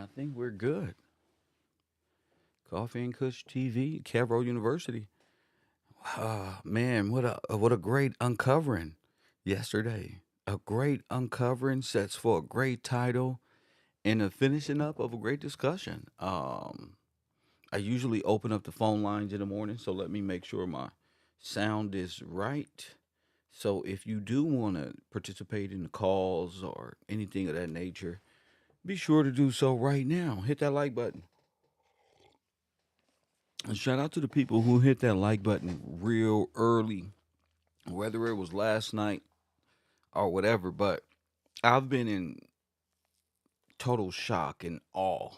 I think we're good. Coffee and Kush TV, Cavro University. Man, what a great uncovering yesterday. A great uncovering sets for a great title and a finishing up of a great discussion. I usually open up the phone lines in the morning, so let me make sure my sound is right. So if you do want to participate in the calls or anything of that nature, be sure to do so right now. Hit that like button. And shout out to the people who hit that like button real early, whether it was last night or whatever. But I've been in total shock and awe,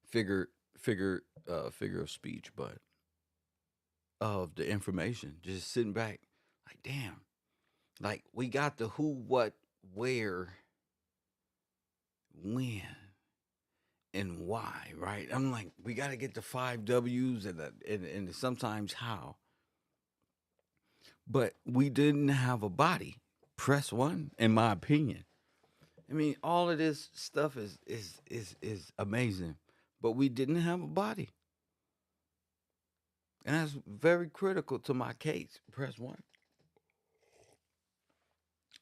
figure, figure of speech, but of the information. Just sitting back, like, damn, like we got the who, what, where, when, and why, right? I'm like, we got to get the five W's and sometimes how. But we didn't have a body. Press one, in my opinion. I mean, all of this stuff is amazing, but we didn't have a body, and that's very critical to my case. Press one,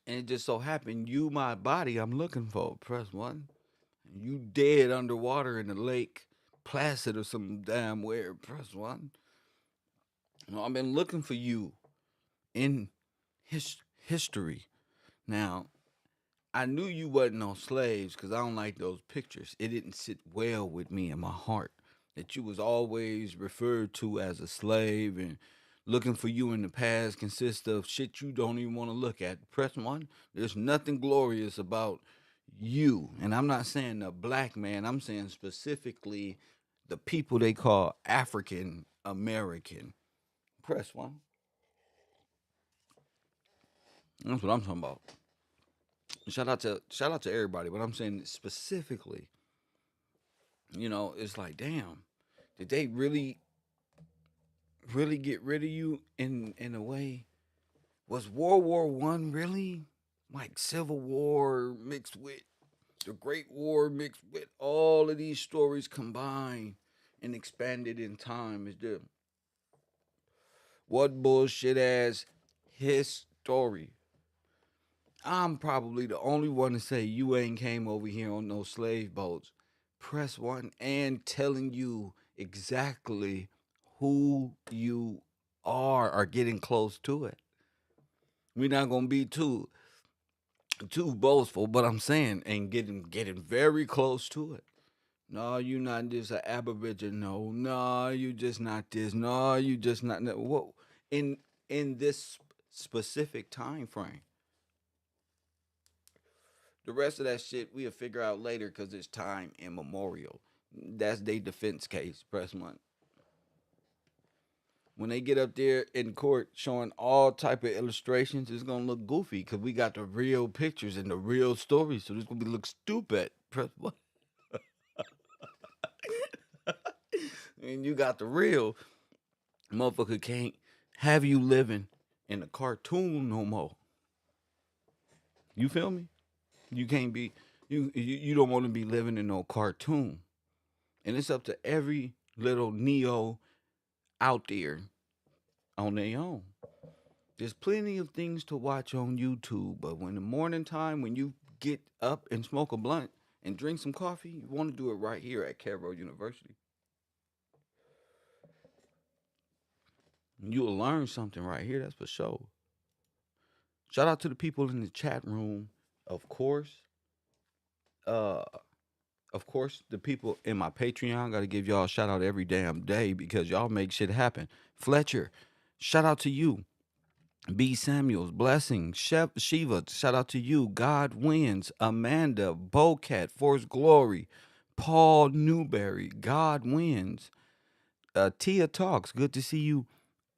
and it just so happened you, my body, I'm looking for. Press one, you dead underwater in the lake, placid or some damn where. Press one. No, I've been looking for you in history. Now, I knew you wasn't no slaves because I don't like those pictures. It didn't sit well with me in my heart that you was always referred to as a slave and looking for you in the past consists of shit you don't even want to look at. Press one. There's nothing glorious about you. And I'm not saying the black man, I'm saying specifically the people they call African American. Press one. That's what I'm talking about. Shout out to everybody, but I'm saying specifically, it's like, damn, did they really get rid of you in a way? Was World War I really like Civil War mixed with the Great War mixed with all of these stories combined and expanded in time? Is the what bullshit ass his story? I'm probably the only one to say you ain't came over here on no slave boats. Press one and telling you exactly who you are or getting close to it. We're not gonna be too boastful, but I'm saying and getting very close to it. No, you not just an aboriginal. No, you just not this. No, you just not that. What in this specific time frame? The rest of that shit we'll figure out later because it's time immemorial. That's their defense case. Press one. When they get up there in court showing all type of illustrations, it's gonna look goofy because we got the real pictures and the real stories. So this gonna look stupid. Press one. And you got the real motherfucker can't have you living in a cartoon no more. You feel me? You can't be you don't want to be living in no cartoon. And it's up to every little neo out there on their own. There's plenty of things to watch on YouTube, but when the morning time, when you get up and smoke a blunt and drink some coffee, you want to do it right here at Cavro University. You'll learn something right here, that's for sure. Shout out to the people in the chat room, of course. Uh, of course, the people in my Patreon got to give y'all a shout out every damn day because y'all make shit happen. Fletcher, shout out to you. B. Samuels, blessing, Chef Shiva, shout out to you. God wins. Amanda, Bocat, Force Glory, Paul Newberry, God wins. Tia Talks, good to see you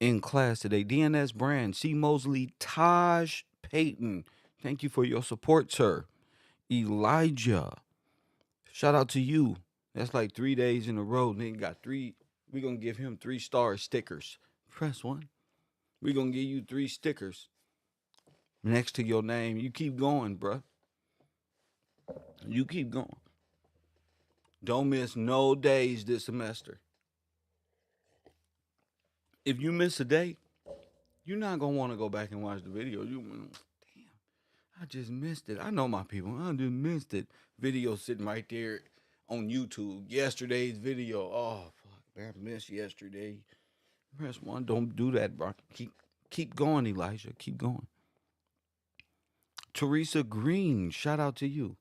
in class today. DNS Brand, C. Mosley, Taj Payton, thank you for your support, sir. Elijah, shout out to you. That's like 3 days in a row. Nigga got three. We gonna give him 3-star stickers. Press one. We gonna give you 3 stickers next to your name. You keep going, bruh. You keep going. Don't miss no days this semester. If you miss a day, you're not gonna want to go back and watch the video. Damn, I just missed it. I know my people. I just missed it. Video sitting right there on YouTube. Yesterday's video. Oh fuck, man, I missed yesterday. Press one. Don't do that, bro. Keep going, Elijah. Keep going. Teresa Green, shout out to you.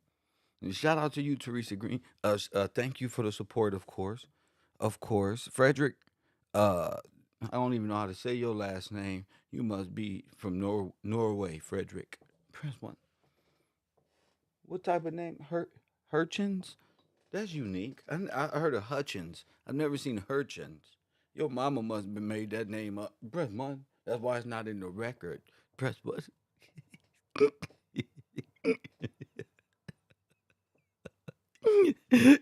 And shout out to you, Teresa Green. Thank you for the support, of course. Of course. Frederick, I don't even know how to say your last name. You must be from Norway, Frederick. Press one. What type of name? Hurchins? That's unique. I heard of Hutchins. I've never seen Hurchins. Your mama must have made that name up. Press one. That's why it's not in the record. Press one.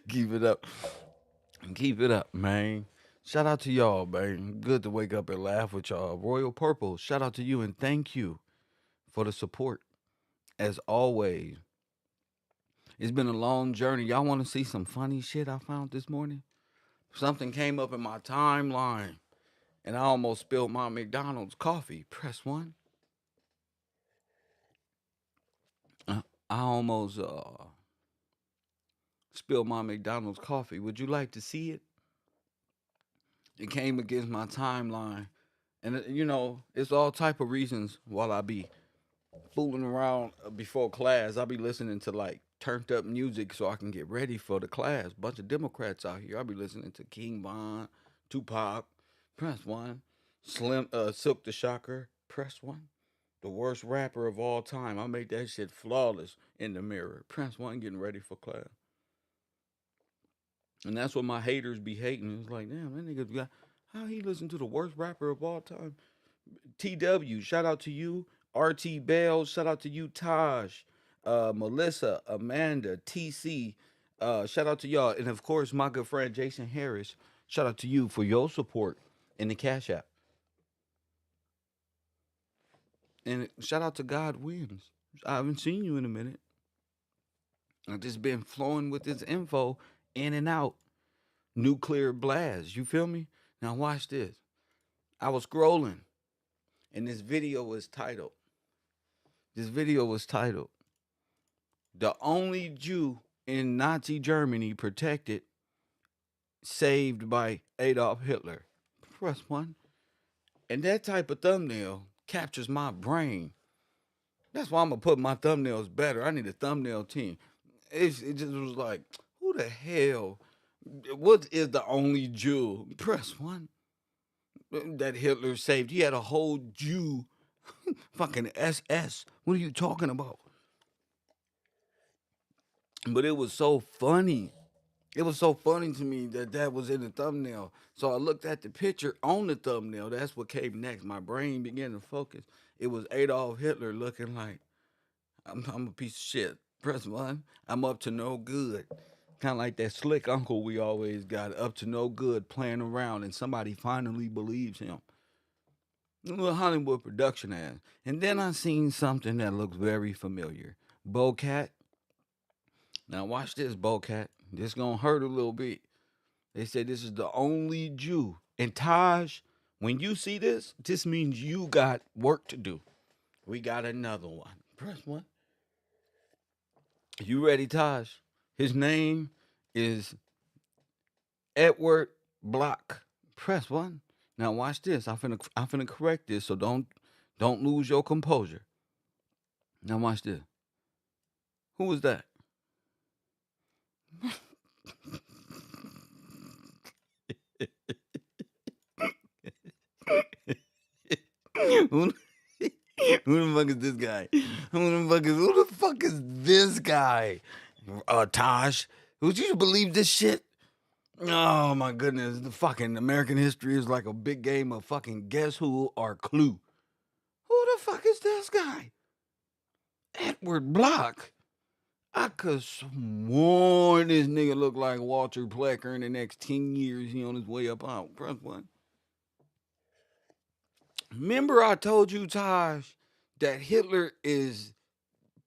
Keep it up. Keep it up, man. Shout out to y'all, man. Good to wake up and laugh with y'all. Royal Purple, shout out to you and thank you for the support. As always, it's been a long journey. Y'all want to see some funny shit I found this morning? Something came up in my timeline and I almost spilled my McDonald's coffee. Press one. I almost spilled my McDonald's coffee. Would you like to see it? It came against my timeline. And it's all type of reasons while I be fooling around before class. I'll be listening to like turned up music so I can get ready for the class. Bunch of Democrats out here. I'll be listening to King Von, Tupac. Press one. Silk the Shocker. Press one. The worst rapper of all time. I make that shit flawless in the mirror. Press one, getting ready for class. And that's what my haters be hating. It's like, damn, that nigga got how he listen to the worst rapper of all time. TW, shout out to you. RT Bell, shout out to you. Taj, Melissa, Amanda, TC, shout out to y'all. And of course, my good friend Jason Harris, shout out to you for your support in the Cash App. And shout out to God Wins. I haven't seen you in a minute. I've just been flowing with this info in and out. Nuclear blast. You feel me? Now watch this. I was scrolling and this video was titled. The only Jew in Nazi Germany protected, saved by Adolf Hitler. Press one. And that type of thumbnail captures my brain. That's why I'm going to put my thumbnails better. I need a thumbnail team. It just was like, who the hell? What is the only Jew? Press one. That Hitler saved. He had a whole Jew fucking SS. What are you talking about? But it was so funny. It was so funny to me that was in the thumbnail. So I looked at the picture on the thumbnail. That's what came next. My brain began to focus. It was Adolf Hitler looking like, I'm a piece of shit. Press one. I'm up to no good. Kind of like that slick uncle we always got, up to no good, playing around, and somebody finally believes him. A little Hollywood production ass. And then I seen something that looks very familiar. Bocat. Now watch this, Bocat. This gonna hurt a little bit. They said this is the only Jew. And Taj, when you see this, this means you got work to do. We got another one. Press one. You ready, Taj? His name is Edward Block. Press one. Now watch this. I'm finna correct this, so don't lose your composure. Now watch this. Who was that? who, who the fuck is this guy? Who the fuck is this guy? Taj. Would you believe this shit? Oh my goodness. The fucking American history is like a big game of fucking guess who or clue. Who the fuck is this guy? Edward Block. I could sworn this nigga look like Walter Plecker in the next 10 years. He on his way up out. Press one. Remember I told you, Taj, that Hitler is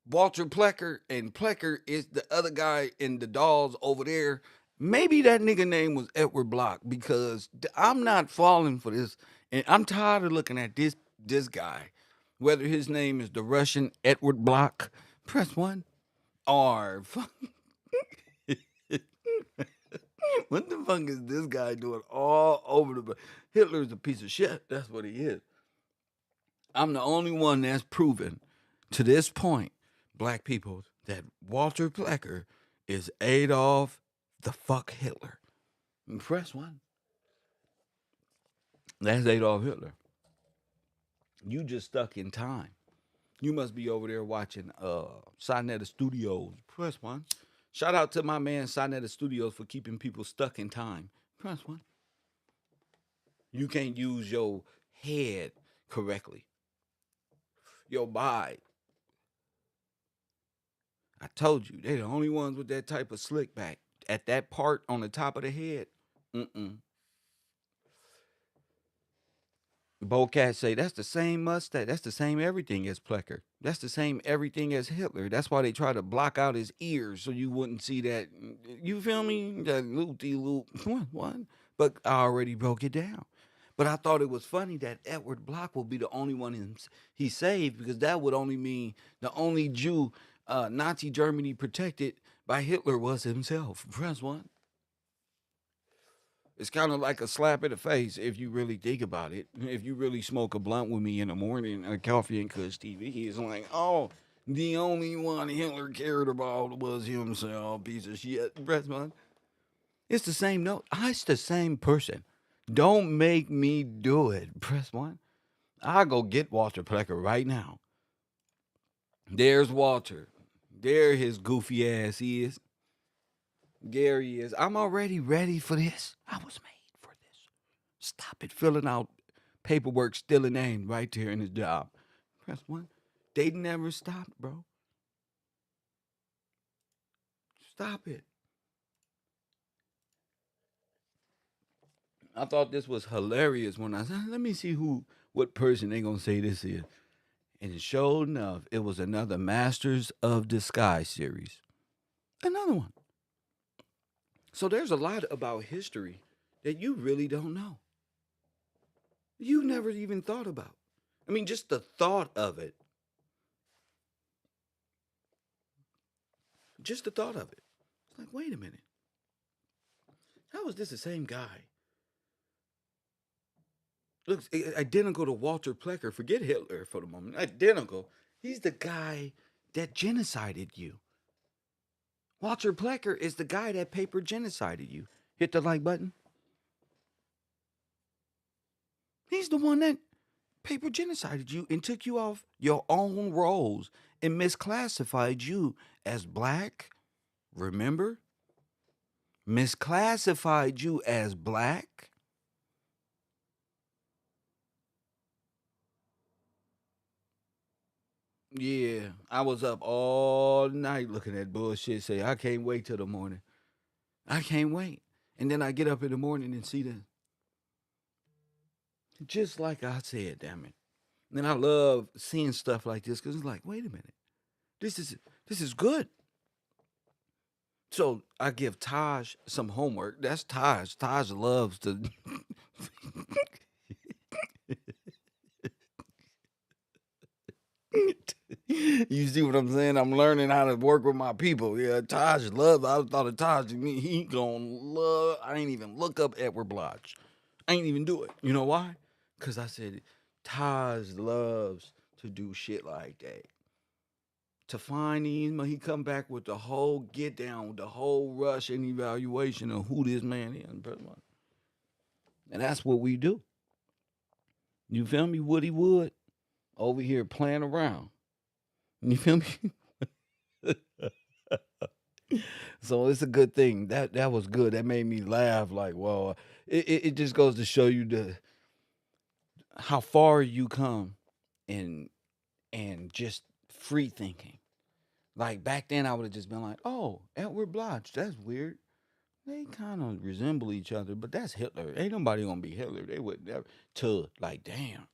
Walter Plecker and Plecker is the other guy in the dolls over there Maybe that nigga name was Edward Block because I'm not falling for this, and I'm tired of looking at this guy. Whether his name is the Russian Edward Block, press one, or what the fuck is this guy doing all over the? Hitler's a piece of shit. That's what he is. I'm the only one that's proven to this point, black people, that Walter Plecker is Adolf the fuck Hitler. Press one. That's Adolf Hitler. You just stuck in time. You must be over there watching Sinetta Studios. Press one. Shout out to my man Sinetta Studios for keeping people stuck in time. Press one. You can't use your head correctly. Your body. I told you, they're the only ones with that type of slick back. At that part on the top of the head. Mm-mm. Bocat say that's the same mustache. That's the same everything as Plecker. That's the same everything as Hitler. That's why they try to block out his ears so you wouldn't see that. You feel me? That loopy loop. What? But I already broke it down. But I thought it was funny that Edward Block will be the only one he saved because that would only mean the only Jew Nazi Germany protected by Hitler was himself. Press one. It's kind of like a slap in the face if you really think about it. If you really smoke a blunt with me in the morning, a coffee and Kush TV, it's like, oh, the only one Hitler cared about was himself, piece of shit. Press one. It's the same note. It's the same person. Don't make me do it. Press one. I'll go get Walter Plecker right now. There's Walter. There his goofy ass is. Gary is. I'm already ready for this. I was made for this. Stop it filling out paperwork, still a name right there in his job. Press one. They never stopped, bro. Stop it. I thought this was hilarious when I said, let me see what person they gonna say this is. And sure enough, it was another Masters of Disguise series. Another one. So there's a lot about history that you really don't know. You never even thought about. I mean, just the thought of it. Just the thought of it. It's like, wait a minute. How is this the same guy? Looks identical to Walter Plecker. Forget Hitler for the moment. Identical. He's the guy that genocided you. Walter Plecker is the guy that paper genocided you. Hit the like button. He's the one that paper genocided you and took you off your own roles and misclassified you as black. Remember? Misclassified you as black. Yeah, I was up all night looking at bullshit. Say, I can't wait till the morning. I can't wait. And then I get up in the morning and see the. Just like I said, damn it. And I love seeing stuff like this because it's like, wait a minute. This is good. So I give Taj some homework. That's Taj. Taj loves to. You see what I'm saying? I'm learning how to work with my people. Yeah, Taj loves. I thought of Taj. He gonna love. I ain't even look up Edward Bloch. I ain't even do it. You know why? Cause I said Taj loves to do shit like that. To find him, he come back with the whole get down, with the whole rush and evaluation of who this man is. And that's what we do. You feel me, Woody Wood? Over here playing around. You feel me? So it's a good thing. That was good. That made me laugh. Like, well, it just goes to show you how far you come in and just free thinking. Like back then, I would have just been like, "Oh, Edward Bloch, that's weird. They kind of resemble each other, but that's Hitler. Ain't nobody gonna be Hitler. They would never." To like, damn.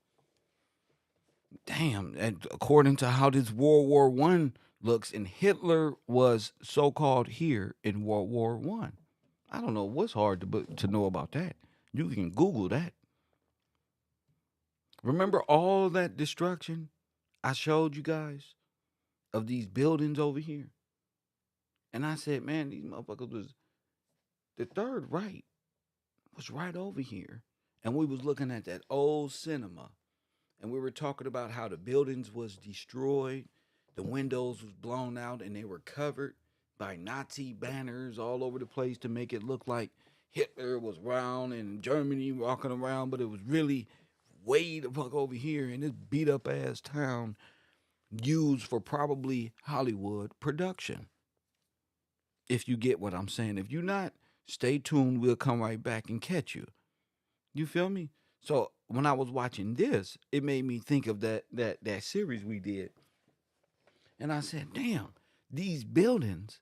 And according to how this World War I looks, and Hitler was so called here in World War I. I don't know what's hard to know about that. You can Google that. Remember all that destruction I showed you guys of these buildings over here? And I said, man, these motherfuckers was the Third Reich was right over here. And we was looking at that old cinema. And we were talking about how the buildings was destroyed, the windows was blown out, and they were covered by Nazi banners all over the place to make it look like Hitler was around and Germany walking around, but it was really way the fuck over here in this beat up ass town used for probably Hollywood production. If you get what I'm saying. If you're not, stay tuned. We'll come right back and catch you. You feel me? So when I was watching this, it made me think of that series we did. And I said, damn, these buildings,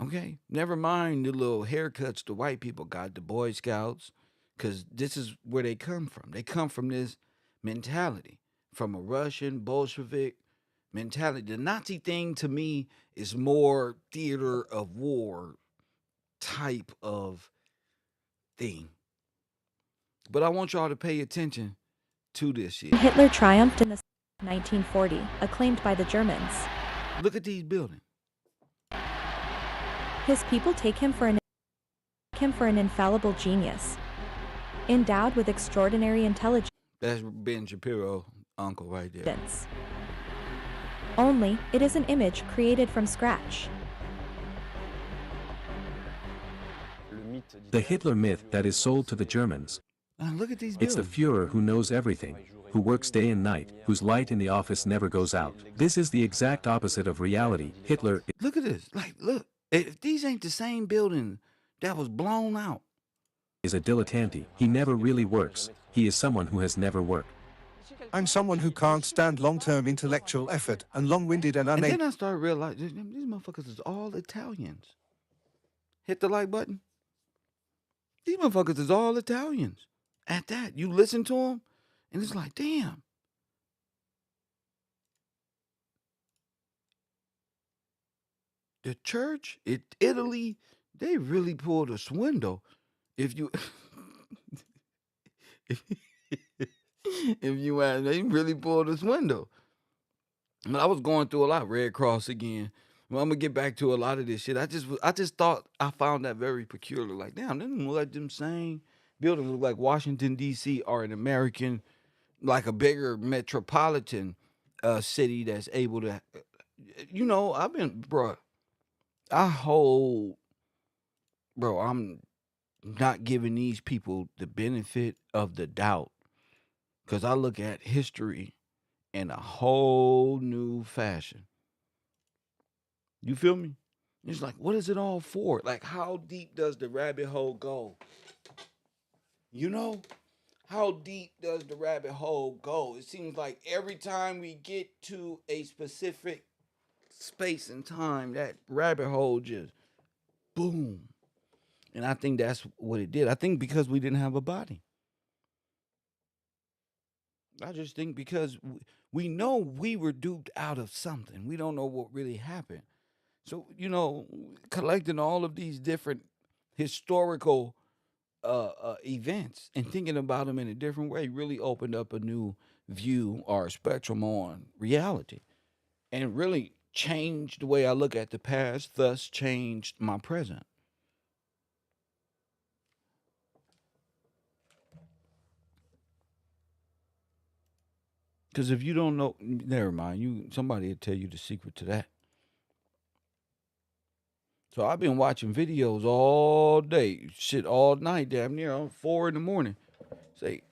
okay, never mind the little haircuts the white people got, the Boy Scouts, because this is where they come from. They come from this mentality, from a Russian Bolshevik mentality. The Nazi thing to me is more theater of war type of thing. But I want y'all to pay attention to this shit. Hitler triumphed in the 1940, acclaimed by the Germans. Look at these buildings. His people take him for an infallible genius, endowed with extraordinary intelligence. That's Ben Shapiro, uncle right there. Only, it is an image created from scratch. The Hitler myth that is sold to the Germans. Look at these It's the buildings. Führer who knows everything, who works day and night, whose light in the office never goes out. This is the exact opposite of reality. Hitler Look at this. Like, look. If these ain't the same building that was blown out. is a dilettante. He never really works. He is someone who has never worked. I'm someone who can't stand long-term intellectual effort and long-winded and And unable. then I started realizing these motherfuckers is all Italians. Hit the like button. These motherfuckers is all Italians. At that, you listen to them, and it's like, damn. The church in Italy, they really pulled a swindle. If you, if you ask, they really pulled a swindle. But I was going through a lot. Red Cross again. Well, I'm gonna get back to a lot of this shit. I just thought I found that very peculiar. Like, damn, they didn't look like them same buildings look like Washington D.C. or an American, like a bigger metropolitan city that's able to, I've been, bro. I'm not giving these people the benefit of the doubt because I look at history in a whole new fashion. You feel me? It's like, what is it all for? Like, how deep does the rabbit hole go? You know? How deep does the rabbit hole go? It seems like every time we get to a specific space and time, that rabbit hole just boom. And I think that's what it did. I think because we didn't have a body. I just think because we know we were duped out of something. We don't know what really happened. So, collecting all of these different historical events and thinking about them in a different way really opened up a new view or spectrum on reality and really changed the way I look at the past, thus changed my present. Because if you don't know, never mind. Somebody will tell you the secret to that. So I've been watching videos all day, shit, all night, damn near 4 in the morning. Say,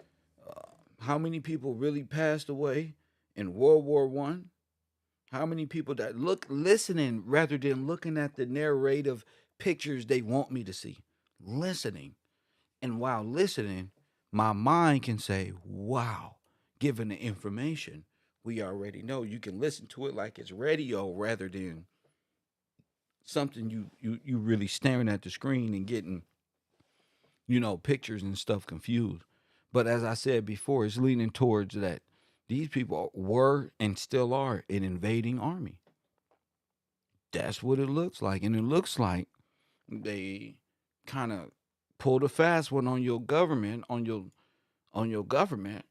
how many people really passed away in World War One? How many people that listening rather than looking at the narrative pictures they want me to see, listening, and while listening, my mind can say, "Wow." Given the information we already know, you can listen to it like it's radio rather than something you really staring at the screen and getting, pictures and stuff confused. But as I said before, it's leaning towards that these people were and still are an invading army. That's what it looks like. And it looks like they kind of pulled a fast one on your government, on your government,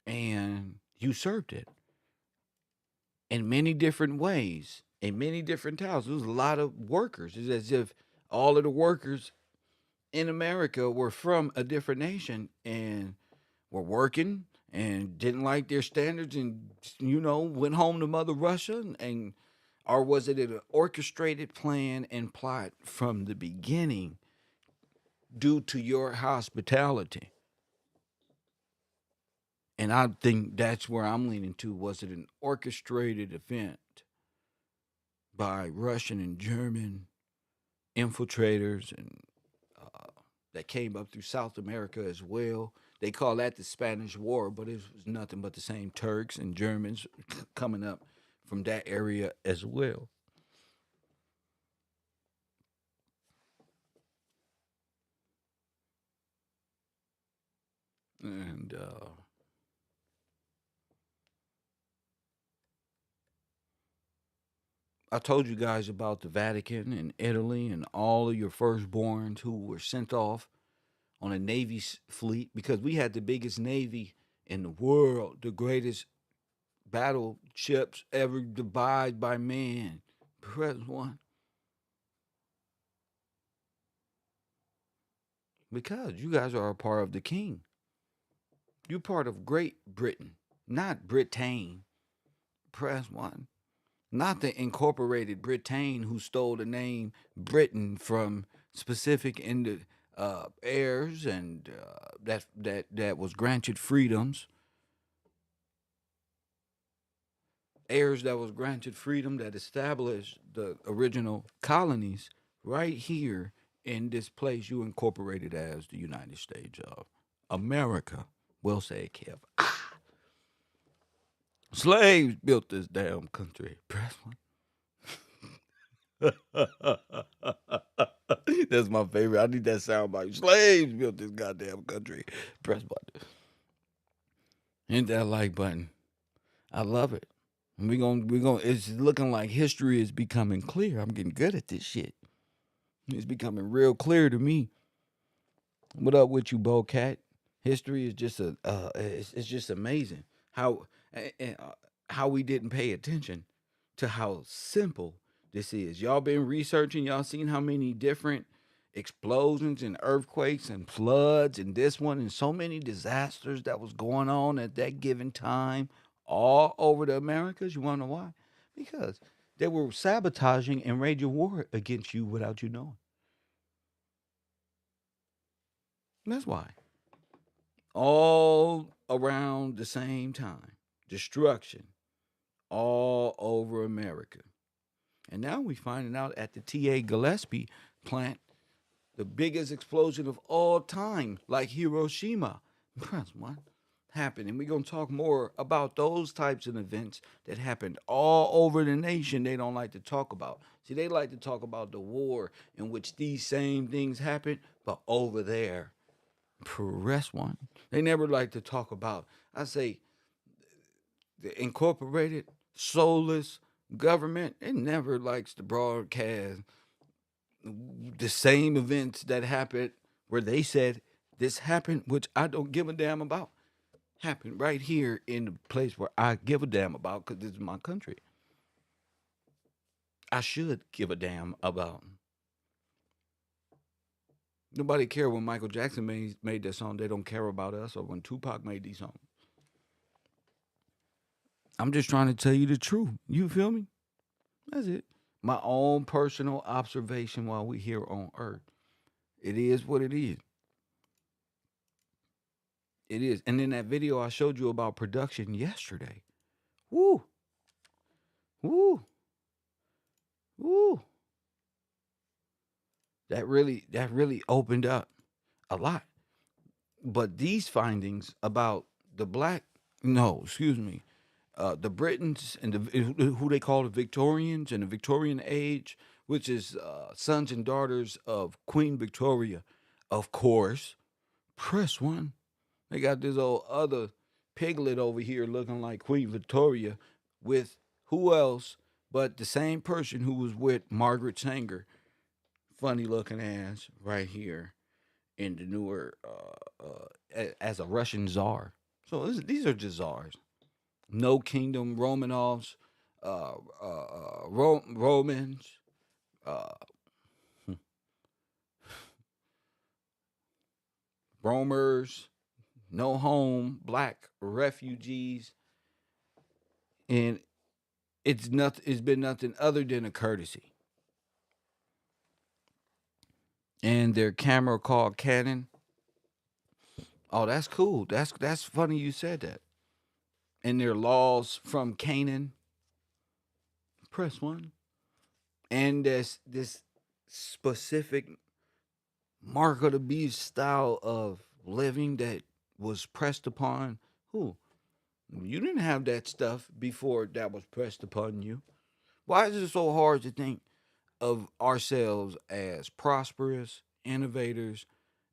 and usurped it in many different ways, in many different towns. There was a lot of workers. It's as if all of the workers in America were from a different nation and were working and didn't like their standards and went home to Mother Russia, and or was it an orchestrated plan and plot from the beginning due to your hospitality? And I think that's where I'm leaning to. Was it an orchestrated event by Russian and German infiltrators and that came up through South America as well? They call that the Spanish War, but it was nothing but the same Turks and Germans coming up from that area as well. And I told you guys about the Vatican and Italy and all of your firstborns who were sent off on a Navy fleet because we had the biggest Navy in the world, the greatest battleships ever devised by man. Press one. Because you guys are a part of the king. You're part of Great Britain, not Britain. Press one. Not the incorporated Britain who stole the name Britain from specific heirs and that was granted freedoms. Heirs that was granted freedom that established the original colonies right here in this place you incorporated as the United States of America. Well said, Kev. Slaves built this damn country. Press one. That's my favorite. I need that sound bite. Slaves built this goddamn country. Press button. Hit that like button. I love it. And we gonna it's looking like history is becoming clear. I'm getting good at this shit. It's becoming real clear to me. What up with you, Bocat? History is just it's just amazing how we didn't pay attention to how simple this is. Y'all been researching, y'all seen how many different explosions and earthquakes and floods and this one and so many disasters that was going on at that given time all over the Americas. You wanna know why? Because they were sabotaging and waging war against you without you knowing. That's why. All around the same time. Destruction all over America. And now we finding out at the T.A. Gillespie plant, the biggest explosion of all time, like Hiroshima. Press one. Happened. And we're going to talk more about those types of events that happened all over the nation they don't like to talk about. See, they like to talk about the war in which these same things happened, but over there. Press one. They never like to talk about, I say, the incorporated, soulless government. It never likes to broadcast the same events that happened where they said this happened, which I don't give a damn about, happened right here in the place where I give a damn about because this is my country. I should give a damn about. Nobody care when Michael Jackson made that song. They don't care about us, or when Tupac made these songs. I'm just trying to tell you the truth. You feel me? That's it. My own personal observation while we here on Earth. It is what it is. It is. And in that video I showed you about production yesterday. Woo. Woo. Woo. That really opened up a lot. But these findings about the the Britons and who they call the Victorians and the Victorian age, which is sons and daughters of Queen Victoria, of course. Press one. They got this old other piglet over here looking like Queen Victoria with who else but the same person who was with Margaret Sanger funny looking ass right here in the newer as a Russian czar. So these are just czars. No kingdom, Romanovs, Romans, uh, Romers, no home, black refugees, and it's nothing. It's been nothing other than a courtesy. And their camera called Canon. Oh, that's cool. That's funny you said that. And their laws from Canaan. Press one. And this specific mark of the beast style of living that was pressed upon who? You didn't have that stuff before that was pressed upon you. Why is it so hard to think of ourselves as prosperous innovators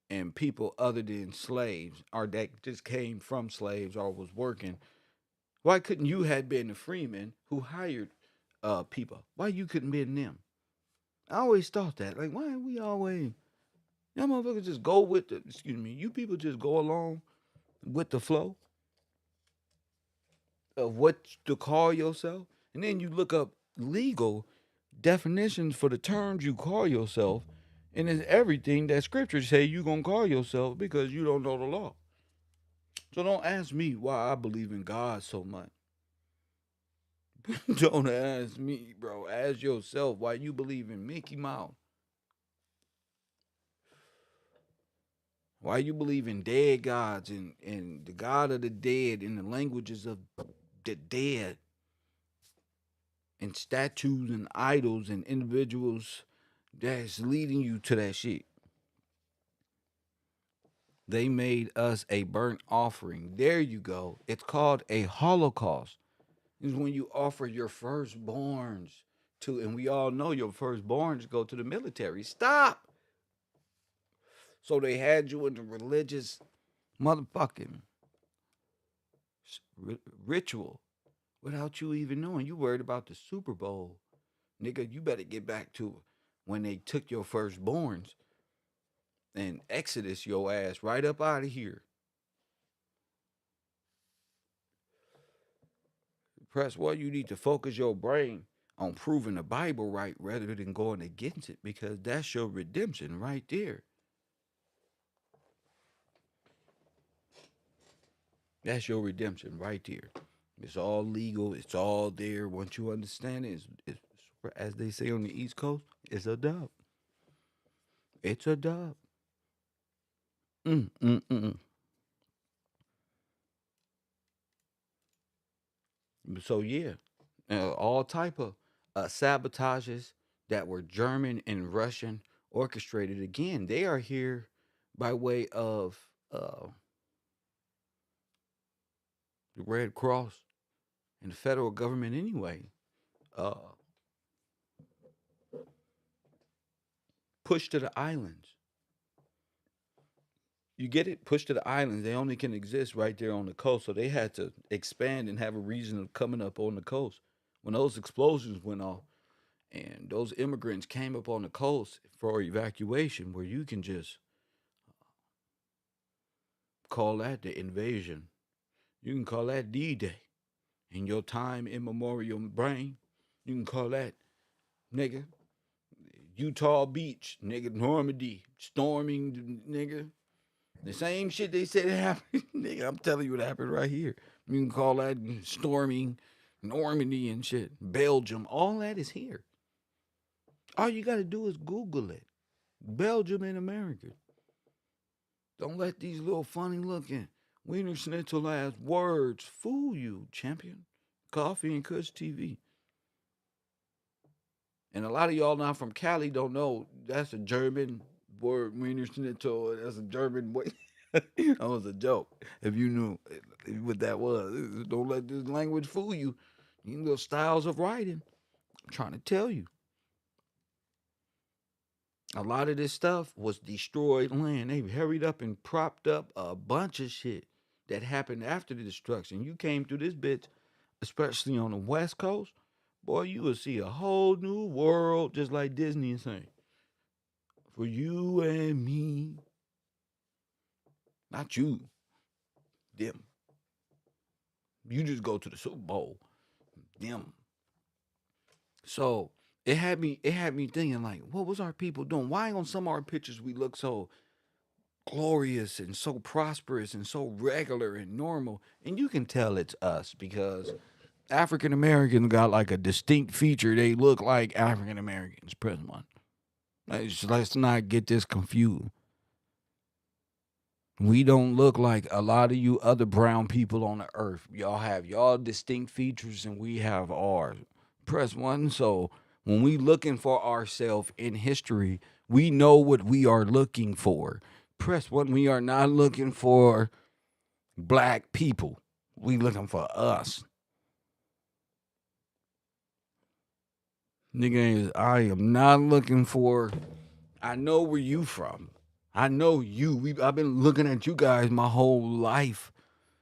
and people other than slaves or that just came from slaves or was working? Why couldn't you have been the freeman who hired people? Why you couldn't been them? I always thought that. Like, why we always y'all motherfuckers just go with the excuse me, you people just go along with the flow of what to call yourself, and then you look up legal definitions for the terms you call yourself, and it's everything that scriptures say you gonna call yourself because you don't know the law. So don't ask me why I believe in God so much. Don't ask me, bro. Ask yourself why you believe in Mickey Mouse. Why you believe in dead gods and the God of the dead in the languages of the dead and statues and idols and individuals that's leading you to that shit. They made us a burnt offering. There you go. It's called a holocaust. It's when you offer your firstborns to, and we all know your firstborns go to the military. Stop. So they had you in the religious motherfucking ritual without you even knowing. You worried about the Super Bowl. Nigga, you better get back to when they took your firstborns and exodus your ass right up out of here. Press what you need to focus your brain on proving the Bible right rather than going against it because that's your redemption right there. That's your redemption right there. It's all legal. It's all there. Once you understand it, it's as they say on the East Coast, it's a dub. It's a dub. Mm, mm, mm, mm. So yeah, all type of sabotages that were German and Russian orchestrated. Again, they are here by way of the Red Cross and the federal government anyway. Uh, Pushed to the islands. You get it? Pushed to the islands. They only can exist right there on the coast. So they had to expand and have a reason of coming up on the coast. When those explosions went off and those immigrants came up on the coast for evacuation, where you can just call that the invasion. You can call that D-Day. In your time immemorial brain, you can call that, nigga, Utah Beach, nigga, Normandy, storming, nigga. The same shit they said happened, nigga. I'm telling you what happened right here. You can call that storming Normandy and shit. Belgium, all that is here. All you gotta do is Google it. Belgium in America. Don't let these little funny looking Wiener Schnitzel ass words fool you, champion. Coffee and Kush TV. And a lot of y'all now from Cali don't know that's a German word, Wiener Schnitzel. That's a German way. That was a joke. If you knew what that was, don't let this language fool you. You know styles of writing. I'm trying to tell you. A lot of this stuff was destroyed land. They hurried up and propped up a bunch of shit that happened after the destruction. You came through this bitch, especially on the West Coast, boy, you will see a whole new world just like Disney is saying. for you and me. Not you, them. You just go to the Super Bowl, them. So it had me thinking like, what was our people doing? Why on some of our pictures we look so glorious and so prosperous and so regular and normal? And you can tell it's us because African Americans got like a distinct feature. They look like African Americans. Press one. Let's not get this confused. We don't look like a lot of you other brown people on the earth. Y'all have y'all distinct features and we have ours. Press one. So when we looking for ourselves in history, we know what we are looking for. Press one. We are not looking for black people. We looking for us. Nigga, I am not looking for. I know where you from. I know you. I've been looking at you guys my whole life.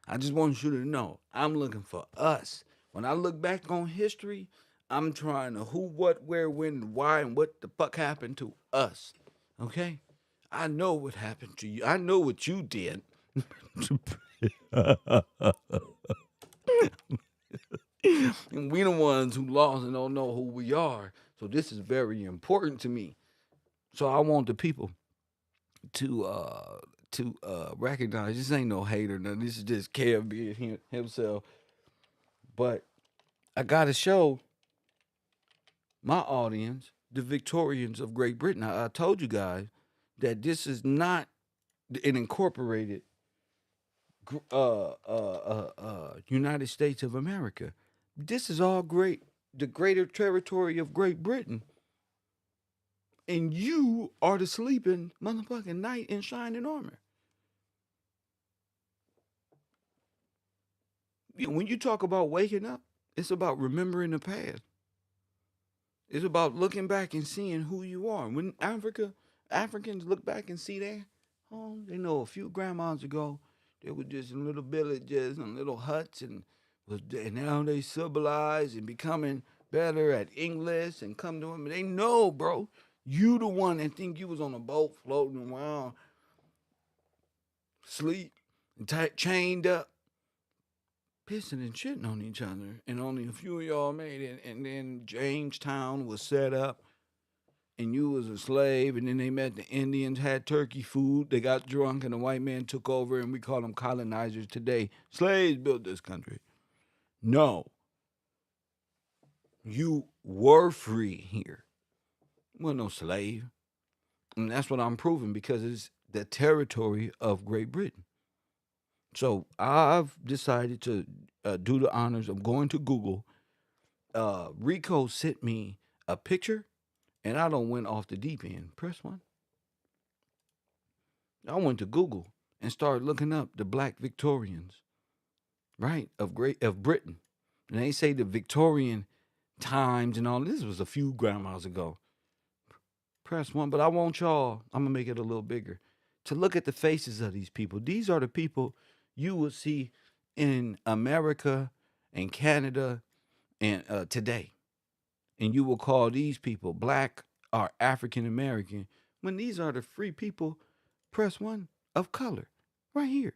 I just want you to know I'm looking for us. When I look back on history, I'm trying to who, what, where, when, why, and what the fuck happened to us. Okay? I know what happened to you. I know what you did. And we the ones who lost and don't know who we are. So this is very important to me. So I want the people to recognize this ain't no hater. No, this is just Kev being himself. But I gotta show my audience, the Victorians of Great Britain. I told you guys that this is not an incorporated United States of America. This is all great, the greater territory of Great Britain. And you are the sleeping motherfucking knight in shining armor. When you talk about waking up, it's about remembering the past. It's about looking back and seeing who you are. When Africans look back and see their home, they know a few grandmas ago, they were just in little villages and little huts, and now they civilized and becoming better at English and come to them. They know, bro, you the one that think you was on a boat floating around, sleep, and chained up, pissing and shitting on each other, and only a few of y'all made it. And then Jamestown was set up, and you was a slave. And then they met the Indians, had turkey food. They got drunk, and the white man took over, and we call them colonizers today. Slaves built this country. No, you were free here. You weren't no slave, and that's what I'm proving because it's the territory of Great Britain. So I've decided to do the honors of going to Google. Rico sent me a picture, and I don't went off the deep end. Press one. I went to Google and started looking up the Black Victorians, right, of Britain. And they say the Victorian times and all this was a few grandmas ago. Press one, but I want y'all, I'm gonna make it a little bigger, to look at the faces of these people. These are the people you will see in America and Canada and today. And you will call these people black or African American when these are the free people, press one, of color. Right here.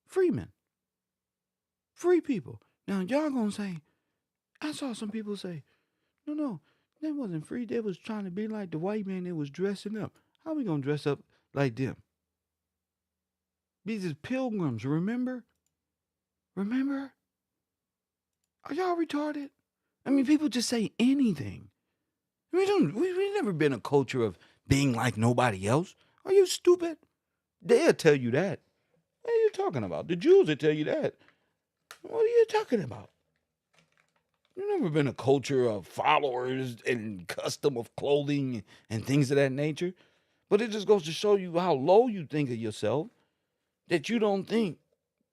Freemen. Free people. Now y'all gonna say, I saw some people say, no, they wasn't free. They was trying to be like the white man that was dressing up. How we gonna dress up like them? These is pilgrims, remember? Remember? Are y'all retarded? I mean, people just say anything. We've never been a culture of being like nobody else. Are you stupid? They'll tell you that. What are you talking about? The Jews will tell you that. What are you talking about? You've never been a culture of followers and custom of clothing and things of that nature. But it just goes to show you how low you think of yourself, that you don't think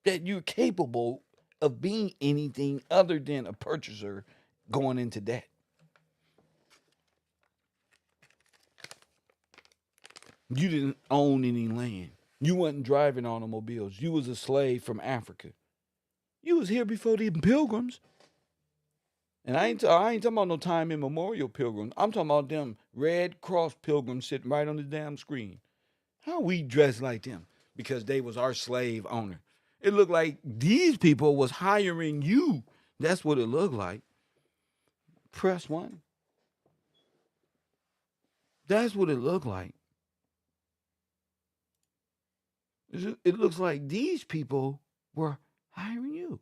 that you're capable of being anything other than a purchaser going into debt. You didn't own any land. You wasn't driving automobiles. You was a slave from Africa. You was here before the pilgrims. And I ain't talking about no time immemorial pilgrims. I'm talking about them Red Cross pilgrims sitting right on the damn screen. How we dressed like them? Because they was our slave owner. It looked like these people was hiring you. That's what it looked like. Press one. That's what it looked like. It looks like these people were hiring you.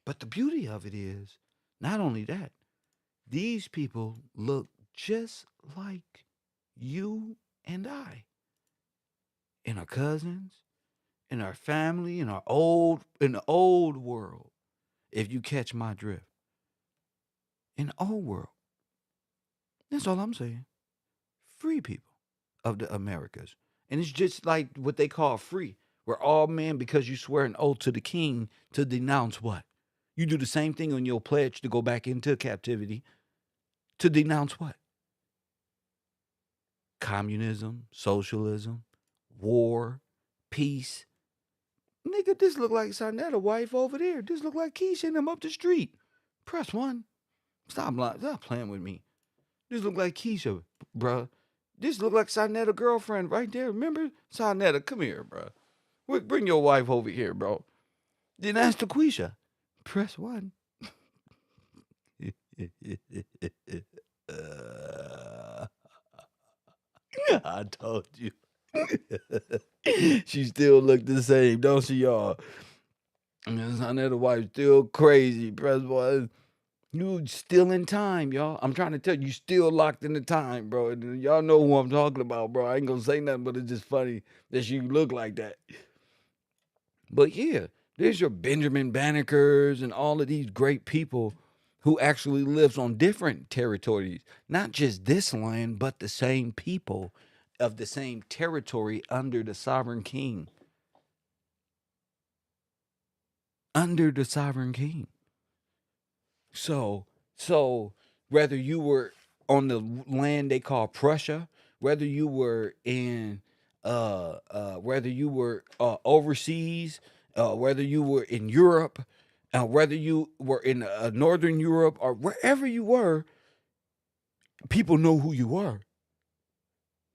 But the beauty of it is, not only that, these people look just like you and I, and our cousins, in our family, in the old world. If you catch my drift, in the old world. That's all I'm saying. Free people of the Americas. And it's just like what they call free. We're all men because you swear an oath to the king to denounce what? You do the same thing on your pledge to go back into captivity to denounce what? Communism, socialism, war, peace. Nigga, this look like Sonetta wife over there. This look like Keisha and them up the street. Press one. Stop playing with me. This look like Keisha, bruh. This look like Sonetta girlfriend right there. Remember? Sonetta, come here, bruh. Bring your wife over here, bro. Then ask the Quisha. Press one. I told you. She still look the same, don't she, y'all? Sonetta wife still crazy. Press one. You still in time, y'all. I'm trying to tell you, still locked in the time, bro. And y'all know who I'm talking about, bro. I ain't gonna say nothing, but it's just funny that she look like that. But yeah, there's your Benjamin Bannekers and all of these great people who actually lives on different territories. Not just this land, but the same people of the same territory under the sovereign king. Under the sovereign king. So whether you were on the land they call Prussia, whether you were in whether you were overseas, whether you were in Europe, whether you were in Northern Europe or wherever you were, people know who you were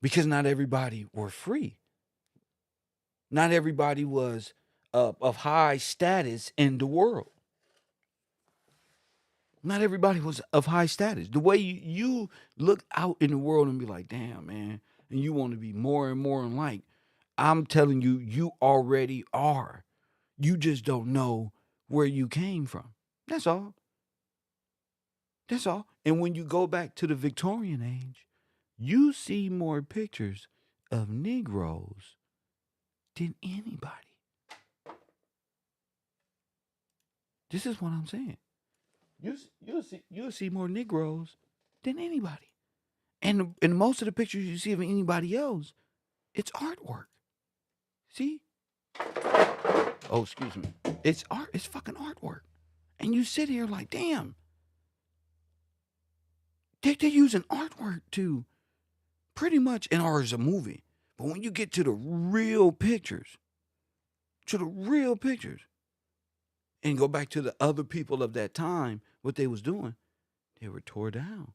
because not everybody were free. Not everybody was of high status in the world. Not everybody was of high status. The way you look out in the world and be like, damn, man, and you want to be more and more like, I'm telling you, you already are. You just don't know where you came from. That's all. That's all. And when you go back to the Victorian age, you see more pictures of Negroes than anybody. This is what I'm saying. You'll see more Negroes than anybody. And in most of the pictures you see of anybody else, it's artwork. See? Oh, excuse me. It's art. It's fucking artwork. And you sit here like, damn. They're using artwork to pretty much, and or as a movie. But when you get to the real pictures, and go back to the other people of that time, what they was doing, they were tore down.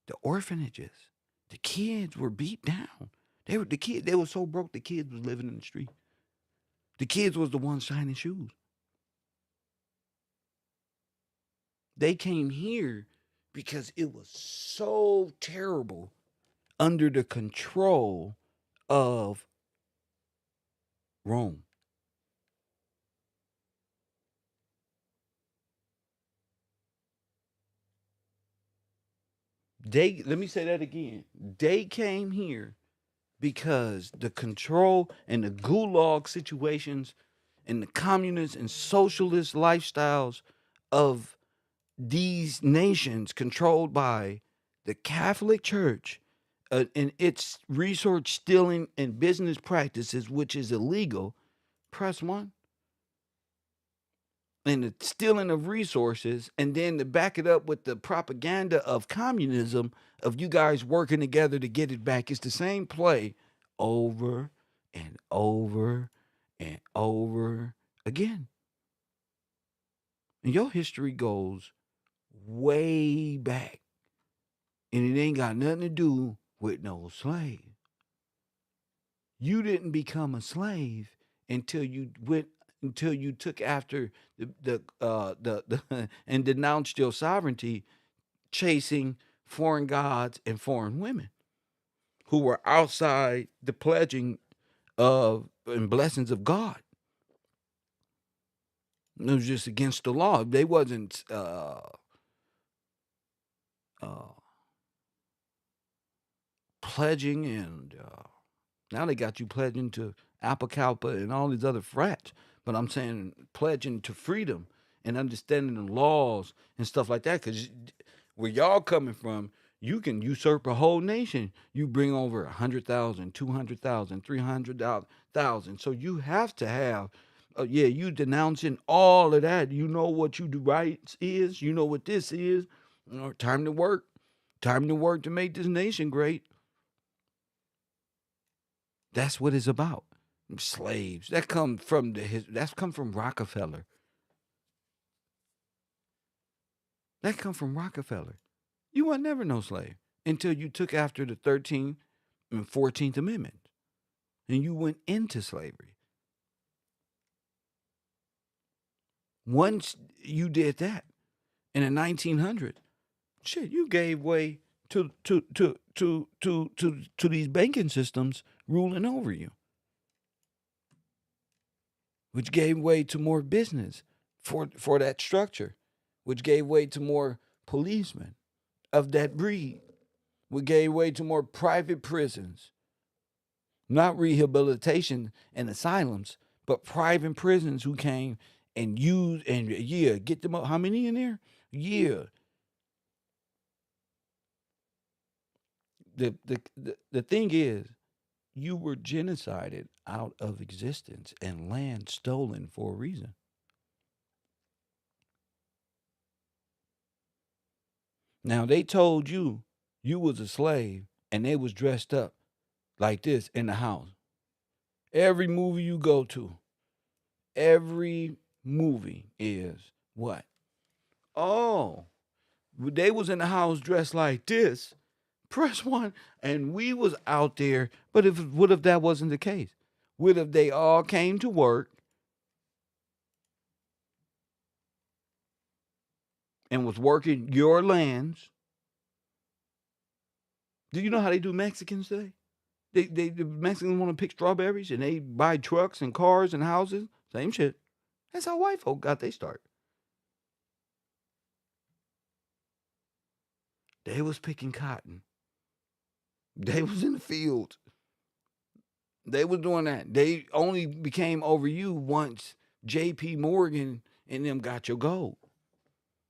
The orphanages, the kids were beat down. They were so broke the kids was living in the street. The kids was the ones shining shoes. They came here because it was so terrible under the control of Rome. Let me say that again. They came here because the control and the gulag situations and the communist and socialist lifestyles of these nations controlled by the Catholic Church and its resource stealing and business practices, which is illegal, press one, and the stealing of resources, and then to back it up with the propaganda of communism, of you guys working together to get it back. It's the same play over and over and over again. And your history goes way back. And it ain't got nothing to do with no slave. You didn't become a slave until you took after the and denounced your sovereignty, chasing foreign gods and foreign women who were outside the pledging of and blessings of God. It was just against the law. They wasn't pledging, and now they got you pledging to Alpha Kappa and all these other frats. But I'm saying pledging to freedom and understanding the laws and stuff like that. Because where y'all coming from, you can usurp a whole nation. You bring over 100,000, 200,000, 300,000. So you have to have, you denouncing all of that. You know what you do rights is. You know what this is. Time to work. Time to work to make this nation great. That's what it's about. Slaves. That's come from Rockefeller. That come from Rockefeller. You were never no slave until you took after the 13th and 14th Amendment. And you went into slavery. Once you did that in the 1900s, you gave way to these banking systems ruling over you, which gave way to more business for that structure, which gave way to more policemen of that breed, which gave way to more private prisons, not rehabilitation and asylums, but private prisons who came and used and get them up. How many in there? The thing is, you were genocided out of existence and land stolen for a reason. Now, they told you was a slave and they was dressed up like this in the house. Every movie you go to, every movie is what? Oh, they was in the house dressed like this. Press 1, and we was out there. But what if that wasn't the case? What if they all came to work and was working your lands? Do you know how they do Mexicans today? The Mexicans want to pick strawberries and they buy trucks and cars and houses. Same shit. That's how white folk got their start. They was picking cotton. They was in the field. They was doing that. They only became over you once J.P. Morgan and them got your gold.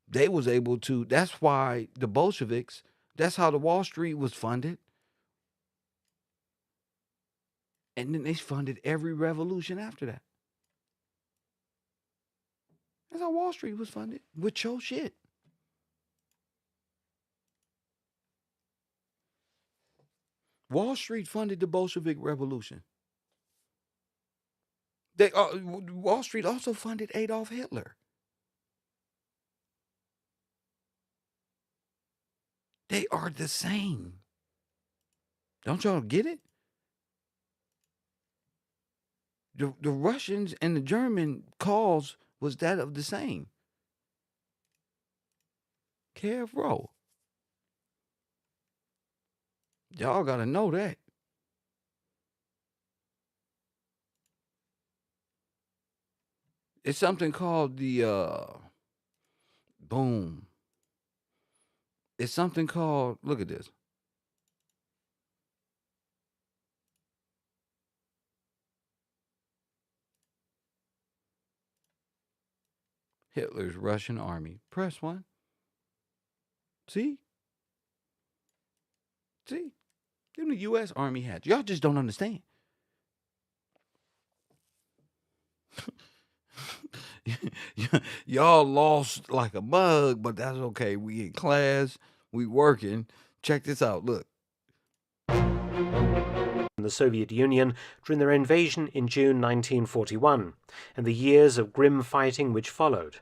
They was able to. That's why the Bolsheviks, that's how the Wall Street was funded. And then they funded every revolution after that. That's how Wall Street was funded, with your shit. Wall Street funded the Bolshevik Revolution. Wall Street also funded Adolf Hitler. They are the same. Don't y'all get it? The Russians and the German cause was that of the same. Careful. Y'all got to know that. It's something called the, boom. It's something called, look at this. Hitler's Russian army. Press 1. See? Even the U.S. Army had. Y'all just don't understand. Y'all lost like a mug, but that's okay. We in class. We working. Check this out. Look. The Soviet Union during their invasion in June 1941 and the years of grim fighting which followed.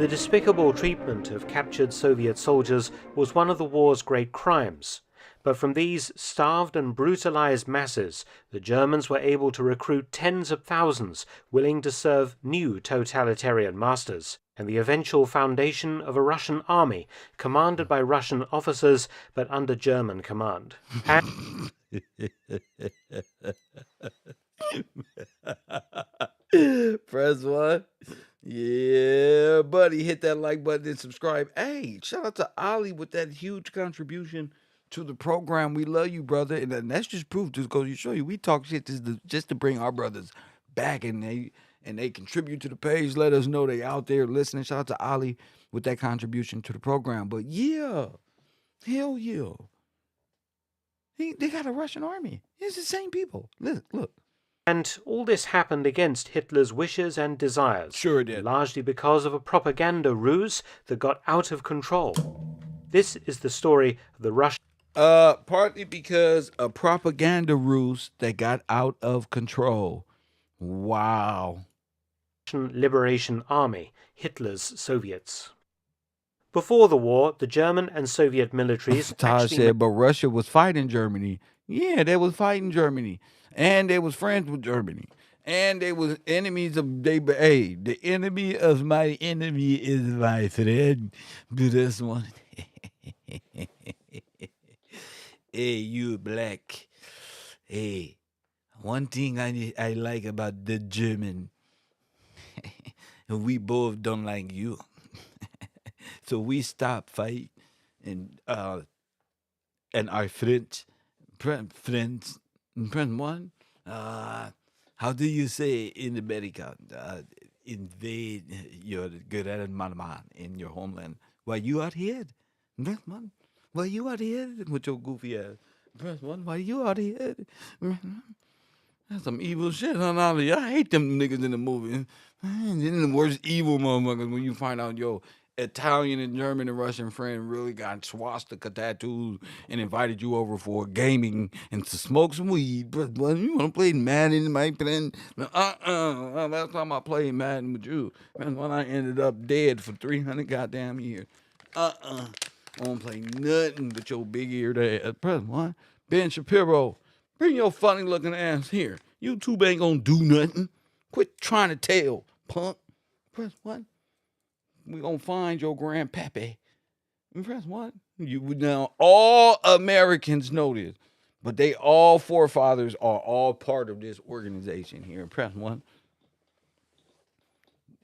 The despicable treatment of captured Soviet soldiers was one of the war's great crimes. But from these starved and brutalized masses, the Germans were able to recruit tens of thousands willing to serve new totalitarian masters, and the eventual foundation of a Russian army commanded by Russian officers but under German command. Press one. Yeah, buddy. Hit that like button and subscribe. Hey, shout out to Ali with that huge contribution to the program. We love you, brother. And that's just proof. Just goes to show you we talk shit just to bring our brothers back, and they contribute to the page. Let us know they out there listening. Shout out to Ali with that contribution to the program. But yeah, hell yeah. They got a Russian army. It's the same people. Look. And all this happened against Hitler's wishes and desires. Sure it did. Largely because of a propaganda ruse that got out of control. This is the story of the Russian... Partly because a propaganda ruse that got out of control. Wow. Liberation Army, Hitler's Soviets. Before the war, the German and Soviet militaries... Taj said, but Russia was fighting Germany. Yeah, they was fighting Germany. And they was friends with Germany. And they was enemies of hey, the enemy of my enemy is my friend. Do this one. Hey, you black. Hey, one thing I like about the German, we both don't like you. So we stop fight and our friends, friend one, how do you say in America, invade your good at man in your homeland? Why you out here? Press one. Why you out here with your goofy ass? Press one. Why you out here? That's some evil shit on all of you. I hate them niggas in the movie. They're the worst evil motherfuckers when you find out your Italian and German and Russian friend really got swastika tattoos and invited you over for gaming and to smoke some weed. But you want to play Madden, my friend? Last time I played Madden with you, that's when I ended up dead for 300 goddamn years. I don't play nothing but your big eared ass. Press one. Ben Shapiro, bring your funny looking ass here. YouTube ain't gonna do nothing. Quit trying to tell, punk. Press one. We gonna find your grandpappy. Press one. You now all Americans know this, but they all forefathers are all part of this organization here. Press one.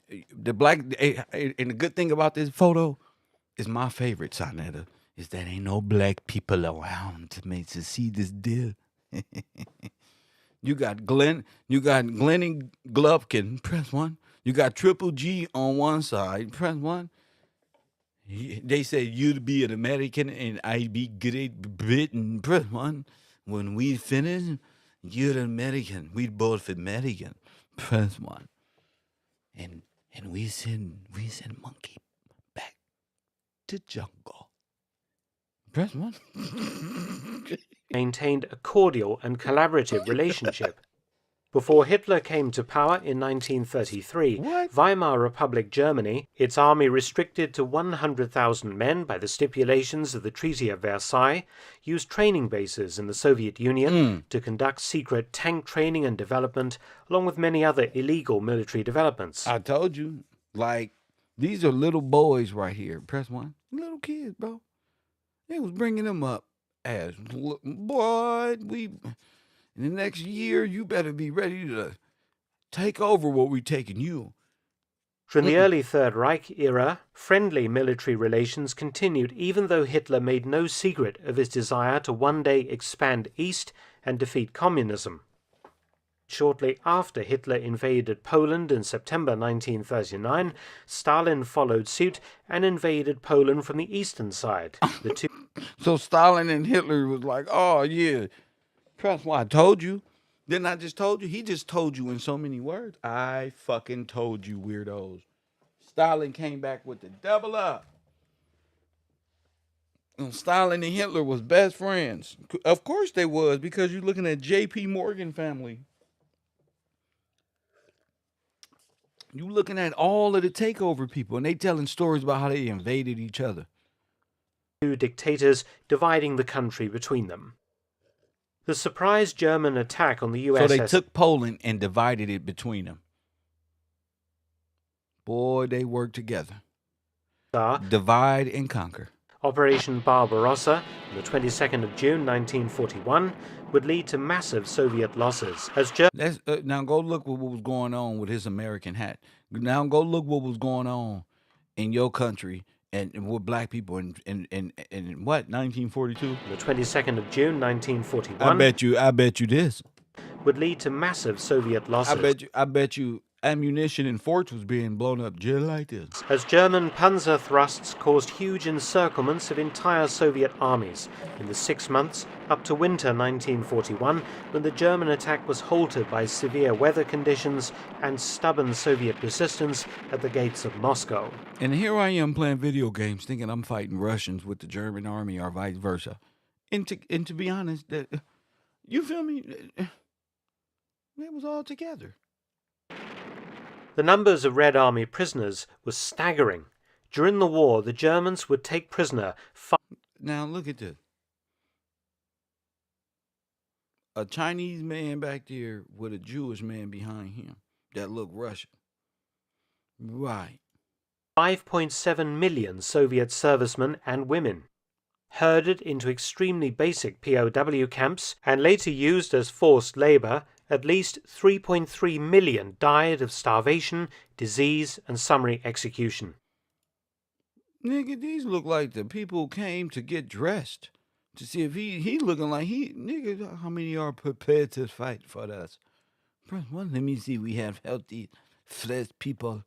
The black and the good thing about this photo is my favorite, Sonetta, is that ain't no black people around to make to see this deal. You got Glenn and Glovkin. Press one. You got Triple G on one side. Press one. They said you'd be an American and I'd be Great Britain. Press one. When we finish, you're an American. We both American. Press one. And we send monkey back to jungle. Press one. maintained a cordial and collaborative relationship. Before Hitler came to power in 1933, Weimar Republic Germany, its army restricted to 100,000 men by the stipulations of the Treaty of Versailles, used training bases in the Soviet Union to conduct secret tank training and development, along with many other illegal military developments. I told you, like, these are little boys right here. Press one. Little kids, bro. They was bringing them up as, boy, in the next year, you better be ready to take over what we taking you. From the early Third Reich era, friendly military relations continued even though Hitler made no secret of his desire to one day expand east and defeat communism. Shortly after Hitler invaded Poland in September 1939, Stalin followed suit and invaded Poland from the eastern side. The two So Stalin and Hitler was like, oh, yeah. That's why I told you. Didn't I just told you? He just told you in so many words. I fucking told you, weirdos. Stalin came back with the double up. And Stalin and Hitler was best friends. Of course they was, because you're looking at J.P. Morgan family. You looking at all of the takeover people, and they telling stories about how they invaded each other. Two dictators dividing the country between them. The surprise German attack on the USSR. So they took Poland and divided it between them. Boy, they worked together. Divide and conquer. Operation Barbarossa, on the 22nd of June 1941, would lead to massive Soviet losses as now go look what was going on with his American hat. Now go look what was going on in your country and with black people in what, 1942? The 22nd of June 1941. I bet you this would lead to massive Soviet losses. I bet you ammunition and forts was being blown up just like this. As German panzer thrusts caused huge encirclements of entire Soviet armies in the 6 months up to winter 1941, when the German attack was halted by severe weather conditions and stubborn Soviet resistance at the gates of Moscow. And here I am playing video games thinking I'm fighting Russians with the German army or vice versa. And to be honest, you feel me? It was all together. The numbers of Red Army prisoners was staggering. During the war, the Germans would take prisoner. Now look at this. A Chinese man back there with a Jewish man behind him that looked Russian. Right. 5.7 million Soviet servicemen and women, herded into extremely basic POW camps and later used as forced labor. At least 3.3 million died of starvation, disease, and summary execution. Nigga, these look like the people came to get dressed to see if he looking like nigga, how many are prepared to fight for us? Press 1, let me see. We have healthy, fresh people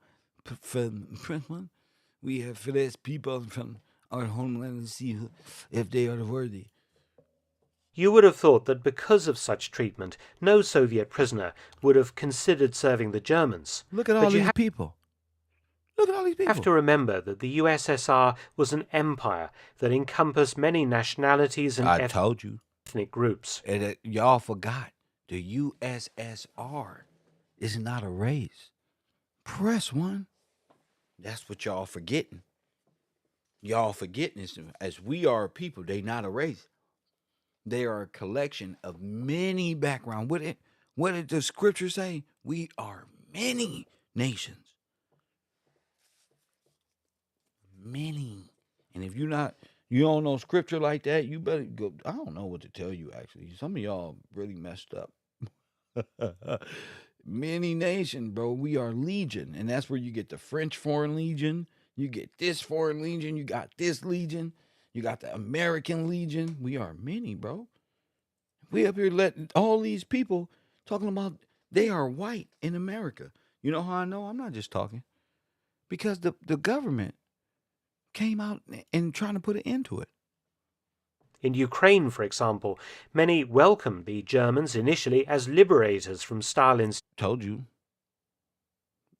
from press 1. We have fresh people from our homeland and see if they are worthy. You would have thought that because of such treatment, no Soviet prisoner would have considered serving the Germans. Look at all these people. Look at all these people. You have to remember that the USSR was an empire that encompassed many nationalities and ethnic groups. And y'all forgot, the USSR is not a race. Press 1. That's what y'all forgetting. Y'all forgetting is, as we are a people, they not a race. They are a collection of many backgrounds. What did the scripture say? We are many nations. Many. And if you don't know scripture like that, you better go. I don't know what to tell you, actually. Some of y'all really messed up. Many nations, bro. We are legion. And that's where you get the French Foreign Legion. You get this Foreign Legion. You got this Legion. You got the American Legion. We are many, bro. We up here letting all these people talking about they are white in America. You know how I know? I'm not just talking. Because the government came out and trying to put an end to it. In Ukraine, for example, many welcomed the Germans initially as liberators from Stalin's... Told you.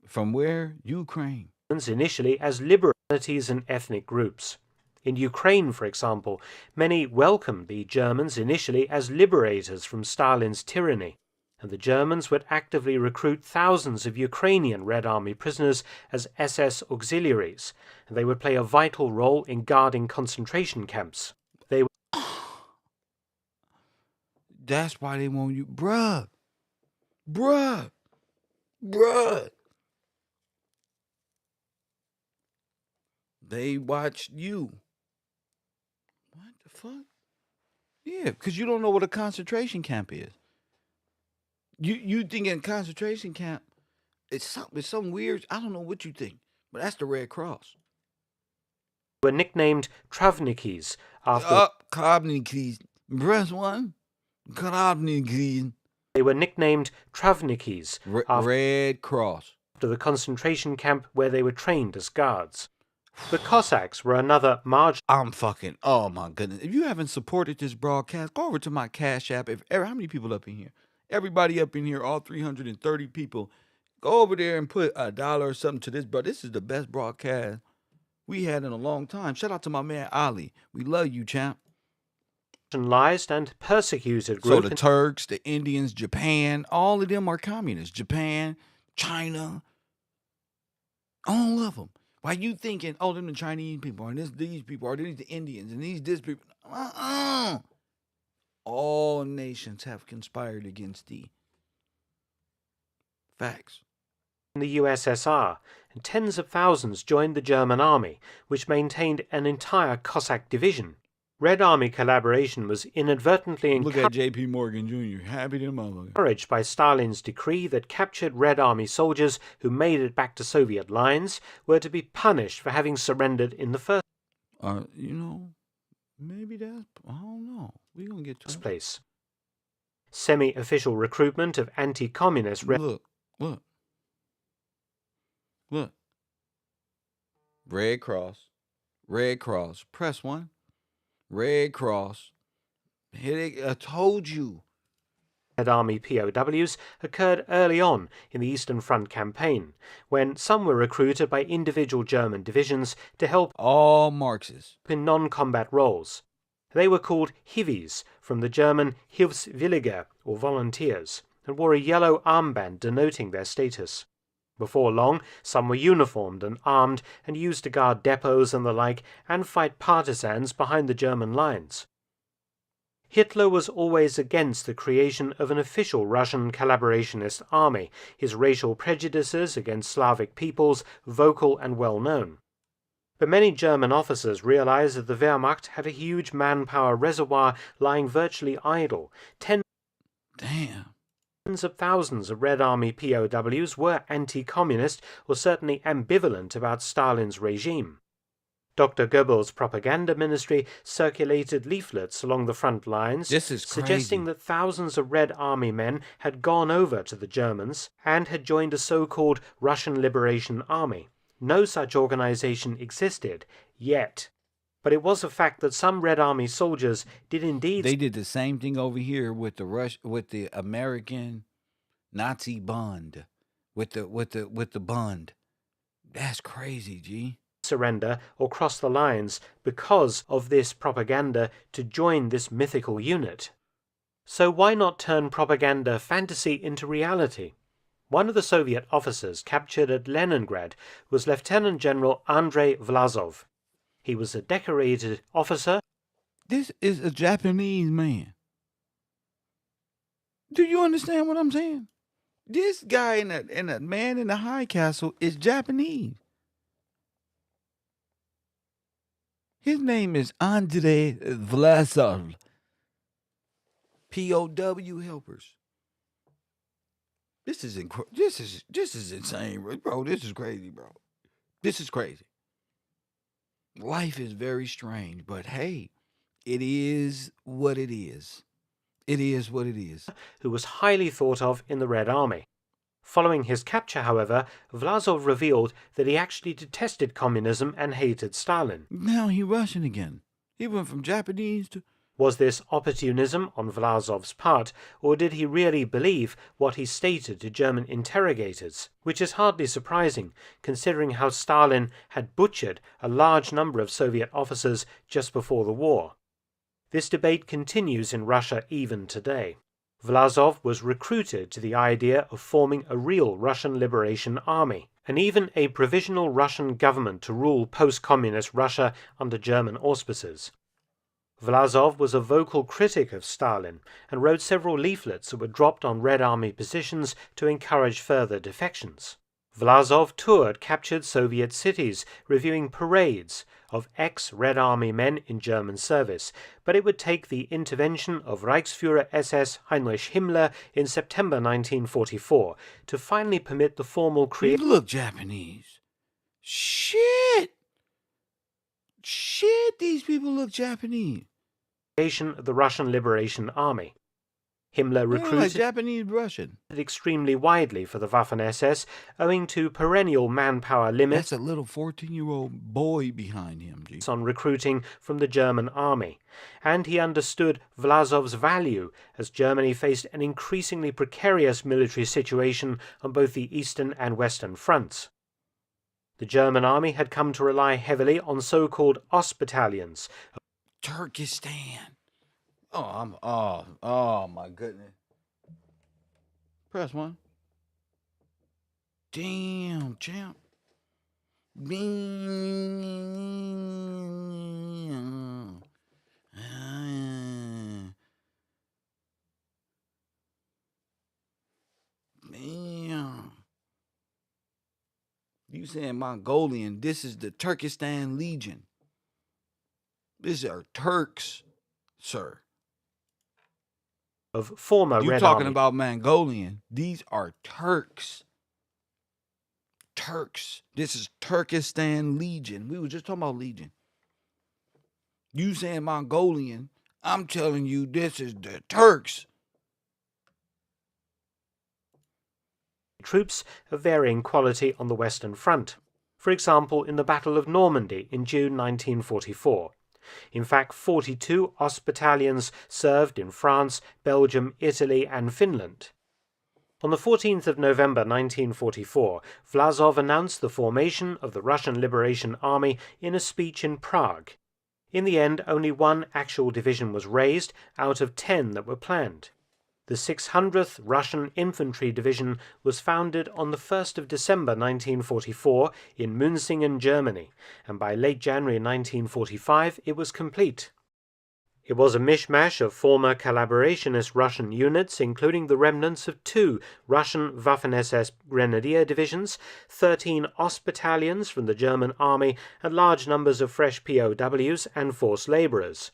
From where? Ukraine. Initially as liberalities and ethnic groups. In Ukraine, for example, many welcomed the Germans initially as liberators from Stalin's tyranny, and the Germans would actively recruit thousands of Ukrainian Red Army prisoners as SS auxiliaries, and they would play a vital role in guarding concentration camps. That's why they want you. Bruh. They watched you. What the fuck? Yeah, because you don't know what a concentration camp is. You think in concentration camp, it's something weird. I don't know what you think, but that's the Red Cross. Were nicknamed Travnikis after... Kravnikis. Press 1. Kravnikis. They were nicknamed Travnikis Red Cross. After the concentration camp where they were trained as guards. The Cossacks were another oh my goodness. If you haven't supported this broadcast, go over to my Cash App. How many people up in here? Everybody up in here, all 330 people, go over there and put $1 or something to this, bro. This is the best broadcast we had in a long time. Shout out to my man Ali. We love you, champ. Marginalized and persecuted group. So the Turks, the Indians, Japan, all of them are communists. Japan, China, All of them. Why you thinking, oh, them the Chinese people, and these people, or these the Indians, and these this people. All nations have conspired against thee. Facts. In the USSR, and tens of thousands joined the German army, which maintained an entire Cossack division. Red Army collaboration was inadvertently Look at J.P. Morgan Jr. Happy to motherfucker. encouraged by Stalin's decree that captured Red Army soldiers who made it back to Soviet lines were to be punished for having surrendered in the first Maybe that's, I don't know. We're going to get to it. place. Semi-official recruitment of anti-communist Look. Red Cross. Press 1. Red Cross. Hit it. I told you. Red Army POWs occurred early on in the Eastern Front campaign, when some were recruited by individual German divisions to help All Marxists. in non-combat roles. They were called Hiwis, from the German Hilfswillige, or volunteers, and wore a yellow armband denoting their status. Before long, some were uniformed and armed and used to guard depots and the like and fight partisans behind the German lines. Hitler was always against the creation of an official Russian collaborationist army, his racial prejudices against Slavic peoples vocal and well known. But many German officers realized that the Wehrmacht had a huge manpower reservoir lying virtually idle. Tens of thousands of Red Army POWs were anti-communist or certainly ambivalent about Stalin's regime. Dr. Goebbels' propaganda ministry circulated leaflets along the front lines suggesting that thousands of Red Army men had gone over to the Germans and had joined a so-called Russian Liberation Army. No such organization existed, yet. But it was a fact that some Red Army soldiers did indeed... They did the same thing over here with the American Nazi Bund. With the Bund. That's crazy, G. surrender or cross the lines because of this propaganda to join this mythical unit. So why not turn propaganda fantasy into reality? One of the Soviet officers captured at Leningrad was Lieutenant General Andrei Vlasov. He was a decorated officer. This is a Japanese man. Do you understand what I'm saying? This guy and a man in the high castle is Japanese. His name is Andrei Vlasov. POW helpers. This is insane, bro. This is crazy, bro. This is crazy. Life is very strange, but hey, it is what it is. It is what it is. Who was highly thought of in the Red Army. Following his capture, however, Vlasov revealed that he actually detested communism and hated Stalin. Now he Russian again. He went from Japanese to... Was this opportunism on Vlasov's part, or did he really believe what he stated to German interrogators? Which is hardly surprising, considering how Stalin had butchered a large number of Soviet officers just before the war. This debate continues in Russia even today. Vlasov was recruited to the idea of forming a real Russian Liberation Army, and even a provisional Russian government to rule post-communist Russia under German auspices. Vlasov was a vocal critic of Stalin and wrote several leaflets that were dropped on Red Army positions to encourage further defections. Vlasov toured captured Soviet cities, reviewing parades of ex-Red Army men in German service, but it would take the intervention of Reichsführer SS Heinrich Himmler in September 1944 to finally permit the formal creation. Look Japanese. Shit, these people look Japanese. Of the Russian Liberation Army. Himmler recruited like Japanese Russian extremely widely for the Waffen-SS, owing to perennial manpower limits. That's a little 14-year-old boy behind him, G. On recruiting from the German army, and he understood Vlasov's value as Germany faced an increasingly precarious military situation on both the eastern and western fronts. The German army had come to rely heavily on so-called Ostbattalions. Turkestan. Oh my goodness. Press 1. Damn, champ. You saying Mongolian? This is the Turkestan Legion. These are Turks, sir. Of former You Red talking Army. about Mongolian? These are Turks. Turks. This is Turkestan Legion. We were just talking about Legion. You saying Mongolian? I'm telling you, this is the Turks. Troops of varying quality on the Western Front. For example, in the Battle of Normandy in June 1944. In fact, 42 Ost battalions served in France, Belgium, Italy, and Finland. On the 14th of November 1944, Vlasov announced the formation of the Russian Liberation Army in a speech in Prague. In the end, only one actual division was raised out of 10 that were planned. The 600th Russian Infantry Division was founded on the 1st of December 1944 in Münzingen, Germany, and by late January 1945 it was complete. It was a mishmash of former collaborationist Russian units, including the remnants of 2 Russian Waffen-SS Grenadier divisions, 13 Ost battalions from the German army, and large numbers of fresh POWs and forced labourers.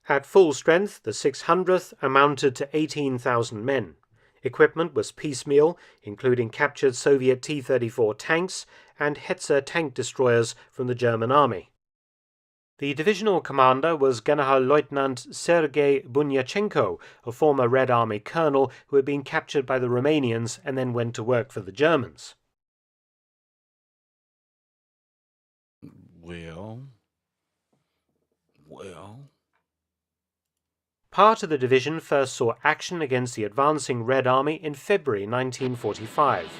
At full strength, the 600th amounted to 18,000 men. Equipment was piecemeal, including captured Soviet T-34 tanks and Hetzer tank destroyers from the German army. The divisional commander was Generalleutnant Sergei Bunyachenko, a former Red Army colonel who had been captured by the Romanians and then went to work for the Germans. Well. Part of the division first saw action against the advancing Red Army in February 1945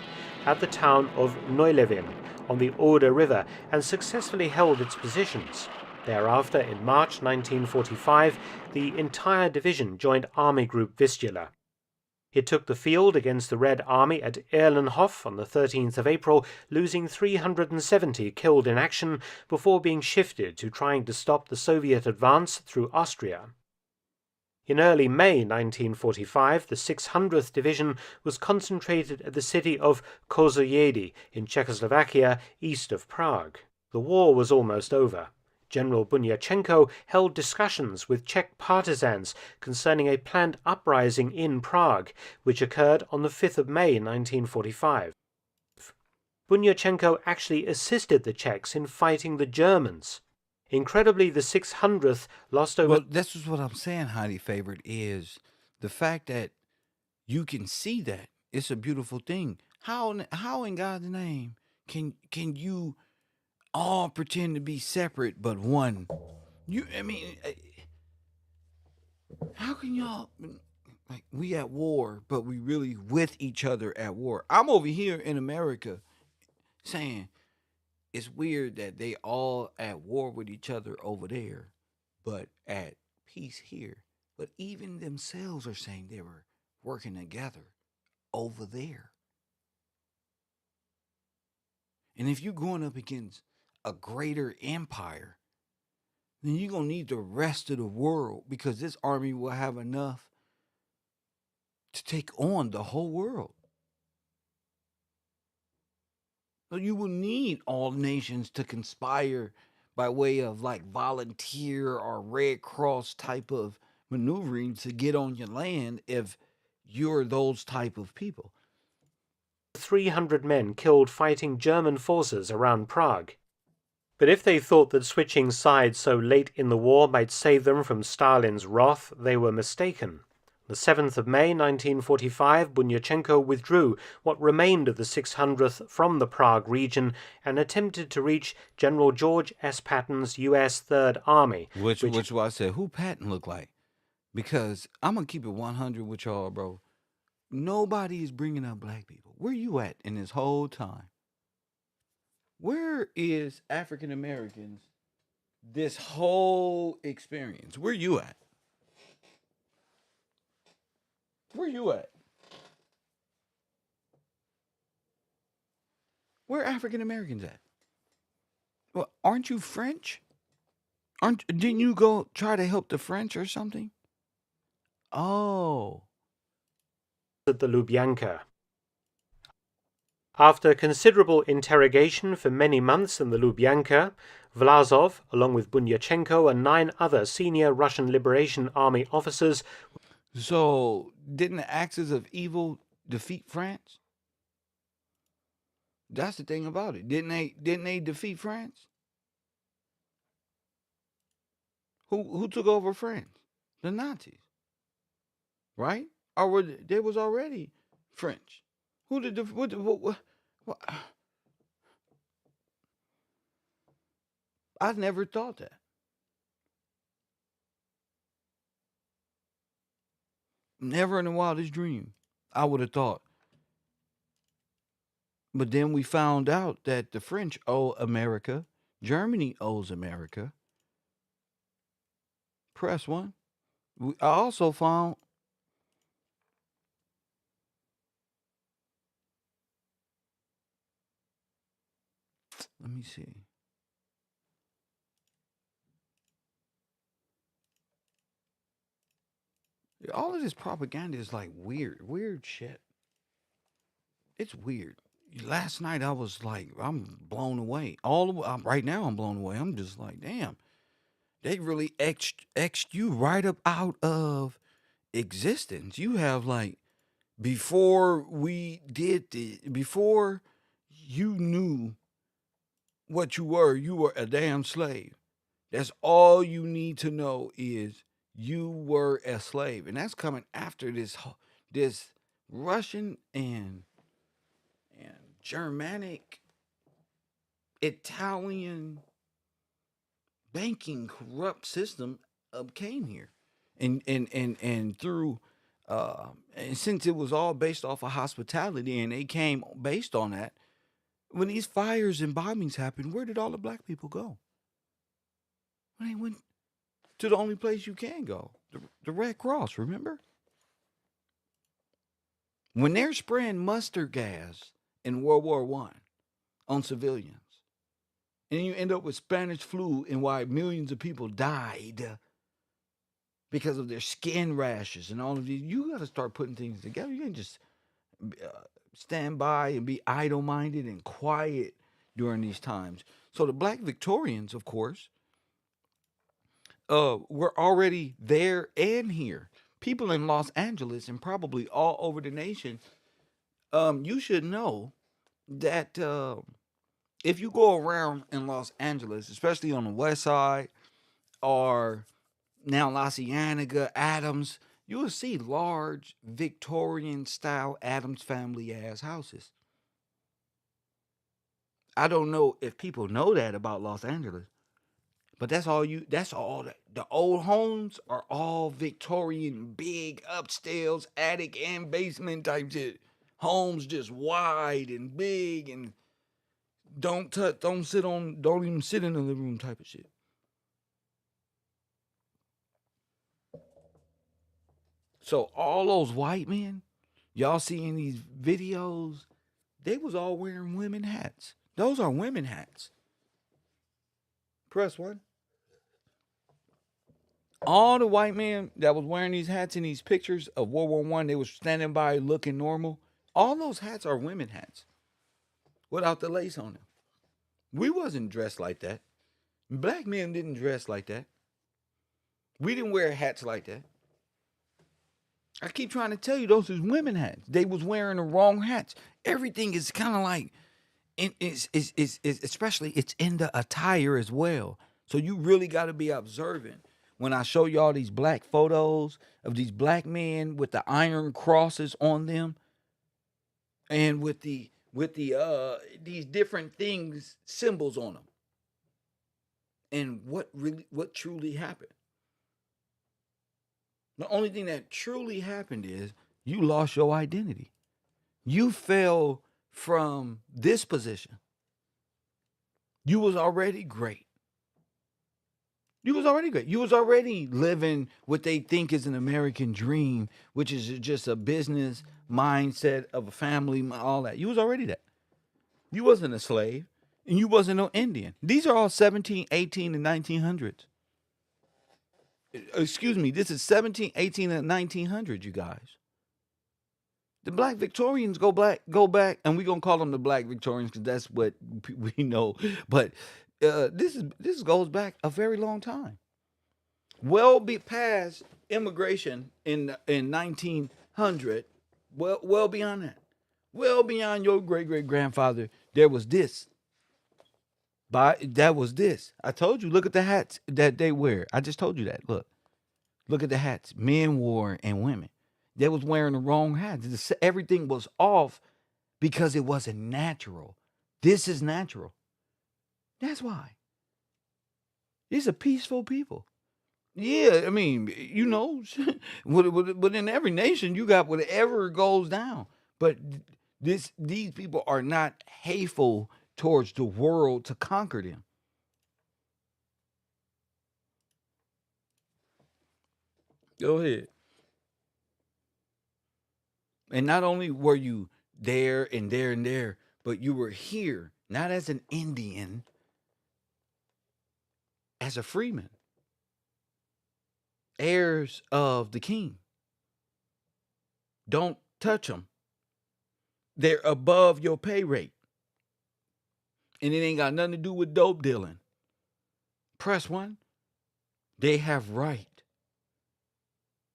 at the town of Neulewin on the Oder River and successfully held its positions. Thereafter, in March 1945, the entire division joined Army Group Vistula. It took the field against the Red Army at Erlenhof on the 13th of April, losing 370 killed in action before being shifted to trying to stop the Soviet advance through Austria. In early May 1945, the 600th Division was concentrated at the city of Kozloyedy in Czechoslovakia, east of Prague. The war was almost over. General Bunyachenko held discussions with Czech partisans concerning a planned uprising in Prague, which occurred on the 5th of May 1945. Bunyachenko actually assisted the Czechs in fighting the Germans. Incredibly, the 600th lost over... Well, this is what I'm saying, Highly Favored, is the fact that you can see that. It's a beautiful thing. How in God's name can you all pretend to be separate but one? How can y'all, like, we at war, but we really with each other at war? I'm over here in America saying it's weird that they all at war with each other over there, but at peace here. But even themselves are saying they were working together over there. And if you're going up against a greater empire, then you're going to need the rest of the world, because this army will have enough to take on the whole world. So you will need all nations to conspire by way of like volunteer or Red Cross type of maneuvering to get on your land if you're those type of people. 300 men killed fighting German forces around Prague. But if they thought that switching sides so late in the war might save them from Stalin's wrath, they were mistaken. The 7th of May 1945, Bunyachenko withdrew what remained of the 600th from the Prague region and attempted to reach General George S. Patton's U.S. Third Army. Which I said, who Patton look like? Because I'm going to keep it 100 with y'all, bro. Nobody is bringing up black people. Where you at in this whole time? Where is African Americans this whole experience? Where you at? Where you at? Where African Americans at? Well, aren't you French? Didn't you go try to help the French or something? Oh. At the Lubyanka. After considerable interrogation for many months in the Lubyanka, Vlasov, along with Bunyachenko and 9 other senior Russian Liberation Army officers. So, didn't the axis of evil defeat France? That's the thing about it. Didn't they defeat France? Who took over France? The Nazis. Right? Or they was already French. Who did the what? I never thought that. Never in the wildest dream I would have thought. But then we found out that the French owe America, Germany owes America. Press 1. I also found let me see. All of this propaganda is like weird shit. It's weird. Last night I was like, I'm blown away. Right now I'm blown away. I'm just like, damn, they really exed you right up out of existence. You have like, before you knew what you were a damn slave. That's all you need to know is you were a slave. And that's coming after this Russian and Germanic, Italian banking corrupt system came here. And through and since it was all based off of hospitality and they came based on that, when these fires and bombings happened, where did all the black people go? Well, they went to the only place you can go, the Red Cross, remember? When they're spraying mustard gas in World War I on civilians, and you end up with Spanish flu and why millions of people died because of their skin rashes and all of these, you got to start putting things together. You can't just stand by and be idle-minded and quiet during these times. So the black Victorians, of course, were already there and here. People in Los Angeles and probably all over the nation, you should know that if you go around in Los Angeles, especially on the west side or now La Cienega, Adams, you will see large Victorian-style Adams family-ass houses. I don't know if people know that about Los Angeles. But that's all the old homes are all Victorian, big upstairs, attic and basement type shit. Homes just wide and big and don't even sit in the living room type of shit. So all those white men y'all see in these videos, they was all wearing women hats. Those are women hats. Press 1. All the white men that was wearing these hats in these pictures of World War I, they were standing by looking normal. All those hats are women hats without the lace on them. We wasn't dressed like that. Black men didn't dress like that. We didn't wear hats like that. I keep trying to tell you, those is women hats. They was wearing the wrong hats. Everything is kind of like, especially it's in the attire as well. So you really got to be observant. When I show y'all these black photos of these black men with the iron crosses on them, and with these different things, symbols on them, and what truly happened. The only thing that truly happened is you lost your identity. You fell from this position. You was already great. You was already living what they think is an American dream, which is just a business mindset of a family, all that. You was already that. You wasn't a slave. And you wasn't no Indian. These are all 17, 18, and 1900s. Excuse me, this is 17, 18, and 1900, you guys. The black Victorians go back, and we're gonna call them the black Victorians because that's what we know. But this goes back a very long time. Well, be past immigration in 1900. Well beyond that. Well beyond your great grandfather, there was this. That was this. I told you. Look at the hats that they wear. I just told you that. Look at the hats men wore and women. They was wearing the wrong hats. Everything was off because it wasn't natural. This is natural. That's why. These are peaceful people. Yeah, I mean, within every nation, you got whatever goes down. But these people are not hateful towards the world to conquer them. Go ahead. And not only were you there and there and there, but you were here, not as an Indian, as a freeman, heirs of the king. Don't touch them. They're above your pay rate. And it ain't got nothing to do with dope dealing. Press one. They have right.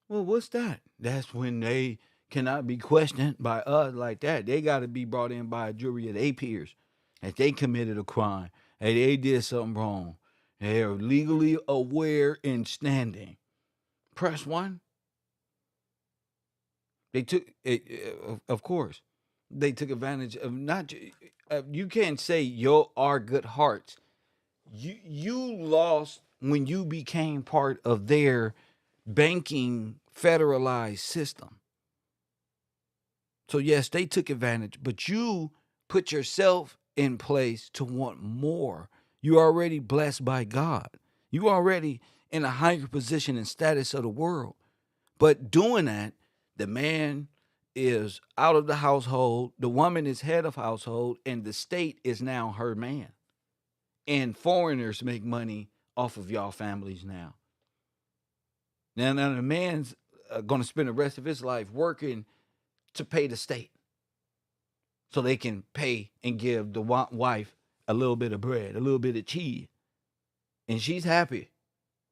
Well, what's that? That's when they cannot be questioned by us like that. They got to be brought in by a jury of their peers. If they committed a crime, and they did something wrong, they are legally aware and standing. Press one. They took, of course, they took advantage of not. You can't say our good hearts. You lost when you became part of their banking federalized system. So yes, they took advantage, but you put yourself in place to want more. You're already blessed by God. You already in a higher position and status of the world. But doing that, the man is out of the household, the woman is head of household, and the state is now her man. And foreigners make money off of y'all families now. Now the man's going to spend the rest of his life working to pay the state so they can pay and give the wife a little bit of bread, a little bit of cheese. And she's happy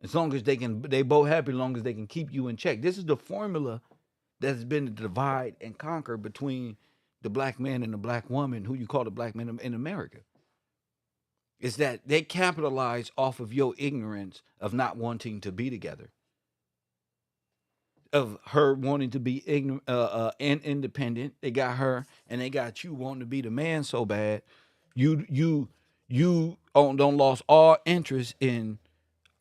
as long as they both happy as long as they can keep you in check. This is the formula that's been the divide and conquer between the black man and the black woman, who you call the black man in America. Is that they capitalize off of your ignorance of not wanting to be together, of her wanting to be ignorant and independent. They got her, and they got you wanting to be the man so bad. You don't lost all interest in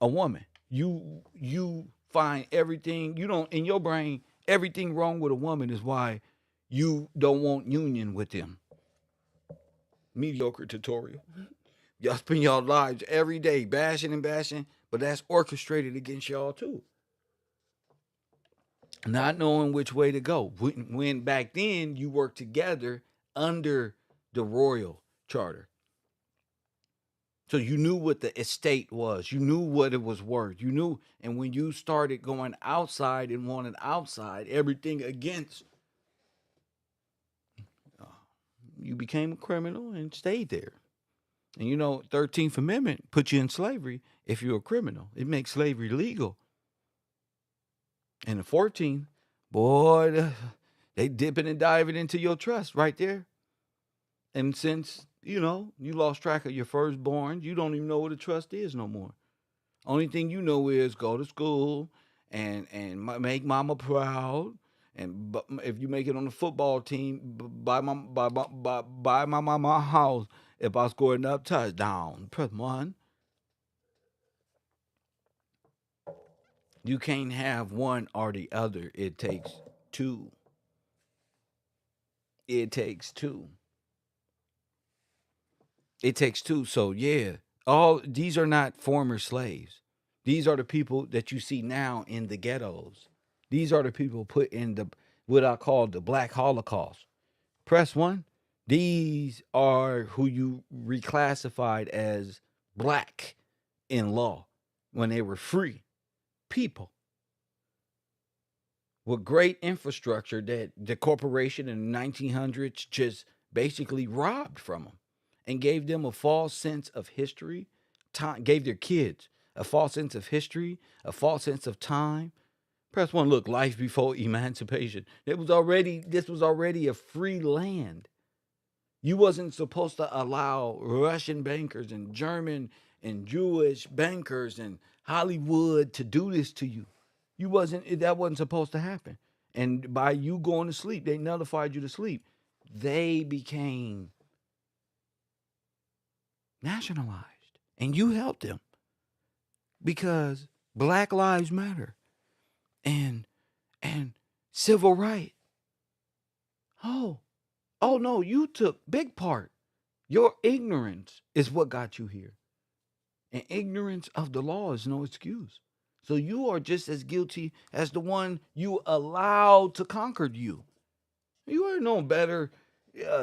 a woman. You find everything you don't in your brain. Everything wrong with a woman is why you don't want union with them. Mediocre tutorial. Y'all spend y'all lives every day bashing and bashing, but that's orchestrated against y'all too. Not knowing which way to go. When back then you worked together under the royal charter. So you knew what the estate was. You knew what it was worth. You knew, and when you started going outside and wanted outside, everything against, you became a criminal and stayed there. And 13th Amendment put you in slavery if you're a criminal. It makes slavery legal. And the 14th, boy, they dipping and diving into your trust right there. And since, you lost track of your firstborn, you don't even know what a trust is no more. Only thing you know is go to school and make mama proud. And if you make it on the football team, buy my mama house if I score enough touchdown. Press one. You can't have one or the other. It takes two. It takes two. It takes two. So yeah, all these are not former slaves. These are the people that you see now in the ghettos. These are the people put in what I call the Black Holocaust. Press one. These are who you reclassified as black in law when they were free people with great infrastructure that the corporation in the 1900s just basically robbed from them and gave them a false sense of history, time, gave their kids a false sense of history, a false sense of time. Press one, look, life before emancipation. This was already a free land. You wasn't supposed to allow Russian bankers and German and Jewish bankers and Hollywood to do this to you. That wasn't supposed to happen. And by you going to sleep, they nullified you to sleep. They became nationalized. And you helped them because Black Lives Matter and civil rights. Oh no, you took big part. Your ignorance is what got you here. And ignorance of the law is no excuse. So you are just as guilty as the one you allowed to conquer you. You ain't no better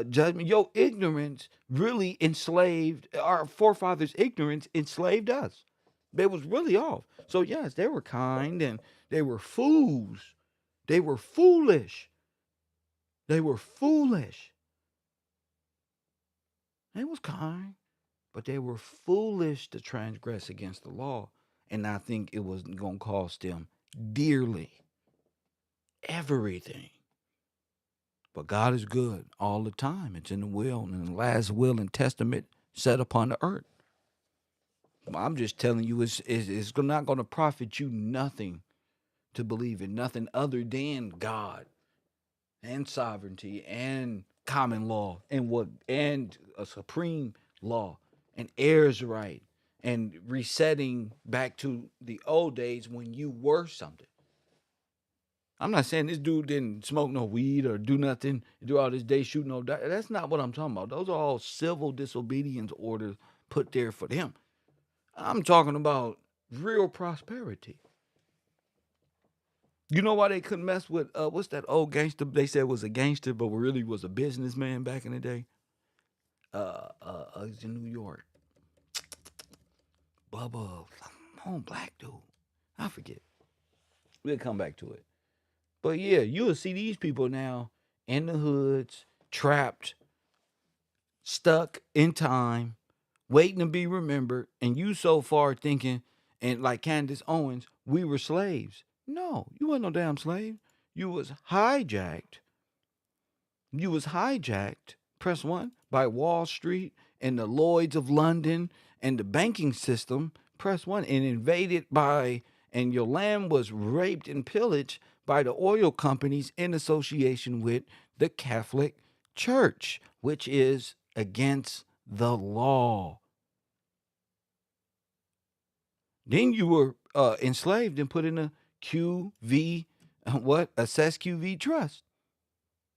judgment. Your ignorance really enslaved our forefathers' ignorance enslaved us. They was really off. So yes, they were kind and they were fools. They were foolish. They were foolish. They was kind, but they were foolish to transgress against the law. And I think it was going to cost them dearly everything. But God is good all the time. It's in the will, and the last will and testament set upon the earth. I'm just telling you, it's not going to profit you nothing to believe in nothing other than God and sovereignty and common law and a supreme law and heirs right and resetting back to the old days when you were something. I'm not saying this dude didn't smoke no weed or do nothing, do all this day shooting no. That's not what I'm talking about. Those are all civil disobedience orders put there for them. I'm talking about real prosperity. You know why they couldn't mess with what's that old gangster they said was a gangster, but really was a businessman back in the day? He's in New York. Bubba, some black dude. I forget. We'll come back to it. But yeah, you will see these people now in the hoods, trapped, stuck in time, waiting to be remembered, and you so far thinking, and like Candace Owens, we were slaves. No, you wasn't no damn slave. You was hijacked. You was hijacked, press one, by Wall Street and the Lloyds of London and the banking system, press one, and invaded by, and your land was raped and pillaged by the oil companies in association with the Catholic Church, which is against the law. Then you were enslaved and put in a QV, assess QV trust.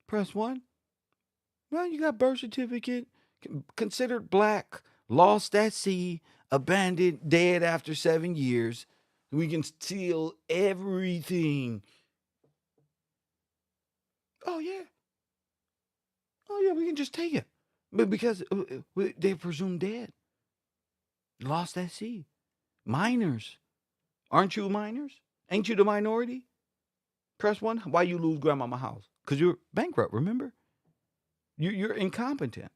Press one. Well, you got birth certificate, considered black, lost at sea, abandoned, dead after 7 years. We can steal everything. Oh yeah. Oh yeah, we can just take it. But because they're presumed dead. Lost at sea. Minors. Aren't you minors? Ain't you the minority? Press one. Why you lose grandmama house? Because you're bankrupt, remember? You're incompetent.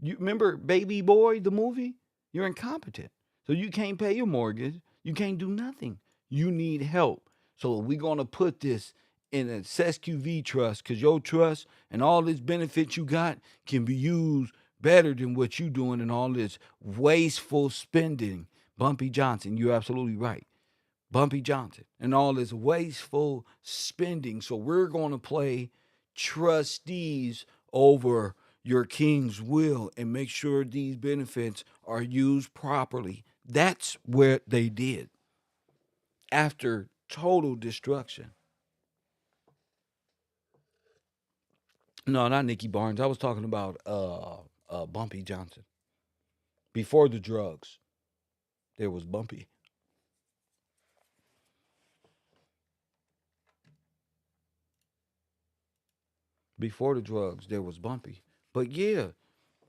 You remember Baby Boy, the movie? You're incompetent. So you can't pay your mortgage. You can't do nothing. You need help. So we're going to put this in a SESQV trust because your trust and all this benefits you got can be used better than what you doing and all this wasteful spending. Bumpy Johnson, you're absolutely right. Bumpy Johnson and all this wasteful spending. So we're going to play trustees over your king's will and make sure these benefits are used properly. That's what they did after total destruction. No, not Nicky Barnes. I was talking about Bumpy Johnson. Before the drugs, there was Bumpy. Before the drugs, there was Bumpy. But yeah,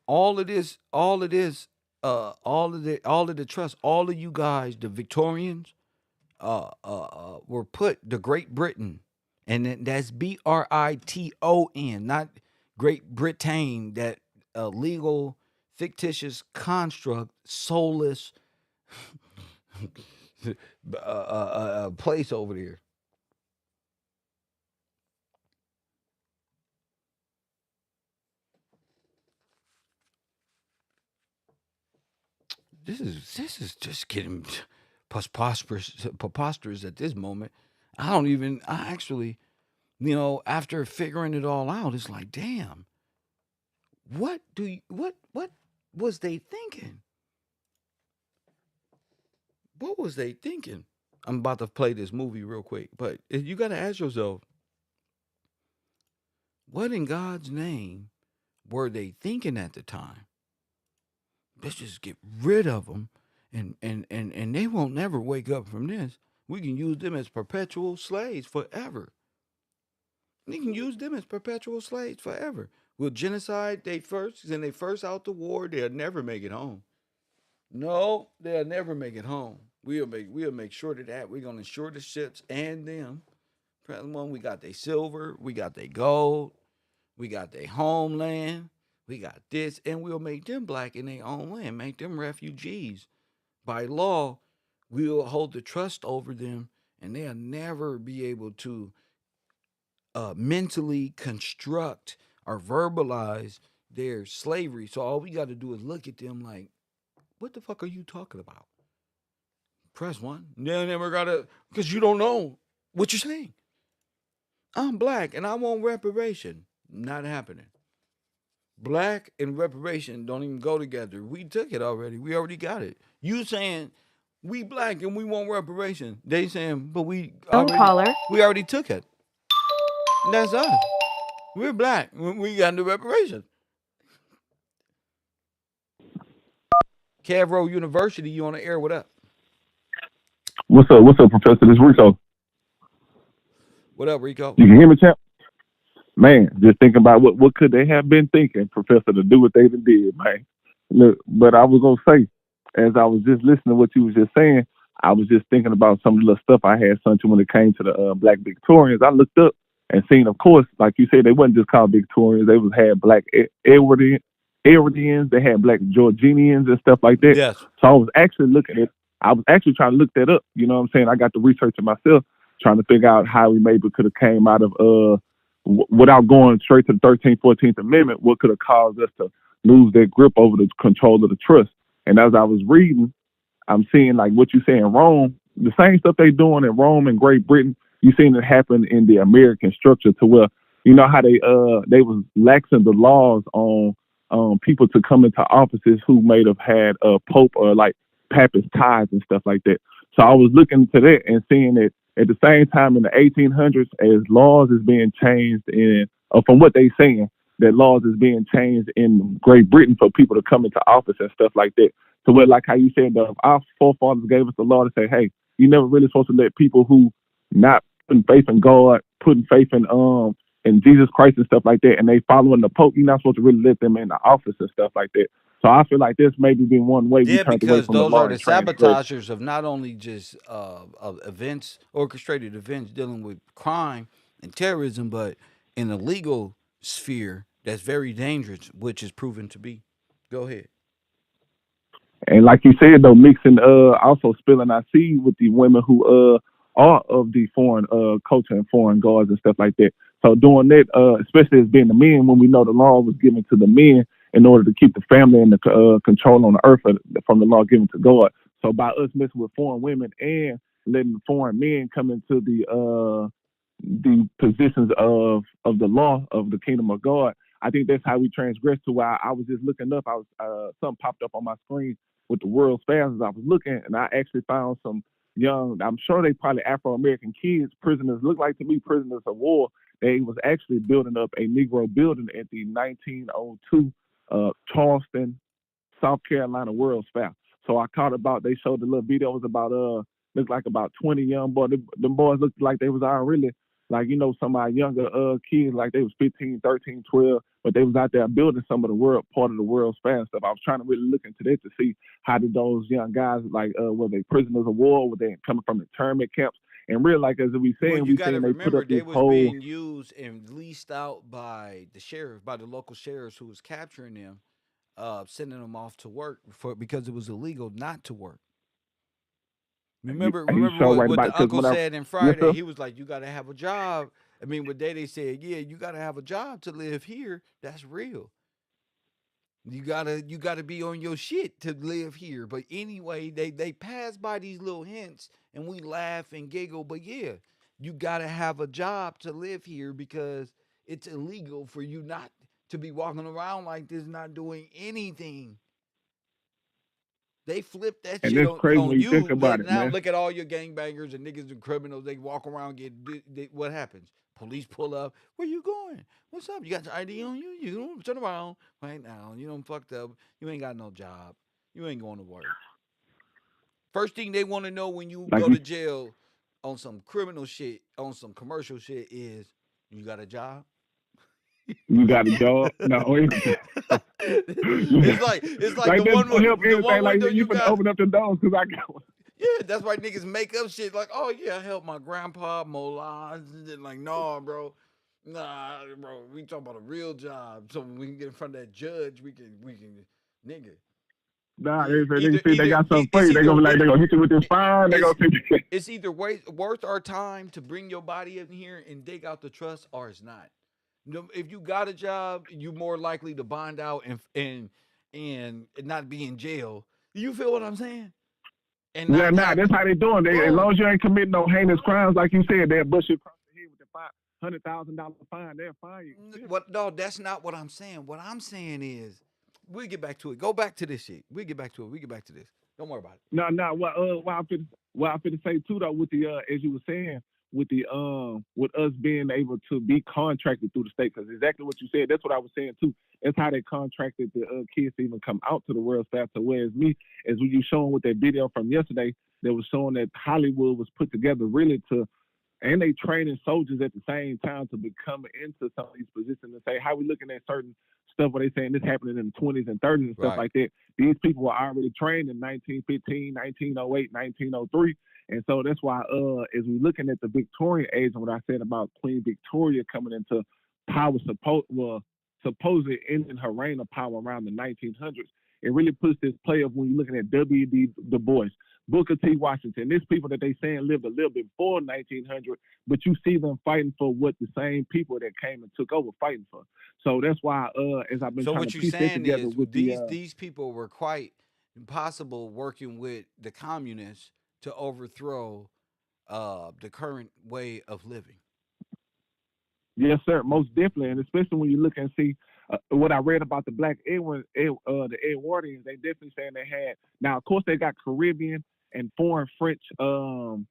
all of this, all of the trust, all of you guys, the Victorians, were put the Great Britain, and that's Briton, not Great Britain, that legal fictitious construct, soulless place over there. This is just getting preposterous at this moment. I actually, after figuring it all out, it's like, damn, what was they thinking? What was they thinking? I'm about to play this movie real quick, but you got to ask yourself, what in God's name were they thinking at the time? Let's just get rid of them, and they won't never wake up from this. We can use them as perpetual slaves forever. We can use them as perpetual slaves forever. Will genocide they first out the war, they'll never make it home. No, they'll never make it home. We'll make sure of that. We're gonna insure the ships and them. Present one, we got their silver, we got their gold, we got their homeland, we got this, and we'll make them black in their own land, make them refugees. By law, we'll hold the trust over them, and they'll never be able to mentally construct or verbalize their slavery. So all we got to do is look at them like, what the fuck are you talking about? Press one. They never got to, because you don't know what you're saying. I'm black and I want reparation. Not happening. Black and reparation don't even go together. We took it already. We already got it. You saying we black and we want reparation. They saying, but we already took it. That's us. We're black. We got the reparation. Cavro University, you on the air? What up? What's up? What's up, Professor? This Rico. What up, Rico? You can hear me, champ? Man, just thinking about what could they have been thinking, Professor, to do what they done did, man. Look, but I was gonna say, as I was just listening to what you was just saying, I was just thinking about some of the little stuff I had sent you when it came to the Black Victorians. I looked up and seen, of course, like you said, they wasn't just called Victorians. They was had Black Edwardians, they had Black Georgians and stuff like that. Yes. So I was actually trying to look that up. You know what I'm saying? I got to research it myself, trying to figure out how we maybe could have came out of without going straight to the 13th, 14th Amendment, what could have caused us to lose that grip over the control of the trust. And as I was reading, I'm seeing like what you say in Rome, the same stuff they doing in Rome and Great Britain, you seen it happen in the American structure to where, you know how they was laxing the laws on people to come into offices who may have had a pope or like papist ties and stuff like that. So I was looking to that and seeing that at the same time in the 1800s, as laws is being changed from what they saying, that laws is being changed in Great Britain for people to come into office and stuff like that. So what, like how you said, our forefathers gave us the law to say, hey, you never really supposed to let people who not putting faith in God, putting faith in Jesus Christ and stuff like that, and they following the Pope, you're not supposed to really let them in the office and stuff like that. So I feel like this maybe been one way we Yeah, turned away because from the those law are the and transgressed. sabotagers of not only just of events, orchestrated events dealing with crime and terrorism, but in the legal sphere that's very dangerous, which is proven to be. Go ahead. And like you said though, mixing also spilling our seed with the women who are of the foreign culture and foreign guards and stuff like that. So doing that, especially as being the men, when we know the law was given to the men in order to keep the family and the control on the earth from the law given to God. So by us messing with foreign women and letting foreign men come into the positions of the law of the kingdom of God, I think that's how we transgress to where I was just looking up. I was something popped up on my screen with the world's fastest. I was looking and I actually found some young, I'm sure they probably Afro-American kids, prisoners, look like to me prisoners of war. They was actually building up a Negro building at the 1902 Charleston, South Carolina World's Fair. So I caught about, they showed the little video, it was about looked like about 20 young boys. Them boys looked like they was already Like, some of our younger kids, like they was 15, 13, 12, but they was out there building some of the world, part of the world's fast stuff. I was trying to really look into that to see how did those young guys, like, were they prisoners of war? Were they coming from internment camps? And real, like, as we Well, saying, you we got to saying they put remember up they this was whole, being used and leased out by the sheriff, by the local sheriffs who was capturing them, sending them off to work because it was illegal not to work. Remember, you remember so what, right what about the it, because uncle when I, said in yes, Friday. sir. He was like, "You got to have a job." I mean, what they said, yeah, you got to have a job to live here. That's real. You gotta be on your shit to live here. But anyway, they pass by these little hints and we laugh and giggle. But yeah, you gotta have a job to live here because it's illegal for you not to be walking around like this, not doing anything. They flip that And shit it's crazy on when you think you. about it, Now man. look at all your gangbangers and niggas and criminals. They walk around, what happens? Police pull up. Where you going? What's up? You got your ID on you? You don't turn around right now. You don't fucked up. You ain't got no job. You ain't going to work. First thing they want to know when you Like go to jail on some criminal shit, on some commercial shit, is you got a job? you got a job? No, it's like like the that's one gonna help the one anything. Like window you you finna got. open up the doors because I got one. Yeah, that's why niggas make up shit like, oh yeah, I helped my grandpa mow lawns. And like, nah, bro. Nah, bro. We talking about a real job. So when we can get in front of that judge, we can nigga. Nah, Yeah. they see they got something for you. They gonna be like, they gonna hit you with this fine. They It's gonna take you. it's either worth our time to bring your body in here and dig out the trust, or it's not. If you got a job, you more likely to bond out and not be in jail. You feel what I'm saying? And Yeah, not nah, have that's how they doing. As long boom. as you ain't committing no heinous crimes, like you said, they'll bust you across the head with a $100,000 fine. They'll fine you. What? No, that's not what I'm saying. What I'm saying is, we get back to it. Go back to this shit. We get back to it. We get back to this. Don't worry about it. No, no. What I finna say too though, with the as you were saying, with the with us being able to be contracted through the state, because exactly what you said. That's what I was saying too. That's how they contracted the kids to even come out to the world staff. So whereas me, as when you showing with that video from yesterday, that was showing that Hollywood was put together really to, and they training soldiers at the same time to become into some of these positions and say how we looking at certain stuff where they saying this happening in the 20s and 30s and stuff Right. like that. These people were already trained in 1915, 1908, 1903. And so that's why as we looking at the Victorian age and what I said about Queen Victoria coming into power, supposedly ending her reign of power around the 1900s, it really puts this play of when you're looking at W.B. Du Bois, Booker T. Washington. These people that they saying lived a little bit before 1900, but you see them fighting for what the same people that came and took over fighting for. So that's why, as I've been So trying what to you're piece that saying together is with the, these people were quite impossible working with the communists to overthrow the current way of living. yes, sir, most definitely, and especially when you look and see what I read about the Black the Edwardians, they definitely saying they had. Now, of course, they got Caribbean and foreign French um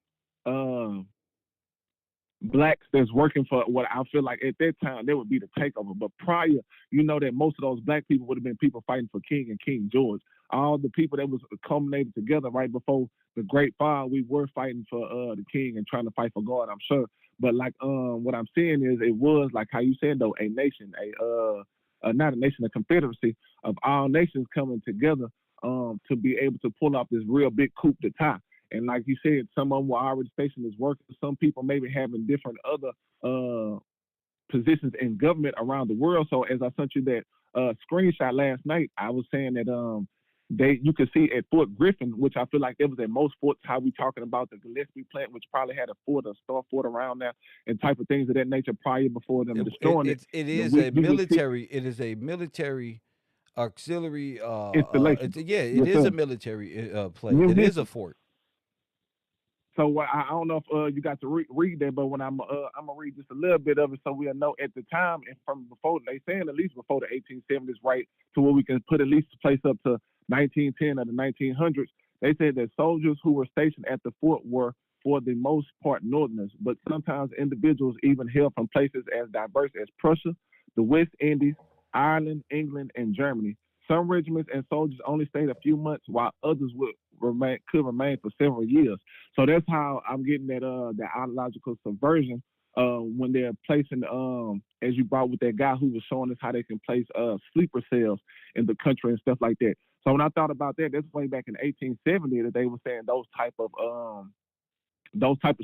blacks that's working for what I feel like at that time they would be the takeover. But prior, you know that most of those black people would have been people fighting for King and King George. All the people that was culminated together right before the Great Fire, we were fighting for the King and trying to fight for God, I'm sure. But like what I'm saying is it was like how you said though, a nation, not a nation, a confederacy of all nations coming together to be able to pull off this real big coup d'etat. And like you said, some of them were already stationed as workers. Some people maybe having different other positions in government around the world. So as I sent you that screenshot last night, I was saying that you could see at Fort Griffin, which I feel like there was at most forts, how we talking about the Gillespie plant, which probably had a star fort around there and type of things of that nature prior before them destroying it. It You know, is a we would see military. It is a military auxiliary. installation. Yeah, it Yes, is sir. a military place. You It is a missed. fort. So I don't know if you got to read that, but when I'm gonna read just a little bit of it, so we'll know at the time and from before they saying at least before the 1870s, right, to where we can put at least place up to 1910 or the 1900s. They said that soldiers who were stationed at the fort were for the most part Northerners, but sometimes individuals even hailed from places as diverse as Prussia, the West Indies, Ireland, England, and Germany. Some regiments and soldiers only stayed a few months, while others could remain for several years. So that's how I'm getting that the ideological subversion when they're placing, as you brought with that guy who was showing us how they can place sleeper cells in the country and stuff like that. So when I thought about that, that's way back in 1870 that they were saying those type of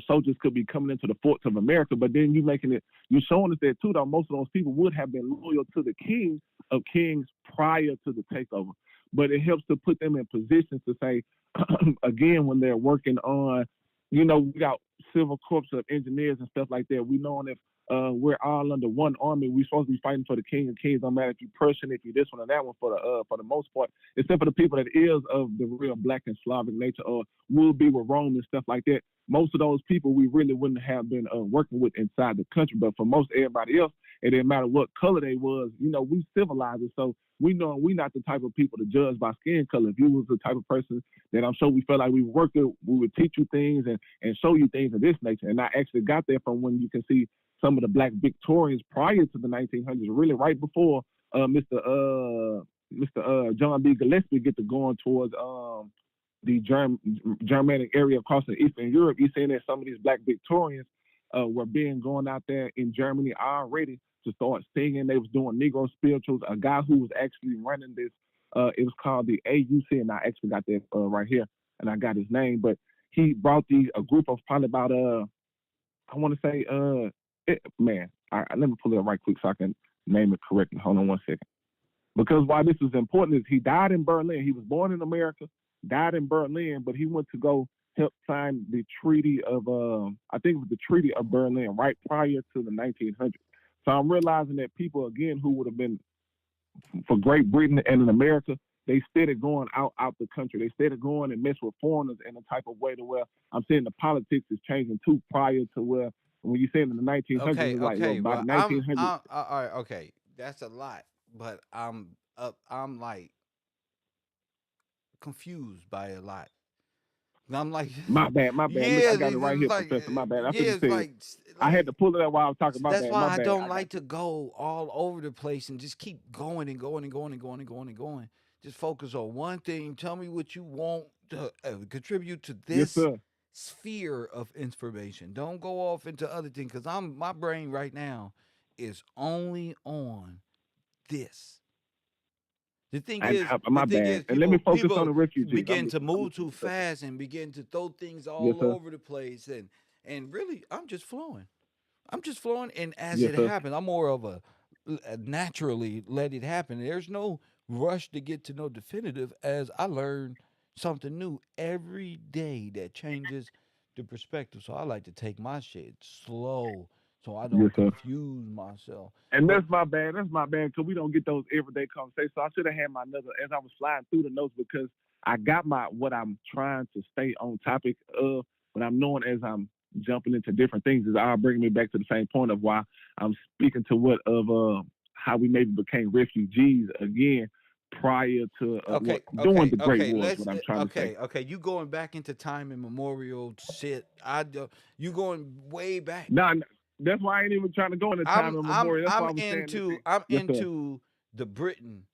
soldiers could be coming into the forts of America. But then you're showing us that too, though most of those people would have been loyal to the king of kings prior to the takeover. But it helps to put them in positions to say, again, when they're working on, we got civil corps of engineers and stuff like that. We know if we're all under one army, we're supposed to be fighting for the king of kings, no matter if you're Prussian, if you're this one or that one, for the most part, except for the people that is of the real black and Slavic nature, or will be with Rome and stuff like that. Most of those people we really wouldn't have been working with inside the country. But for most everybody else, it didn't matter what color they was, we civilized it. So we know we're not the type of people to judge by skin color. If you was the type of person that I'm sure we felt like we worked with, we would teach you things and show you things of this nature. And I actually got there from when you can see some of the black Victorians prior to the 1900s, really right before Mr. John B. Gillespie get to going towards the Germanic area across in Eastern Europe. You're saying that some of these black Victorians were going out there in Germany already to start singing. They was doing Negro spirituals. A guy who was actually running this, it was called the AUC, and I actually got that right here, and I got his name. But he brought a group of probably about I want to say let me pull it up right quick so I can name it correctly. Hold on one second. Because why this is important is he died in Berlin. He was born in America, died in Berlin, but he went to go help sign the Treaty of, I think it was the Treaty of Berlin right prior to the 1900s. So I'm realizing that people, again, who would have been for Great Britain and in America, they started going out the country. They started going and mess with foreigners in a type of way to where I'm saying the politics is changing too prior to where when you say in the 1900s, Okay, it's like, okay. by Well, the 1900s. all right, okay. That's a lot, but I'm like confused by a lot. And I'm like, My bad. Look, yeah, I got it right it's here, like, Professor. My bad. I yeah, should have it's said. I had to pull it up while I was talking. My that's bad. why My I bad. don't I like to go all over the place and just keep going and going and going and going and going and going. Just focus on one thing. Tell me what you want to contribute to Yes, this sir. sphere of information. Don't go off into other things because my brain right now is only on this. And my bad. And let me focus on the people refugees. begin to I'm move listening, too Professor. fast and begin to throw things Yes, all sir. over the place, and really I'm just flowing. I'm just flowing, and as Yes, it sir. happens, I'm more of a naturally let it happen. There's no rush to get to know definitive, as I learn something new every day that changes the perspective. So I like to take my shit slow so I Yes, don't sir. confuse myself. And But that's my bad. That's my bad because we don't get those everyday conversations. So I should have had my another as I was flying through the notes because I got what I'm trying to stay on topic of, but I'm knowing as I'm jumping into different things is all bringing me back to the same point of why I'm speaking to how we maybe became refugees again prior to during the Great Wars. What I'm trying to say. Okay. You going back into time immemorial shit. You going way back. Nah, that's why I ain't even trying to go into time and memorial. That's why I was saying this thing. I'm Yes, sir. into the Briton.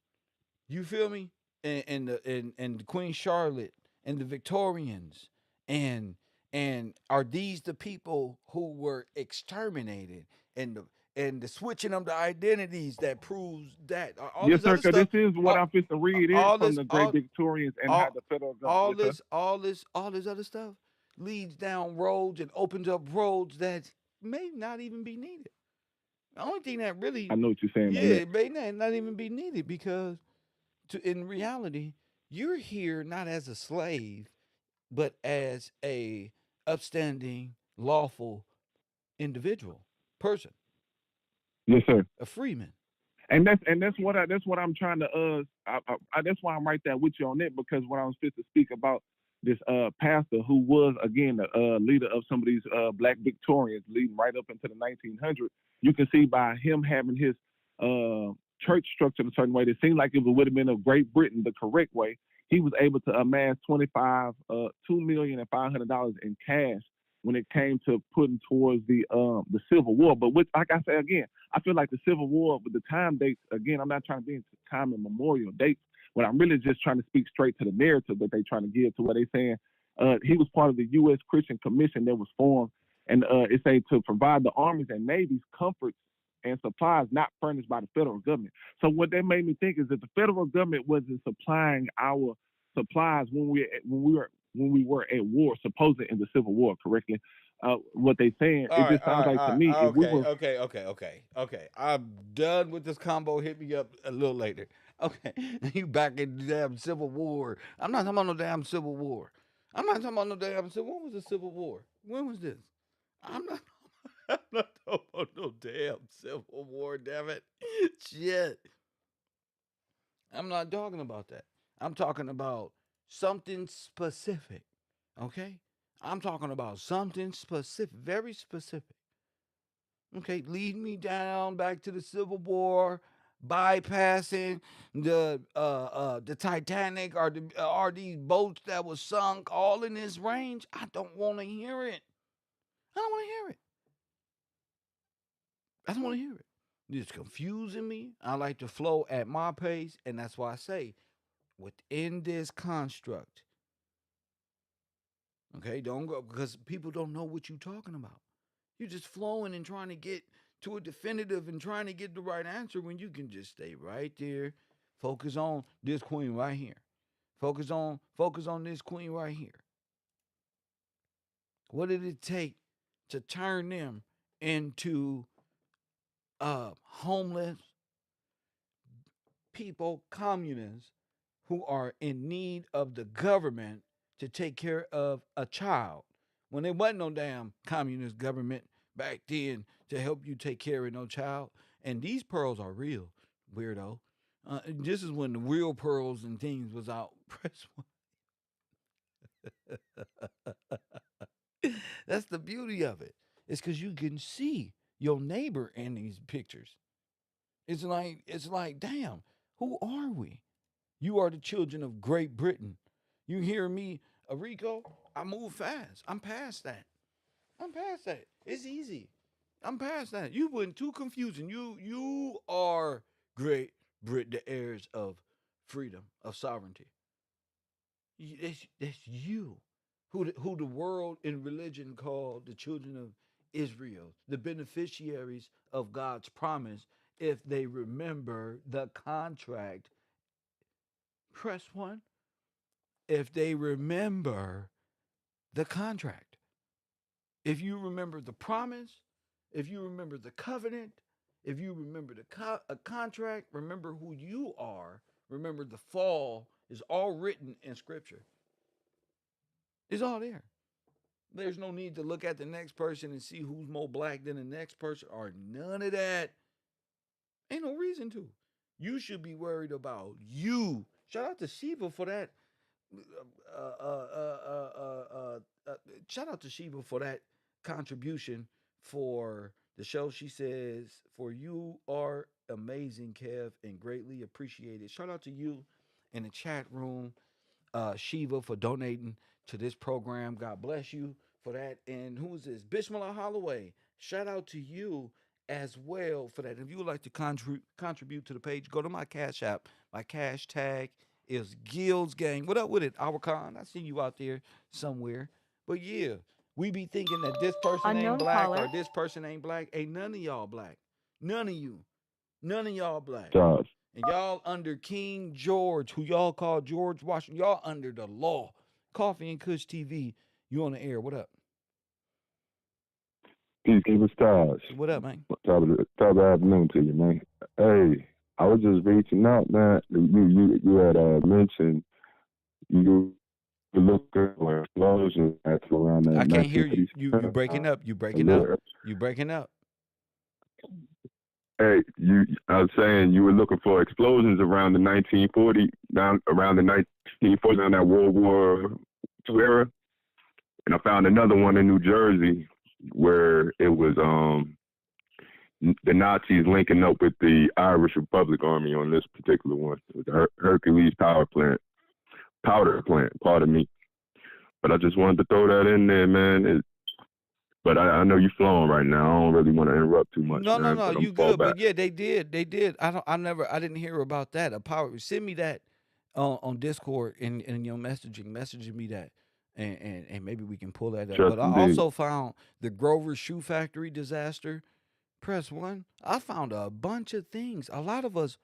You feel me? And the Queen Charlotte and the Victorians and are these the people who were exterminated and the switching of the identities that proves that all Yes, this sir. other Because stuff, this is what I'm fit to read in all from this the Great Victorians and how all the federal government. Yes, sir. all this other stuff leads down roads and opens up roads that may not even be needed. The only thing that really, I know what you're saying by yeah, that. it may not even be needed because in reality, you're here not as a slave, but as a upstanding, lawful individual, person, Yes, sir. a freeman. That's what I'm trying to that's why I'm right there with you on that because when I was fit to speak about this pastor who was again the leader of some of these black Victorians leading right up into the 1900s, you can see by him having his church structured a certain way that seemed like it would have been of Great Britain the correct way. He was able to amass $2,500,000 in cash when it came to putting towards the Civil War. But which, like I said again, I feel like the Civil War, with the time dates, again, I'm not trying to be into time and memorial dates, but I'm really just trying to speak straight to the narrative that they're trying to give to what they're saying. He was part of the U.S. Christian Commission that was formed And it say to provide the armies and navies comforts and supplies not furnished by the federal government. So what that made me think is that the federal government wasn't supplying our supplies when we were at war, supposedly in the Civil War, correctly. What they saying, All it right, just sounds like to me if we were okay. I'm done with this combo. Hit me up a little later. Okay, you back in the damn Civil War. I'm not talking about no damn Civil War. I'm not talking about no damn Civil. When was the Civil War? When was this? I'm not. I'm not talking about no damn Civil War. Damn it, shit. I'm not talking about that. I'm talking about something specific. Okay, I'm talking about something specific, very specific. Okay, lead me down back to the Civil War, bypassing the Titanic or are these boats that was sunk all in this range. I don't want to hear it. I don't want to hear it. I don't want to hear it. It's confusing me. I like to flow at my pace, and that's why I say within this construct. Okay, don't go because people don't know what you're talking about. You're just flowing and trying to get to a definitive and trying to get the right answer when you can just stay right there. Focus on this queen right here. Focus on this queen right here. What did it take to turn them into homeless people, communists who are in need of the government to take care of a child? When there wasn't no damn communist government back then to help you take care of no child. And these pearls are real, weirdo. This is when the real pearls and things was out. Press one. That's the beauty of it. It's because you can see your neighbor in these pictures. It's like, damn, who are we? You are the children of Great Britain. You hear me, Rico? I move fast. I'm past that. It's easy. I'm past that. You went too confusing. You are Great Britain, the heirs of freedom, of sovereignty. That's you, who the world in religion called the children of Israel, the beneficiaries of God's promise if they remember the contract. Press one. If they remember the contract. If you remember the promise, if you remember the covenant, if you remember a contract, remember who you are, remember the fall is all written in scripture. It's all there. There's no need to look at the next person and see who's more black than the next person or none of that. Ain't no reason to. You should be worried about you. Shout out to Shiva for that. Uh, uh, uh, uh, Shout out to Shiva for that contribution for the show. She says, "For you are amazing, Kev, and greatly appreciated." Shout out to you in the chat room, Shiva, for donating to this program. God bless you for that. And who is this? Bishmillah Holloway. Shout out to you as well for that. If you would like to contribute to the page, go to my Cash App. My cash tag is Gills Gang. What up with it, Awakon? I see you out there somewhere. But yeah, we be thinking that this person Unknown ain't black caller. or this person ain't black. Ain't none of y'all black. None of you. None of y'all black. Josh. And y'all under King George, who y'all call George Washington. Y'all under the law. Coffee and Kush TV. You on the air. What up? Peace, give us stars. What up, man? Top of the afternoon to you, man. Hey, I was just reaching out, man. You had mentioned you were looking for explosions at around that I can't hear you. 1937. You breaking up. You breaking up. You breaking up. Hey, I was saying you were looking for explosions around the 1940, around the 1940s, on that World War II era, and I found another one in New Jersey where it was the Nazis linking up with the Irish Republic Army on this particular one. It was the Hercules powder plant. Pardon me. But I just wanted to throw that in there, man. But I know you're flowing right now. I don't really want to interrupt too much. No, man, you good. But yeah, they did. I didn't hear about that. A power. Send me that on Discord in your messaging. Messaging me that, and maybe we can pull that up. Trust But I indeed. also found the Grover Shoe Factory disaster. Press one. I found a bunch of things. A lot of us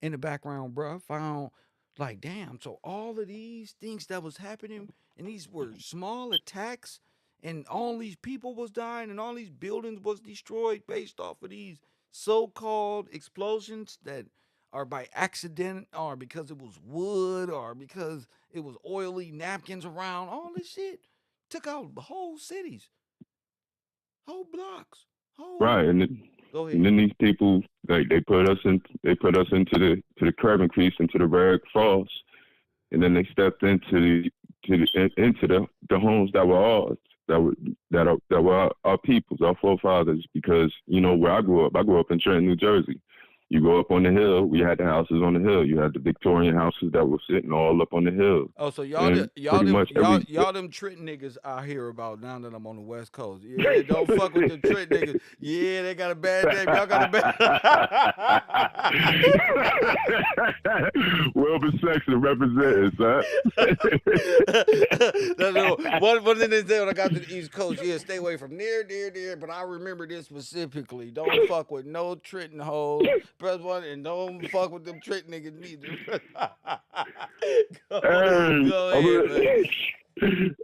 in the background, bro, found like, damn. So all of these things that was happening, and these were small attacks, and all these people was dying, and all these buildings was destroyed based off of these so-called explosions that are by accident, or because it was wood, or because it was oily napkins around. All this shit took out whole cities, whole blocks, whole. Right, Go and ahead. then these people like they put us into the curb increase into the Red Cross, and then they stepped into the homes that were ours, that were our people's, our forefathers. Because where I grew up in Trenton, New Jersey. You go up on the hill, we had the houses on the hill. You had the Victorian houses that were sitting all up on the hill, Oh, so and pretty much y'all them Trenton niggas I hear about now that I'm on the West Coast. Yeah, don't fuck with them Trenton niggas. Yeah, they got a bad name. Y'all got a bad. Wilbur Sexton representing, son. One thing they say when I got to the East Coast, yeah, stay away from near. But I remember this specifically. Don't fuck with no Trenton hoes. Press one, and don't fuck with them Trenton niggas neither. Hey, Go ahead, man.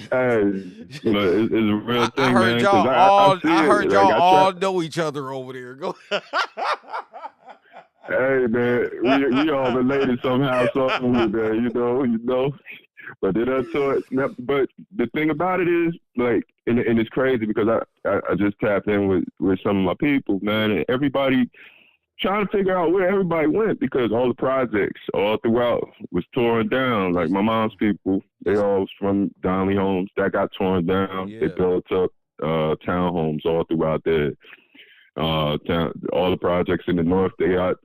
hey, it's a real I thing, heard man. Because y'all I all. see I it. heard Like y'all I try. all know each other over there. Go. Hey, man, we all related somehow, somewhere, man. You know. But then but the thing about it is, like, and it's crazy because I just tapped in with some of my people, man, and everybody trying to figure out where everybody went because all the projects all throughout was torn down. Like my mom's people, they all was from Donnelly homes that got torn down. Yeah. They built up townhomes all throughout there. All the projects in the north, they got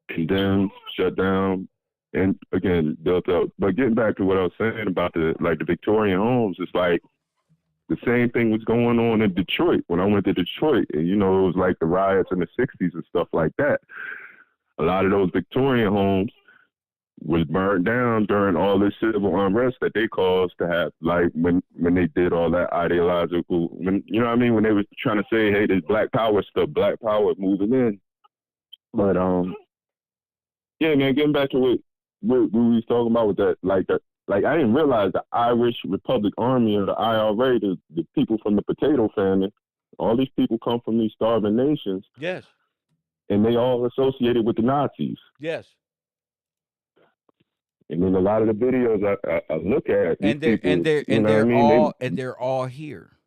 condemned, shut down, and again built up. But getting back to what I was saying about the Victorian homes, it's like the same thing was going on in Detroit when I went to Detroit, and it was like the riots in the '60s and stuff like that. A lot of those Victorian homes was burned down during all this civil unrest that they caused to have, like when they did all that ideological, when when they was trying to say, hey, this Black Power stuff, Black Power moving in. But yeah, man, getting back to what we was talking about with that, like I didn't realize the Irish Republic Army or the IRA, the people from the potato famine, all these people come from these starving nations. Yes. And they all associated with the Nazis. Yes. And then a lot of the videos I look at, these people, they're all here.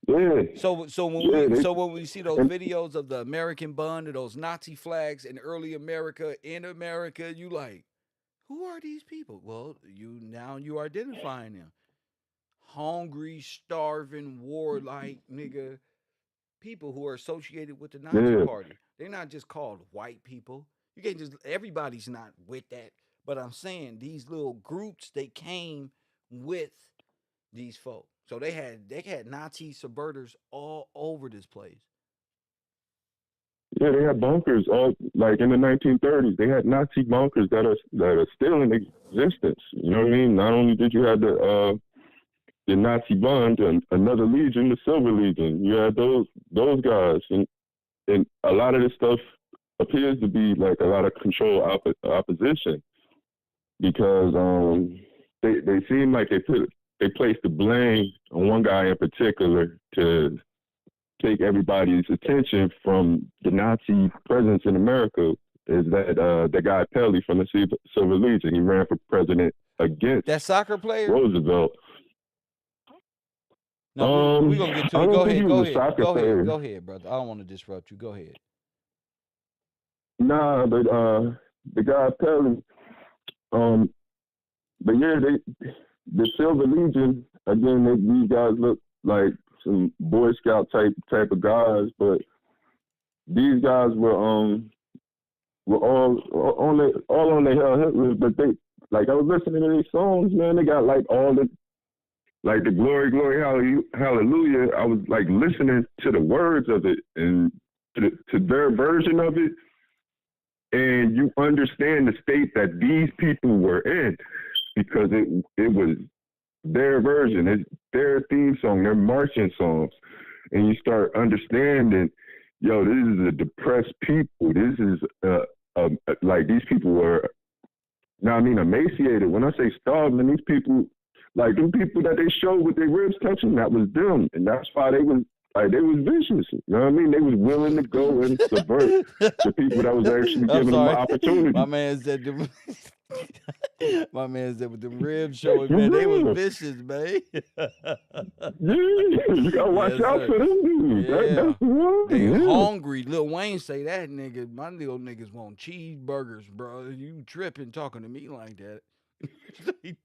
Yeah. So when we see those videos of the American bun or those Nazi flags in early America, in America, you like, who are these people? Well, you identifying them. Hungry, starving, warlike nigga people who are associated with the Nazi party. They're not just called white people. You can't just, everybody's not with that. But I'm saying these little groups, they came with these folk. So they had Nazi subverters all over this place. Yeah, they had bunkers all like in the 1930s. They had Nazi bunkers that are still in existence. You know what I mean? Not only did you have the Nazi Bund and another Legion, the Silver Legion, you had those guys, and a lot of this stuff appears to be like a lot of control opposition because they seem like they placed the blame on one guy in particular to take everybody's attention from the Nazi presence in America. Is that the guy Pelly from the Silver Legion? He ran for president against that soccer player Roosevelt. No, we're gonna get to it. Go ahead. Go ahead, brother. I don't want to disrupt you. Go ahead. Nah, but the guy Pelly, but yeah, the Silver Legion, again, these guys look like some Boy Scout type of guys, but these guys were all on their Hitler, but they, like, I was listening to these songs, man, they got like all the, like the glory, hallelujah. I was like listening to the words of it and to their version of it, and you understand the state that these people were in. because it was their version, it's their theme song, their marching songs, and you start understanding, yo, this is a depressed people. This is like these people were, now I mean, emaciated. When I say starving, these people, like them people that they showed with their ribs touching, that was them, and that's why they was vicious. You know what I mean? They was willing to go and subvert the people that was actually giving them an opportunity. My man said them. My man said with them ribs showing, man, they was vicious, man. You gotta watch out for them dudes. Yeah. That's the one. They hungry. Lil Wayne say that, nigga. My little niggas want cheeseburgers, bro. You tripping talking to me like that.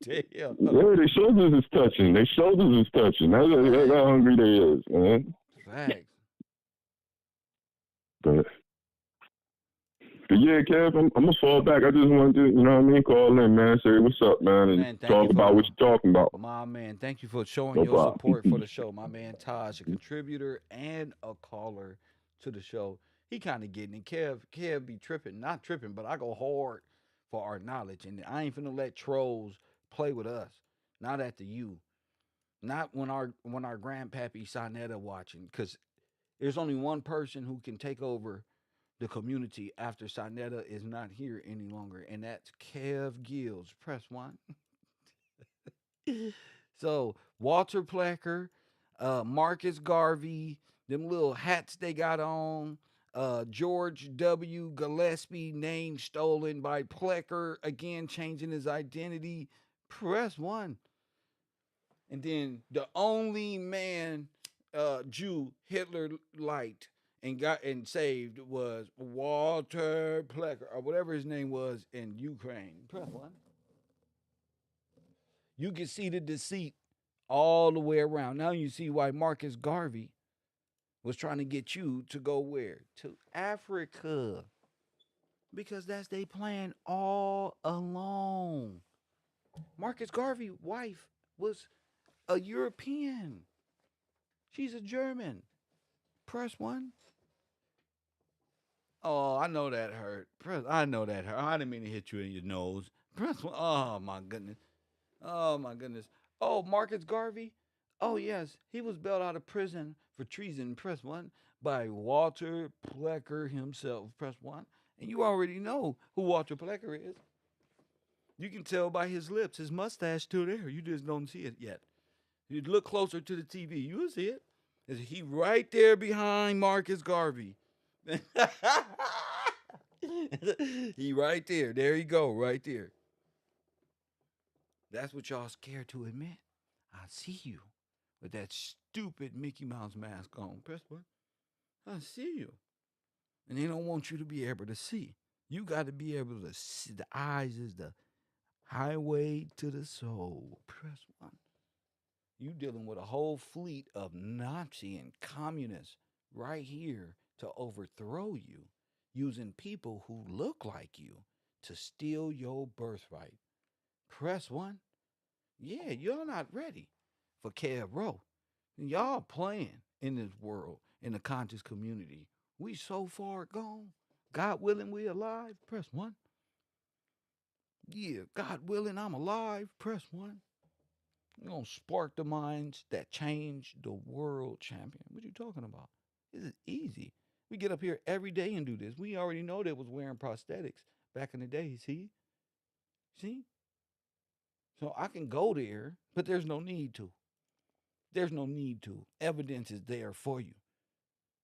Damn. Yeah, their shoulders is touching. That's how hungry they is, man. Facts. But yeah, Kev, I'm gonna fall back. I just wanted to, you know what I mean, call in, man, say what's up, man, and talk about what you're talking about. My man, thank you for showing your support for the show. My man Taj, a contributor and a caller to the show. He kind of getting it. Kev be tripping, not tripping, but I go hard for our knowledge, and I ain't finna let trolls play with us. Not at the U. Not when our grandpappy Sonetta watching, because there's only one person who can take over the community after Sonetta is not here any longer, and that's Kev Gills. Press 1. So Walter Plecker, Marcus Garvey, them little hats they got on, George W. Gillespie, name stolen by Plecker, again changing his identity. Press 1. And then the only man Jew Hitler liked and got and saved was Walter Plecker, or whatever his name was, in Ukraine. Press 1. You can see the deceit all the way around. Now you see why Marcus Garvey was trying to get you to go where? To Africa. Because that's their plan all along. Marcus Garvey's wife was a European. She's a German. Press 1. Oh, I know that hurt. I know that hurt. I didn't mean to hit you in your nose. Press 1. Oh, my goodness. Oh, my goodness. Oh, Marcus Garvey. Oh, yes. He was bailed out of prison for treason. Press 1. By Walter Plecker himself. Press 1. And you already know who Walter Plecker is. You can tell by his lips. His mustache still there. You just don't see it yet. You look closer to the TV. You'll see it. He right there behind Marcus Garvey. He right there. There you go, right there. That's what y'all scared to admit. I see you with that stupid Mickey Mouse mask on. Press 1. I see you. And they don't want you to be able to see. You got to be able to see. The eyes is the highway to the soul. Press 1. You dealing with a whole fleet of Nazi and communists right here to overthrow you, using people who look like you to steal your birthright. Press 1. Yeah, you're not ready for Kev Rowe. Y'all playing in this world, in the conscious community. We so far gone. God willing, we alive. Press 1. Yeah, God willing, I'm alive. Press 1. We're going to spark the minds that change the world, champion. What you talking about? This is easy. We get up here every day and do this. We already know they was wearing prosthetics back in the day. See? So I can go there, but there's no need to. There's no need to. Evidence is there for you.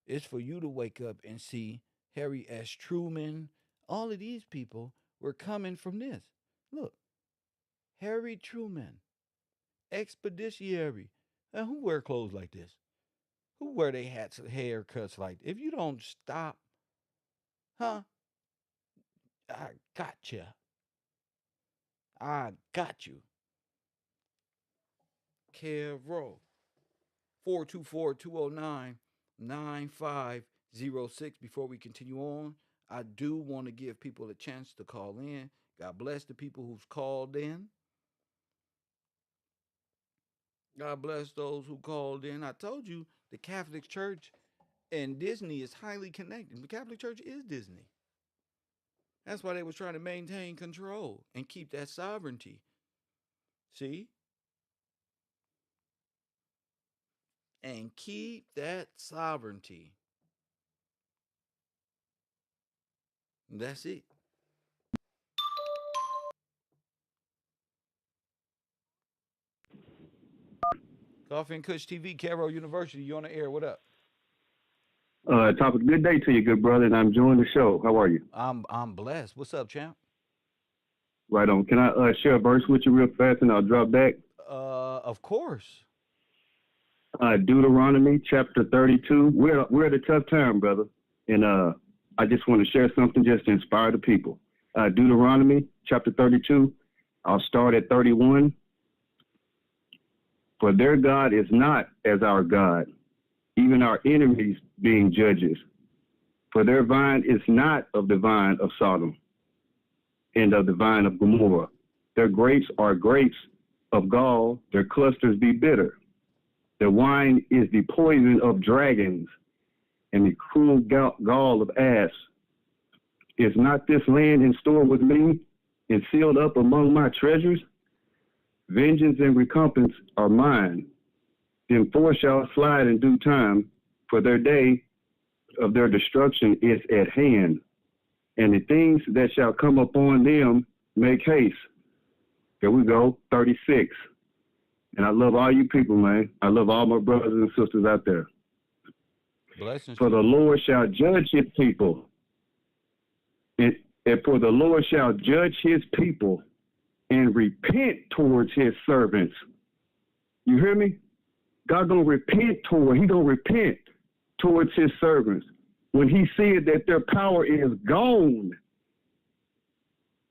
It's for you to wake up and see Harry S. Truman. All of these people were coming from this. Look, Harry Truman. Expeditionary. Now, who wear clothes like this? Who wear their hats and haircuts like this? If you don't stop, I gotcha. I got you. Kev Rowe. 424-209-9506. Before we continue on, I do want to give people a chance to call in. God bless the people who's called in. God bless those who called in. I told you the Catholic Church and Disney is highly connected. The Catholic Church is Disney. That's why they was trying to maintain control and keep that sovereignty. See? And keep that sovereignty. That's it. Coffee and Kush TV, Cairo University. You on the air? What up? Topic. Good day to you, good brother, and I'm enjoying the show. How are you? I'm blessed. What's up, champ? Right on. Can I share a verse with you real fast, and I'll drop back? Of course. Deuteronomy chapter 32. We're at a tough time, brother, and I just want to share something just to inspire the people. Deuteronomy chapter 32. I'll start at 31. For their God is not as our God, even our enemies being judges. For their vine is not of the vine of Sodom and of the vine of Gomorrah. Their grapes are grapes of gall, their clusters be bitter. Their wine is the poison of dragons and the cruel gall of asps. Is not this land in store with me and sealed up among my treasures? Vengeance and recompense are mine. Then four shall slide in due time, for their day of their destruction is at hand. And the things that shall come upon them make haste. Here we go, 36. And I love all you people, man. I love all my brothers and sisters out there. Blessings. For the Lord shall judge his people. And for the Lord shall judge his people and repent towards his servants. You hear me? God gonna repent he gonna repent towards his servants. When he said that their power is gone,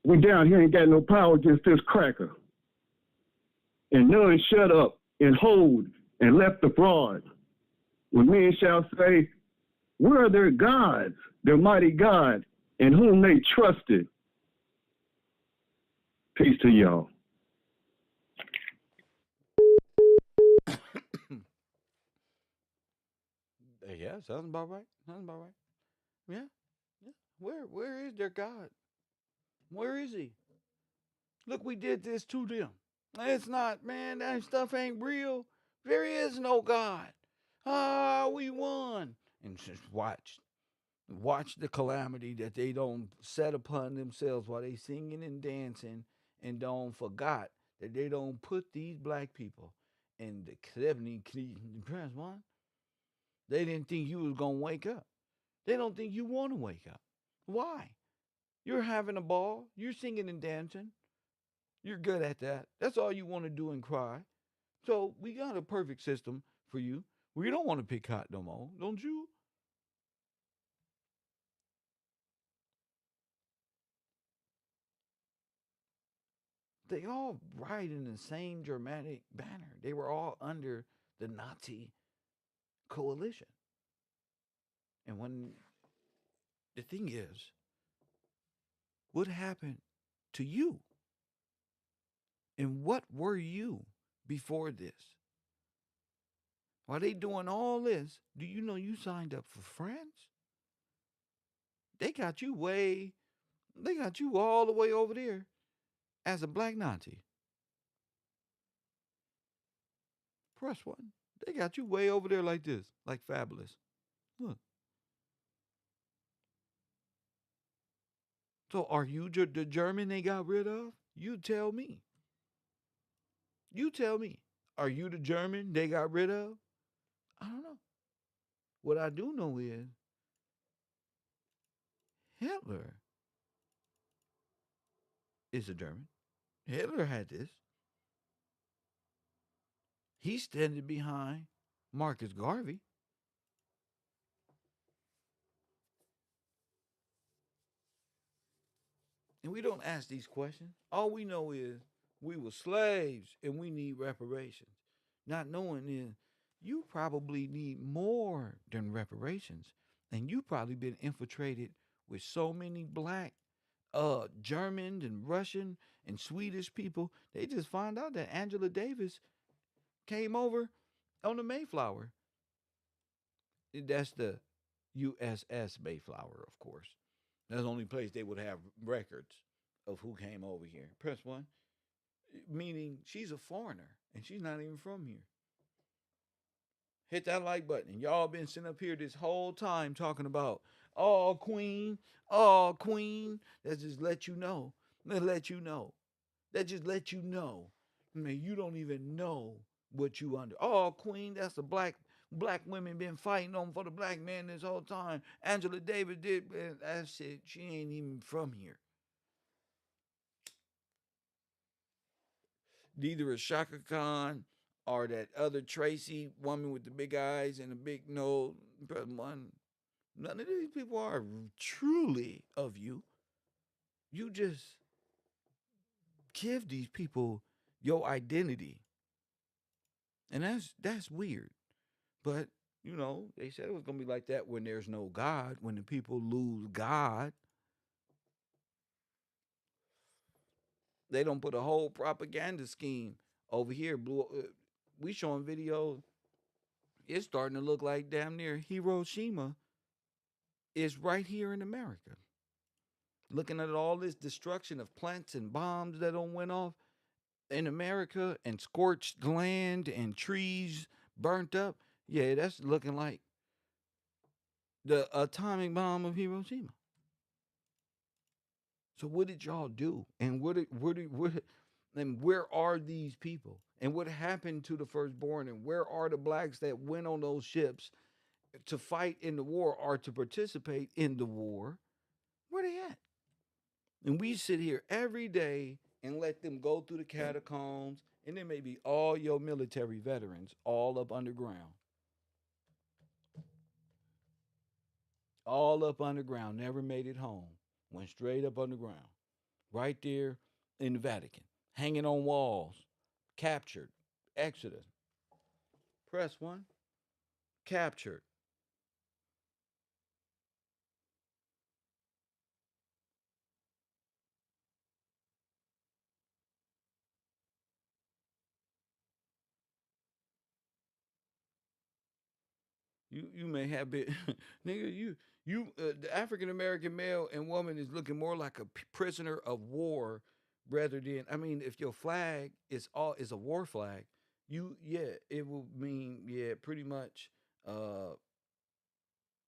we down here ain't got no power against this cracker. And none shut up and hold and left abroad. When men shall say, where are their gods, their mighty God, in whom they trusted? Peace to y'all. Yeah, sounds about right. Sounds about right. Yeah, yeah. Where is their God? Where is he? Look, we did this to them. It's not, man, that stuff ain't real. There is no God. Ah, we won. And just watch. Watch the calamity that they don't set upon themselves while they singing and dancing and don't forgot that they don't put these black people in the 70 press one. They didn't think you was gonna wake up. They don't think you want to wake up. Why? You're having a ball. You're singing and dancing. You're good at that. That's all you want to do and cry. So we got a perfect system for you. We don't want to pick hot no more, don't you? They all ride in the same Germanic banner. They were all under the Nazi coalition. And when the thing is, what happened to you? And what were you before this? While they doing all this, do you know you signed up for France? They got you all the way over there as a black Nazi. Press one. They got you way over there like this, like fabulous. Look. So are you the German they got rid of? You tell me. You tell me. Are you the German they got rid of? I don't know. What I do know is Hitler is a German. Hitler had this. He's standing behind Marcus Garvey. And we don't ask these questions. All we know is we were slaves and we need reparations. Not knowing is you probably need more than reparations. And you probably been infiltrated with so many black German and Russian and Swedish people. They just find out that Angela Davis came over on the Mayflower. That's the USS Mayflower, of course. That's the only place they would have records of who came over here. Press one. meaning she's a foreigner and she's not even from here. Hit that like button. Y'all been sitting up here this whole time talking about, oh, queen, oh, queen. That just let you know. That let you know. That just let you know. I mean, you don't even know what you under. Oh, queen, that's the black women been fighting on for the black man this whole time. Angela Davis did that shit. She ain't even from here. Neither is Shaka Khan or that other Tracy woman with the big eyes and the big nose. None of these people are truly of you. You just give these people your identity. And that's weird. But, they said it was gonna be like that when there's no God, when the people lose God. They don't put a whole propaganda scheme over here. We showing videos. It's starting to look like damn near Hiroshima is right here in America. Looking at all this destruction of plants and bombs that don't went off in America and scorched land and trees burnt up. Yeah, that's looking like the atomic bomb of Hiroshima. So what did y'all do? And and where are these people? And what happened to the firstborn? And where are the blacks that went on those ships to fight in the war or to participate in the war? Where they at? And we sit here every day and let them go through the catacombs, and then maybe all your military veterans all up underground. All up underground, never made it home. Went straight up underground. Right there in the Vatican, hanging on walls, captured, Exodus. Press one, captured. You may have been, nigga. The African American male and woman is looking more like a prisoner of war, rather than. I mean, if your flag is a war flag, it will mean pretty much. Uh,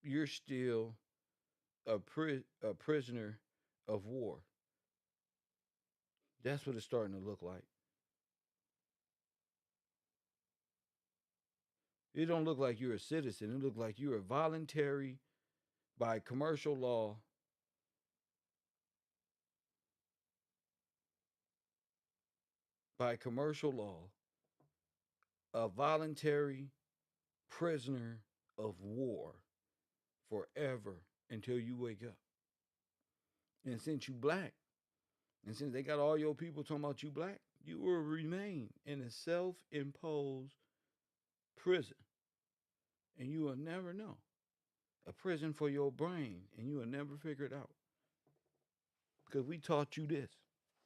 you're still a prisoner of war. That's what it's starting to look like. It don't look like you're a citizen. It look like you're a voluntary by commercial law. By commercial law, a voluntary prisoner of war forever until you wake up. And since you black, and since they got all your people talking about you black, you will remain in a self-imposed prison. And you will never know. A prison for your brain, and you will never figure it out. Because we taught you this.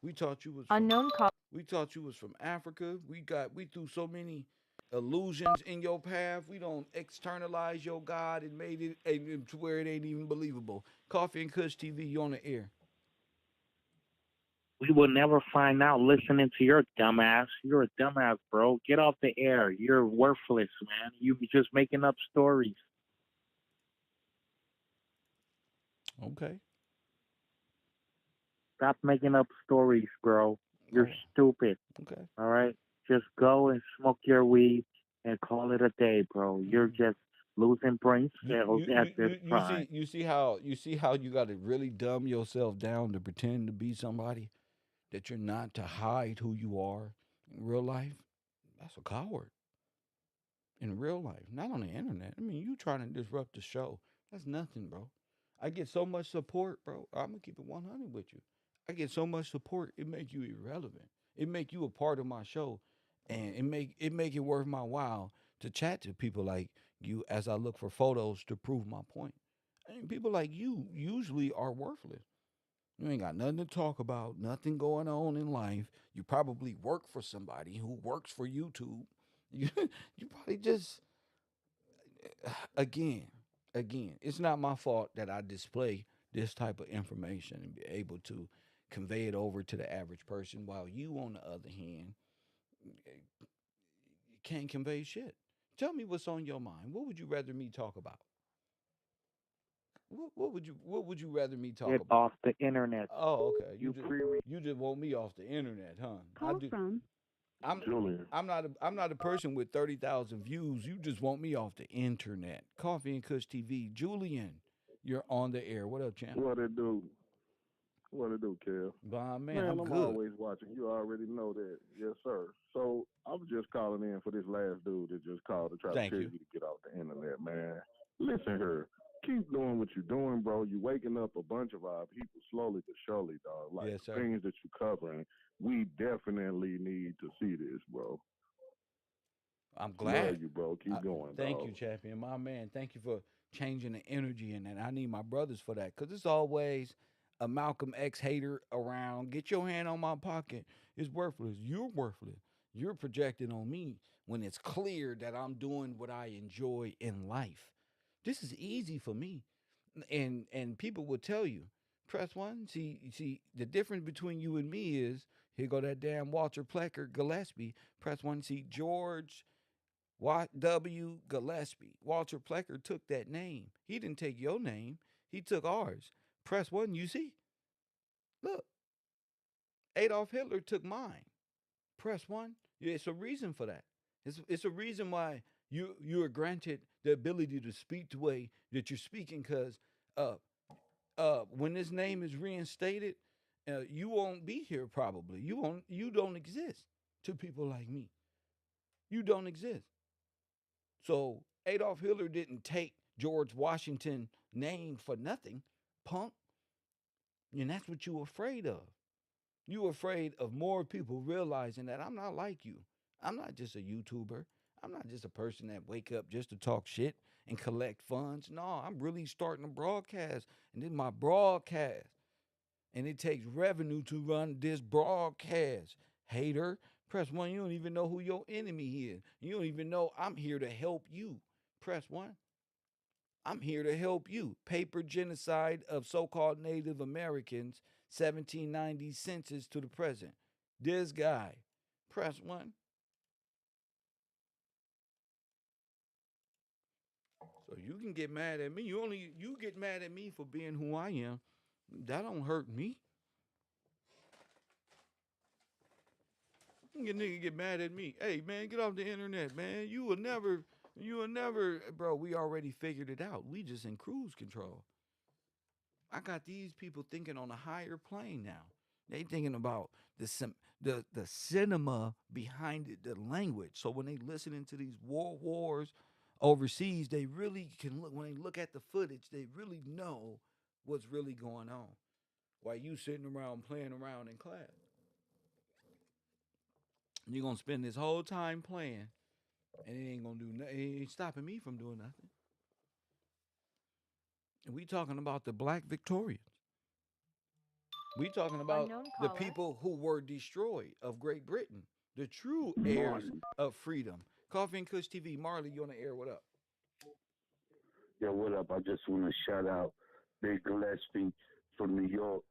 We taught you was from Unknown call. we taught you was from Africa. We threw so many illusions in your path. We don't externalize your God and made it to where it ain't even believable. Coffee and Kush TV, you on the air. We will never find out listening to your dumbass. You're a dumbass, bro. Get off the air. You're worthless, man. You be just making up stories. Okay. Stop making up stories, bro. You're stupid. Okay. All right? Just go and smoke your weed and call it a day, bro. You're just losing brain cells at this time. You see how you got to really dumb yourself down to pretend to be somebody that you're not, to hide who you are in real life. That's a coward. In real life, not on the internet. I mean, you trying to disrupt the show. That's nothing, bro. I get so much support, bro. I'm gonna keep it 100 with you. I get so much support, it make you irrelevant. It make you a part of my show, and it make it worth my while to chat to people like you as I look for photos to prove my point. I mean, people like you usually are worthless. You ain't got nothing to talk about, nothing going on in life. You probably work for somebody who works for YouTube. You probably just again, it's not my fault that I display this type of information and be able to convey it over to the average person, while you, on the other hand, can't convey shit. Tell me what's on your mind. What would you rather me talk about? What would you rather me talk Get about? off the internet. Oh, okay. You pre You just want me off the internet, huh? I Call do. from I'm Julian. I'm not a person with 30,000 views. You just want me off the internet. Coffee and Kush TV. Julian, you're on the air. What up, champ? What it do? What it do, Kev? Bah, man, Man, I'm I'm good. always watching. You already know that. Yes, sir. So I was just calling in for this last dude that just called to try to Thank tell you. you to get off the internet, man. Listen here. Keep doing what you're doing, bro. You're waking up a bunch of our people slowly but surely, dog. Like Yes, the sir. things that you're covering, we definitely need to see this, bro. I'm glad. Love you, bro. Keep going, Thank dog. you, champion, my man. Thank you for changing the energy, and I need my brothers for that, because it's always a Malcolm X hater around. Get your hand on my pocket. It's worthless. You're worthless. You're projecting on me when it's clear that I'm doing what I enjoy in life. This is easy for me, and people will tell you. Press one. See, the difference between you and me is, here go that damn Walter Plecker Gillespie. Press one. See, George W. Gillespie. Walter Plecker took that name. He didn't take your name. He took ours. Press one, you see? Look, Adolf Hitler took mine. Press one. Yeah, it's a reason for that. It's a reason why you are granted the ability to speak the way that you're speaking, because uh when this name is reinstated, you won't be here probably. You don't exist to people like me. You don't exist. So Adolf Hitler didn't take George Washington name for nothing, punk. And that's what you were afraid of. You were afraid of more people realizing that I'm not like you. I'm not just a YouTuber. I'm not just a person that wake up just to talk shit and collect funds. No, I'm really starting a broadcast. And this is my broadcast. And it takes revenue to run this broadcast. Hater, press one. You don't even know who your enemy is. You don't even know I'm here to help you. Press one. I'm here to help you. Paper genocide of so-called Native Americans, 1790 census to the present. This guy. Press one. So you can get mad at me. You get mad at me for being who I am. That don't hurt me. You nigga get mad at me. Hey man, get off the internet, man. You will never, bro. We already figured it out. We just in cruise control. I got these people thinking on a higher plane now. They thinking about the cinema behind it, the language. So when they listening to these wars overseas, they really can look. When they look at the footage, they really know what's really going on. While you sitting around playing around in class, you're gonna spend this whole time playing, and it ain't gonna do nothing. It ain't stopping me from doing nothing. And we talking about the black Victorians. We talking about Unknown the caller. people who were destroyed of Great Britain, the true heirs of freedom. Coffee and Kush TV. Marley, you on the air? What up? Yo, what up? I just want to shout out Big Gillespie from New York.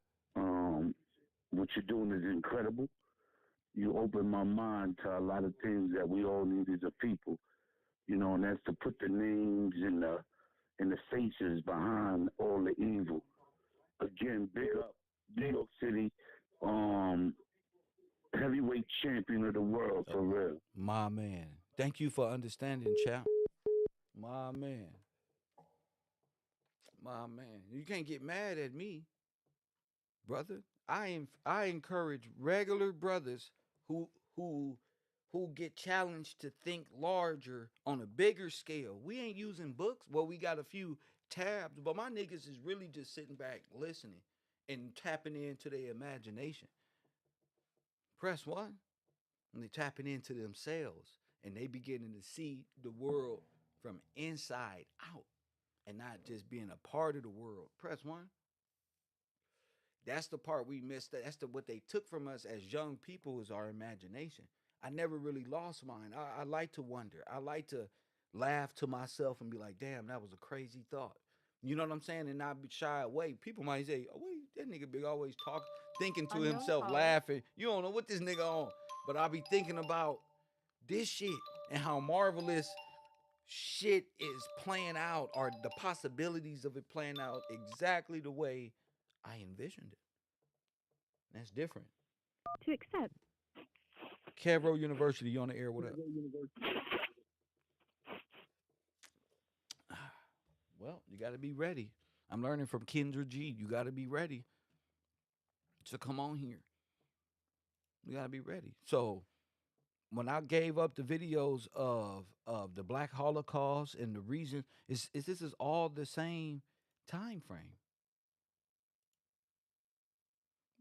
What you're doing is incredible. You open my mind to a lot of things that we all need as a people, and that's to put the names and the faces behind all the evil. Again, big up New York City, heavyweight champion of the world, for real. My man. Thank you for understanding, champ. My man. My man. You can't get mad at me, brother. I encourage regular brothers who who who get challenged to think larger on a bigger scale. We ain't using books. Well, we got a few tabs, but my niggas is really just sitting back listening and tapping into their imagination. Press one, and they tapping into themselves, and they beginning to see the world from inside out and not just being a part of the world. Press one. That's the part we missed. That's what they took from us as young people, is our imagination. I never really lost mine. I like to wonder. I like to laugh to myself and be like, damn, that was a crazy thought. You know what I'm saying? And not be shy away. People might say, oh, wait, That nigga be always talking, thinking to Unknown himself, caller. laughing. You don't know what this nigga on, but I be thinking about this shit and how marvelous shit is playing out, or the possibilities of it playing out exactly the way I envisioned it. That's different. To accept. Cavro University, you on the air? What up? Well, you got to be ready. I'm learning from Kendra G. You got to be ready to come on here. You got to be ready. So when I gave up the videos of the Black Holocaust and the reason is this is all the same time frame.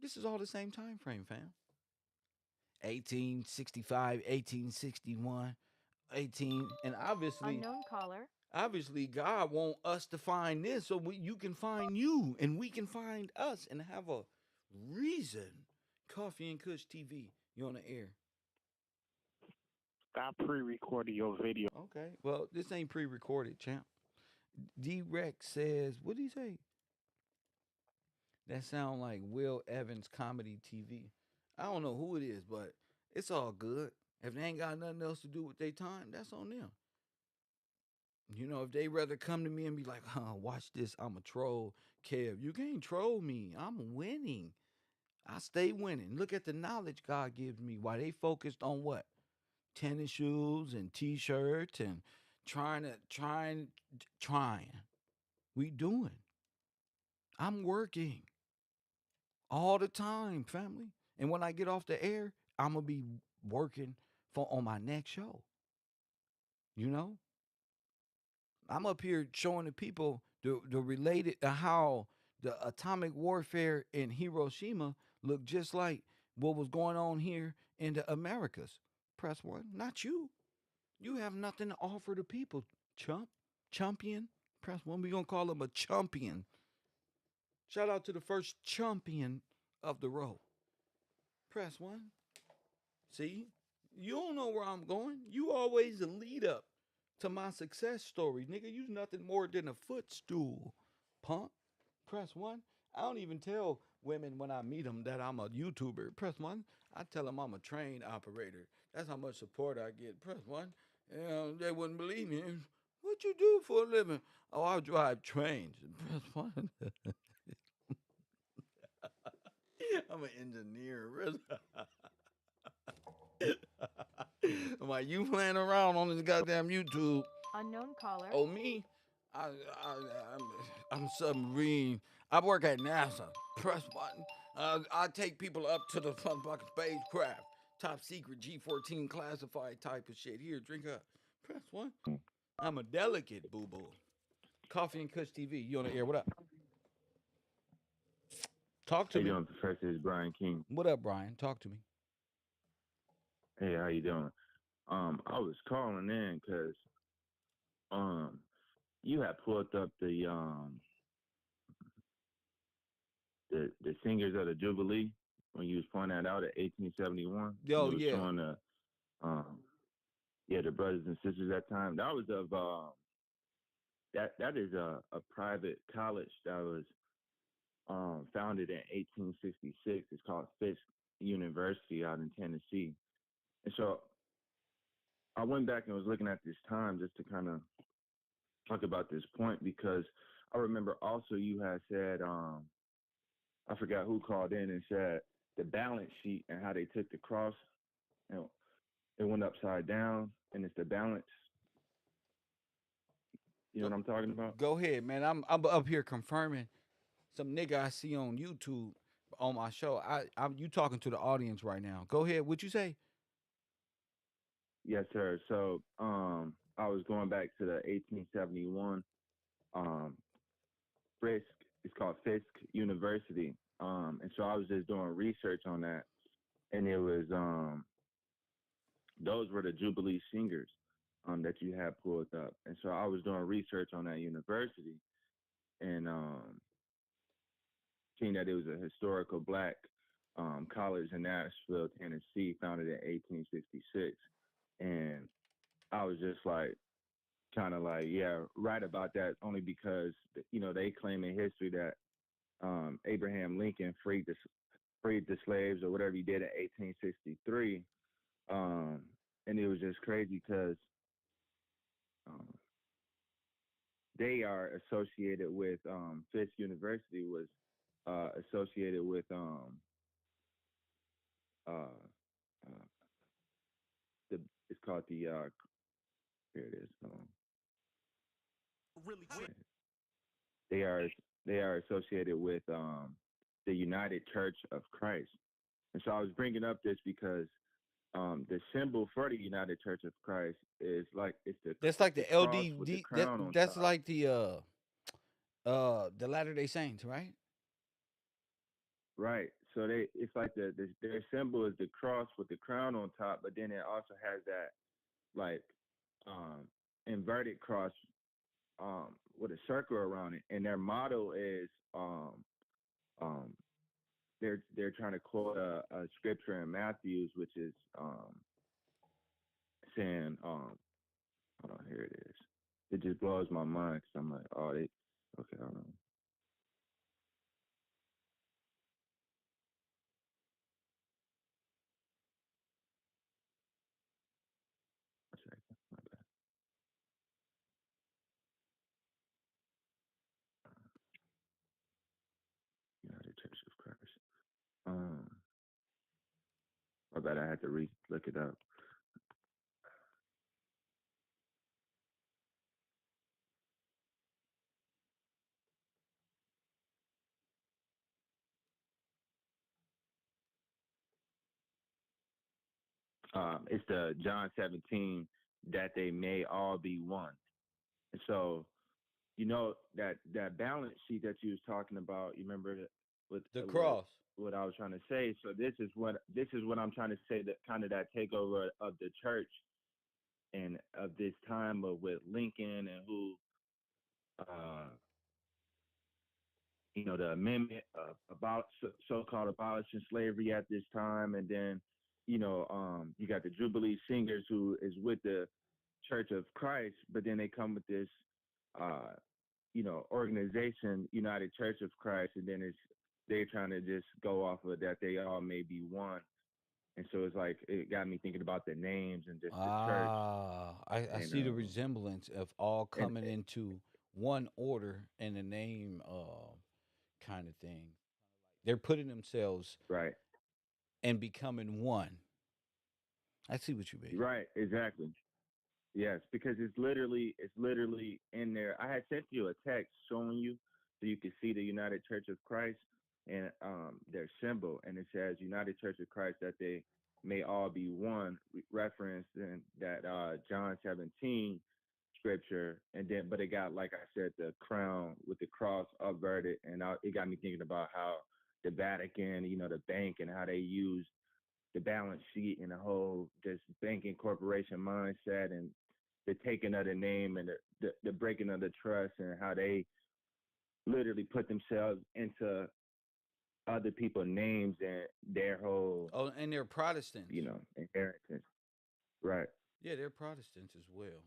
This is all the same time frame, fam. 1865, 1861, 18, and Unknown caller. obviously God want us to find this so you can find you and we can find us and have a reason. Coffee and Kush TV, you on the air. Stop pre-recording your video. Okay, well, this ain't pre-recorded, champ. D-Rex says, what did he say? That sound like Will Evans Comedy TV. I don't know who it is, but it's all good. If they ain't got nothing else to do with their time, that's on them. You know, if they rather come to me and be like, watch this, I'm a troll. Kev, you can't troll me. I'm winning. I stay winning. Look at the knowledge God gives me. Why they focused on what? Tennis shoes and t-shirts and trying. We doing. I'm working all the time, family. And when I get off the air, I'm gonna be working on my next show. You know? I'm up here showing the people the related how the atomic warfare in Hiroshima looked just like what was going on here in the Americas. Press one, not you. You have nothing to offer the people, champion. Press one. We're gonna call him a champion. Shout out to the first champion of the row. Press one. See, you don't know where I'm going. You always the lead up to my success story. Nigga, you nothing more than a footstool. Punk. Press one. I don't even tell women when I meet them that I'm a YouTuber. Press one. I tell them I'm a train operator. That's how much support I get. Press one. They wouldn't believe me. What you do for a living? Oh, I drive trains. Press one. I'm an engineer. I'm like, you playing around on this goddamn YouTube. Unknown caller. Oh, me? I'm, I'm submarine. I work at NASA. Press button. I take people up to the fucking spacecraft. Top secret G14 classified type of shit. Here, drink up. Press one. I'm a delicate boo boo. Coffee and Kush TV. You on the air? What up? Talk to How me. you doing, Professor? It's Brian King. What up, Brian? Talk to me. Hey, how you doing? I was calling in because you had pulled up the singers of the Jubilee when you was pointing that out at 1871. Yo, and it was yeah. showing the brothers and sisters at that time. That was of that is a private college that was founded in 1866. It's called Fisk University out in Tennessee. And so I went back and was looking at this time just to kind of talk about this point, because I remember also you had said, I forgot who called in and said the balance sheet and how they took the cross and it went upside down, and it's the balance. You know what I'm talking about? Go ahead, man. I'm up here confirming some nigga I see on YouTube on my show. I'm you talking to the audience right now. Go ahead. What you say? Yes, sir. So I was going back to the 1871 Fisk. It's called Fisk University. And so I was just doing research on that, and it was those were the Jubilee singers that you had pulled up. And so I was doing research on that university and seeing that it was a historical black college in Nashville, Tennessee, founded in 1866. And I was just like, kind of like, yeah, right about that, only because, you know, they claim in history that Abraham Lincoln freed the slaves or whatever he did in 1863. And it was just crazy because um, they are associated with Fisk University was associated with uh, uh, it's called the here it is. They are they are associated with the United Church of Christ. And so I was bringing up this because the symbol for the United Church of Christ is like That's like the the cross with the LDD. crown on That's top. like the Latter-day Saints, right? Right. So it's like their symbol is the cross with the crown on top, but then it also has that like um inverted cross with a circle around it. And their motto is um they're trying to quote a scripture in Matthews, which is saying hold on, here it is. It just blows my mind because I'm like, oh, they okay, hold on. One second, my bad. United Church of Christ. My bad. I had to look it up. It's the John 17 that they may all be one. And so, you know that balance sheet that you was talking about. You remember with The cross. what I was trying to say. So this is what I'm trying to say. That kind of that takeover of the church and of this time of with Lincoln and who, the amendment about so-called abolishing slavery at this time, and then, you got the Jubilee Singers who is with the Church of Christ, but then they come with this, uh, organization, United Church of Christ, and then they're trying to just go off of that they all may be one. And so it's like it got me thinking about the names and just the church I and see the resemblance of all and coming into one order in the name kind of thing. They're putting themselves right, and becoming one. I see what you mean. right, exactly. Yes, because it's literally in there. I had sent you a text showing you so you could see the United Church of Christ and their symbol, and it says United Church of Christ that they may all be one, referenced in that John 17 scripture, and then but it got, like I said, the crown with the cross upverted, and it got me thinking about how the Vatican, the bank, and how they use the balance sheet and the whole just banking corporation mindset and the taking of the name and the breaking of the trust and how they literally put themselves into other people's names and their whole, Oh, and they're Protestants. inheritance. Right. Yeah, they're Protestants as well,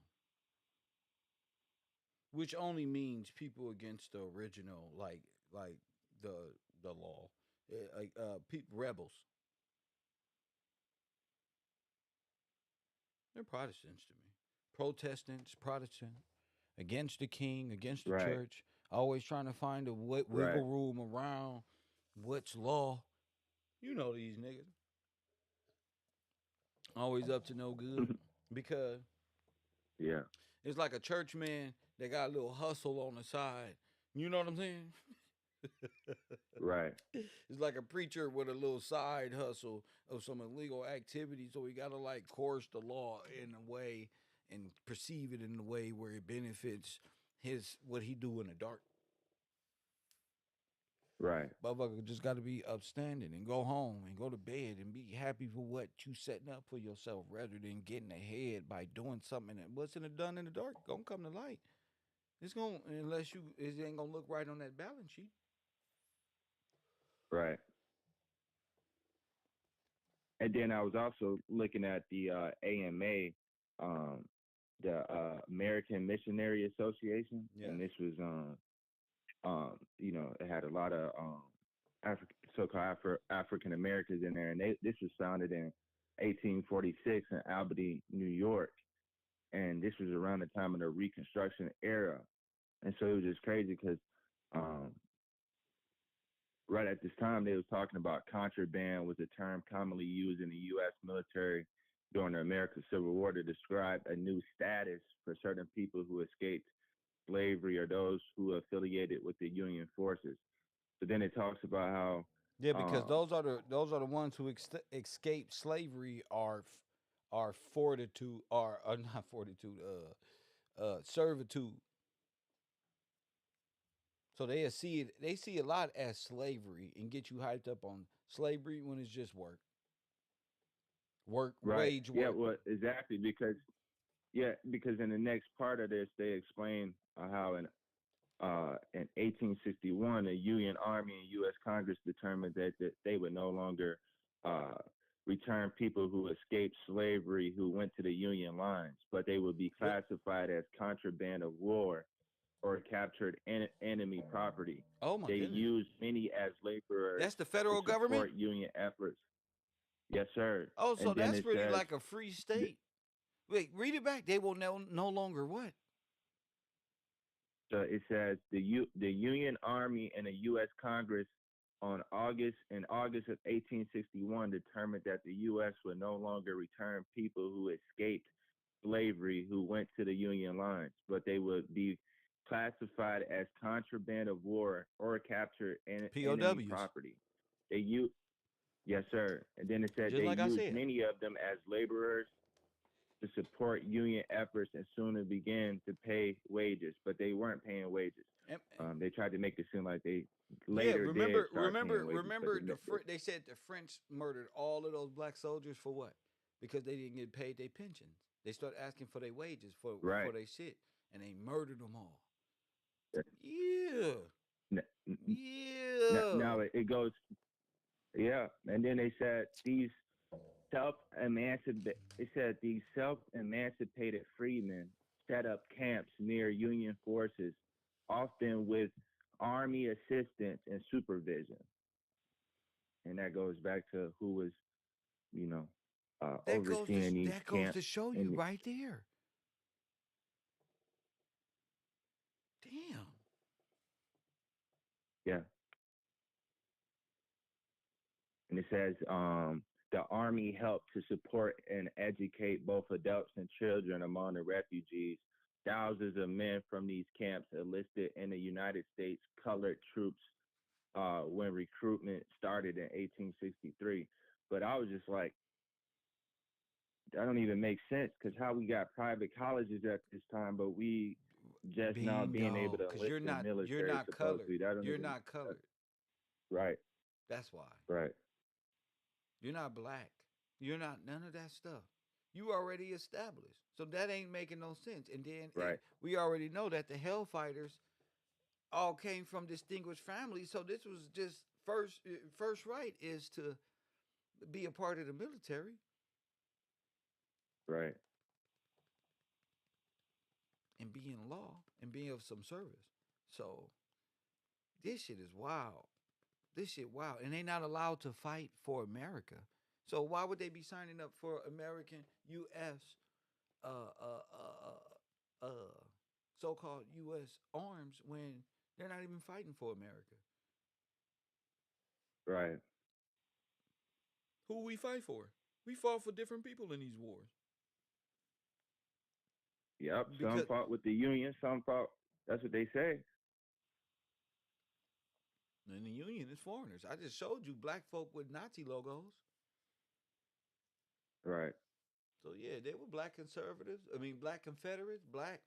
which only means people against the original, like the the law, like people rebels. They're Protestants to me. Protestants, Protestant, against the king, against the Right. church, always trying to find a Right. wiggle room around what's law. You know these niggas always up to no good because Yeah. it's like a church man that got a little hustle on the side. You know what I'm saying? Right. It's like a preacher with a little side hustle of some illegal activity, so he gotta like course the law in a way and perceive it in a way where it benefits his what he do in the dark. Right. Motherfucker just gotta be upstanding and go home and go to bed and be happy for what you setting up for yourself rather than getting ahead by doing something that wasn't done in the dark. Gonna come to light. It's gonna it ain't gonna look right on that balance sheet. Right. And then I was also looking at the AMA, um, the American Missionary Association, Yeah. and this was it had a lot of so-called African Americans in there, and this was founded in 1846 in Albany, New York, and this was around the time of the Reconstruction era, and so it was just crazy because right at this time they was talking about contraband was a term commonly used in the U.S. military during the American Civil War to describe a new status for certain people who escaped slavery or those who affiliated with the Union forces. So then it talks about how Yeah, because those are the ones who escape slavery are fortitude are not fortitude servitude. So they see a lot as slavery and get you hyped up on slavery when it's just work. right, Wage yeah, work. well, exactly because in the next part of this they explain how in 1861 the Union Army and U.S. Congress determined that they would no longer uh, return people who escaped slavery who went to the Union lines, but they would be classified as contraband of war or captured enemy property. Oh my They goodness. used many as laborers That's the to federal government? support Union efforts. Yes, sir. Oh, so And then that's it really says, like a free state. Wait, read it back. They will no longer what? it says the Union Army and the U.S. Congress in August of 1861 determined that the U.S. would no longer return people who escaped slavery who went to the Union lines, but they would be classified as contraband of war or captured enemy POWs. property. They use Yes, sir. And then it said Just they like I used said. many of them as laborers to support union efforts and soon began to pay wages, but they weren't paying wages. They tried to make it seem like they Yeah, later did start paying wages. remember they said the French murdered all of those black soldiers for what? Because they didn't get paid their pensions. They started asking for their wages for right. their shit, and they murdered them all. Yeah. Yeah, Now yeah. it goes, yeah. And then they said these self-emancipated freedmen set up camps near Union forces, often with Army assistance and supervision. And that goes back to who was, you know, overseeing these That goes camps. to show you right there. Damn. Yeah. And it says the Army helped to support and educate both adults and children among the refugees. Thousands of men from these camps enlisted in the United States colored troops when recruitment started in 1863. But I was just like, that don't even make sense because how we got private colleges at this time, but we just now being able to because enlist in the military you're not colored. supposedly. That don't You're even not colored. right. That's why. Right. You're not black. You're not none of that stuff. You already established. So that ain't making no sense. And then right. We already know that the Hellfighters all came from distinguished families. So this was just first right is to be a part of the military. Right. And be in law and be of some service. So this shit is wild. This shit wild. And they not allowed to fight for America. So why would they be signing up for American U.S. Uh, uh, uh, so-called U.S. arms when they're not even fighting for America? Right. Who we fight for? We fought for different people in these wars. Yep. Some fought with the Union. Some fought. That's what they say. And the Union is foreigners. I just showed you black folk with Nazi logos. Right. So yeah, they were black conservatives. I mean, black Confederates, black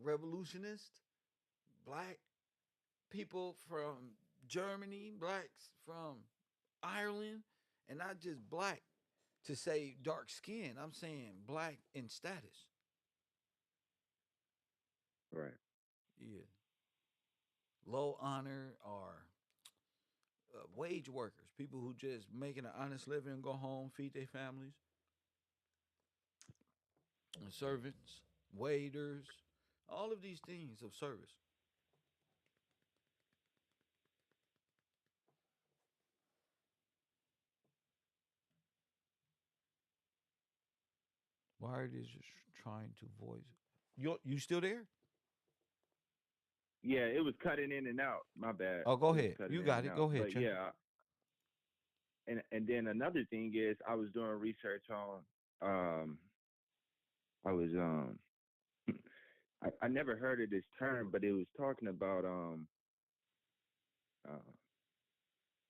revolutionists, black people from Germany, blacks from Ireland, and not just black to say dark skin. I'm saying black in status. Right. Yeah. Low honor or wage workers, people who just making an honest living and go home, feed their families. And servants, waiters, all of these things of service. Wired is just trying to voice. You still there? Yeah, it was cutting in and out. My bad. Oh, go It was ahead. cutting You in got and it. out. Go ahead, But Chuck. yeah, and then another thing is I was doing research on I was I never heard of this term, but it was talking about uh,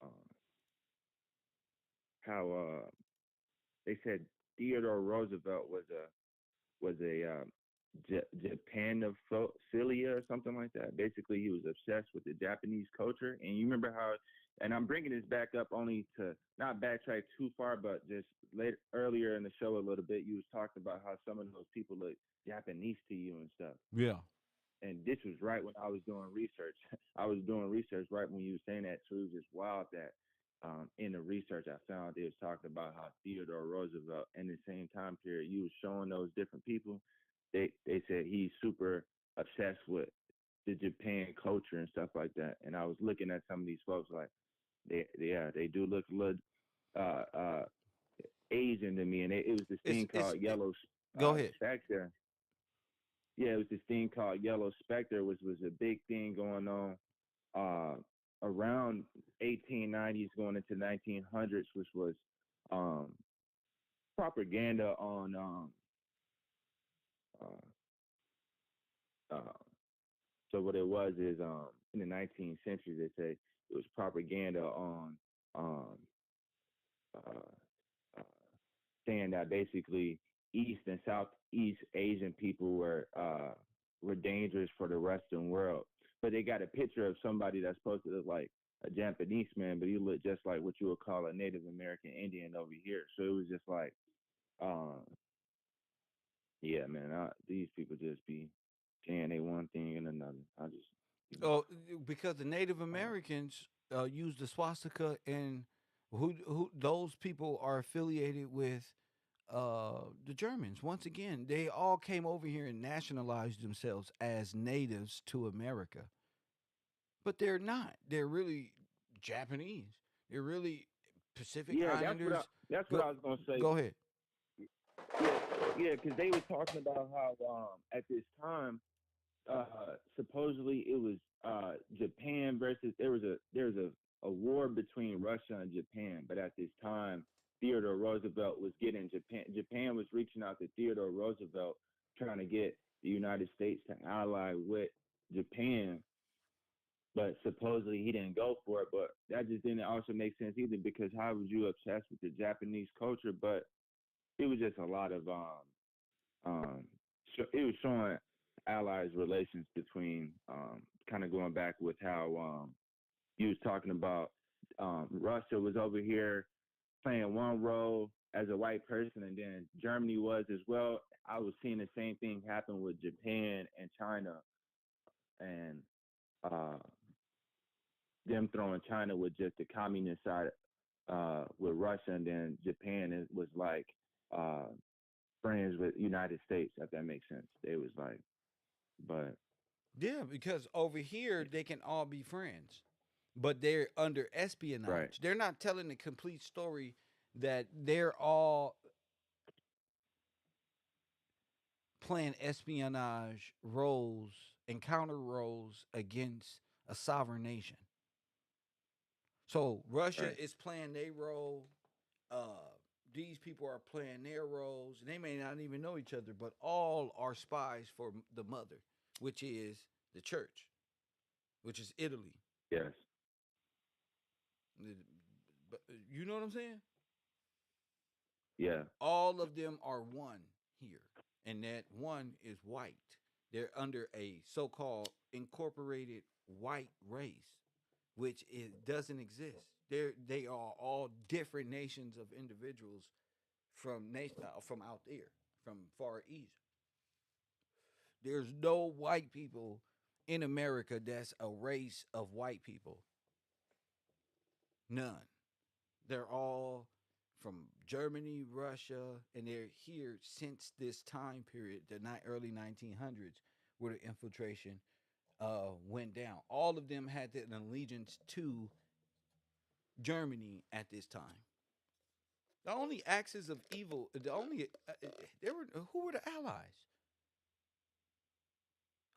uh how they said Theodore Roosevelt was a Japanophilia or something like that. Basically, he was obsessed with the Japanese culture. And you remember how, and I'm bringing this back up only to not backtrack too far, but just earlier in the show a little bit, you was talking about how some of those people look Japanese to you and stuff. Yeah. And this was right when I was doing research. I was doing research right when you were saying that. So it was just wild that in the research I found, it was talking about how Theodore Roosevelt, in the same time period, you was showing those different people. They said he's super obsessed with the Japan culture and stuff like that. And I was looking at some of these folks like they do look a little Asian to me. And it was this thing called yellow go ahead. specter. Yeah, it was this thing called yellow specter, which was a big thing going on around 1890s going into 1900s, which was propaganda on so what it was is in the 19th century they say it was propaganda on uh, uh, saying that basically East and Southeast Asian people were dangerous for the Western world. But they got a picture of somebody that's supposed to look like a Japanese man, but he looked just like what you would call a Native American Indian over here. So it was just like, yeah, man, these people just be saying they one thing and another. I just, Because the Native Americans use the swastika, and who those people are affiliated with the Germans. Once again, they all came over here and nationalized themselves as natives to America, but they're not. They're really Japanese. They're really Pacific yeah, Islanders. that's what I was gonna say. Go ahead. Yeah, because they was talking about how at this time supposedly it was Japan versus there was a war between Russia and Japan, but at this time Theodore Roosevelt was getting Japan was reaching out to Theodore Roosevelt trying to get the United States to ally with Japan, but supposedly he didn't go for it. But that just didn't also make sense either, because how was you obsessed with the Japanese culture? But it was just a lot of it was showing allies relations between kind of going back with how you was talking about Russia was over here playing one role as a white person, and then Germany was as well. I was seeing the same thing happen with Japan and China, and them throwing China with just the communist side with Russia, and then Japan was like friends with United States, if that makes sense. They was like, but Yeah, because over here they can all be friends, but they're under espionage. right, They're not telling the complete story that they're all playing espionage roles and counter roles against a sovereign nation. So Russia right, is playing their role. Uh, these people are playing their roles, and they may not even know each other, but all are spies for the mother, which is the church, which is Italy. yes, But you know what I'm saying? yeah, All of them are one here, and that one is white. They're under a so-called incorporated white race, which doesn't exist. They are all different nations of individuals from out there, from Far East. There's no white people in America that's a race of white people. None. They're all from Germany, Russia, and they're here since this time period, the early 1900s, where the infiltration went down. All of them had an allegiance to Germany at this time. The only axis of evil, who were the allies?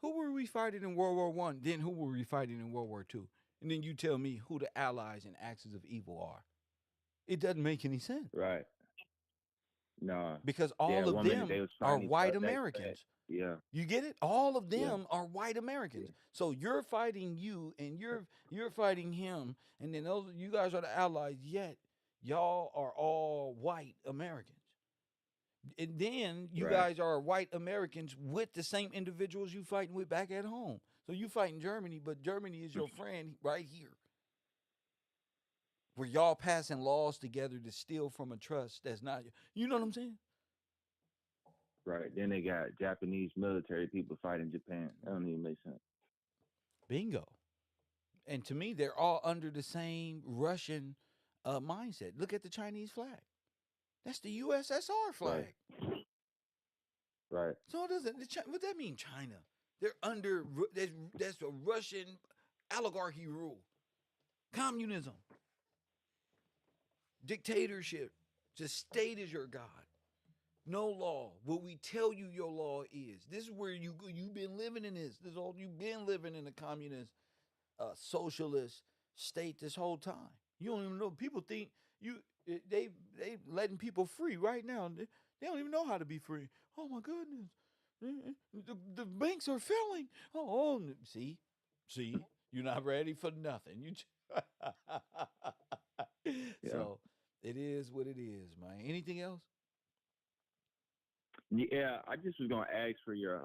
Who were we fighting in World War One? Then who were we fighting in World War Two? And then you tell me who the allies and axis of evil are. It doesn't make any sense. Right. No. Because Yeah, all of one minute they them was are fighting each white other. Americans. Yeah. You get it? All of Yeah. them are white Americans. So you're fighting you and you're fighting him, and then those you guys are the allies, yet y'all are all white Americans. And then you Right. guys are white Americans with the same individuals you fighting with back at home. So you fighting Germany, but Germany is your friend right here. Where y'all passing laws together to steal from a trust that's not, you know what I'm saying? Right. Then they got Japanese military people fighting Japan. That don't even make sense. Bingo. And to me, they're all under the same Russian mindset. Look at the Chinese flag. That's the USSR flag. Right. So it doesn't. What that mean, China? They're under. That's a Russian oligarchy rule, communism, dictatorship. The state is your god. No law. What we tell you your law is. This is where you've been living in this. This all you've been living in a communist, socialist state this whole time. You don't even know. People think they letting people free right now. They don't even know how to be free. Oh my goodness, the banks are failing. Oh, see, you're not ready for nothing. Yeah. So it is what it is, man. Anything else? Yeah, I just was gonna ask for your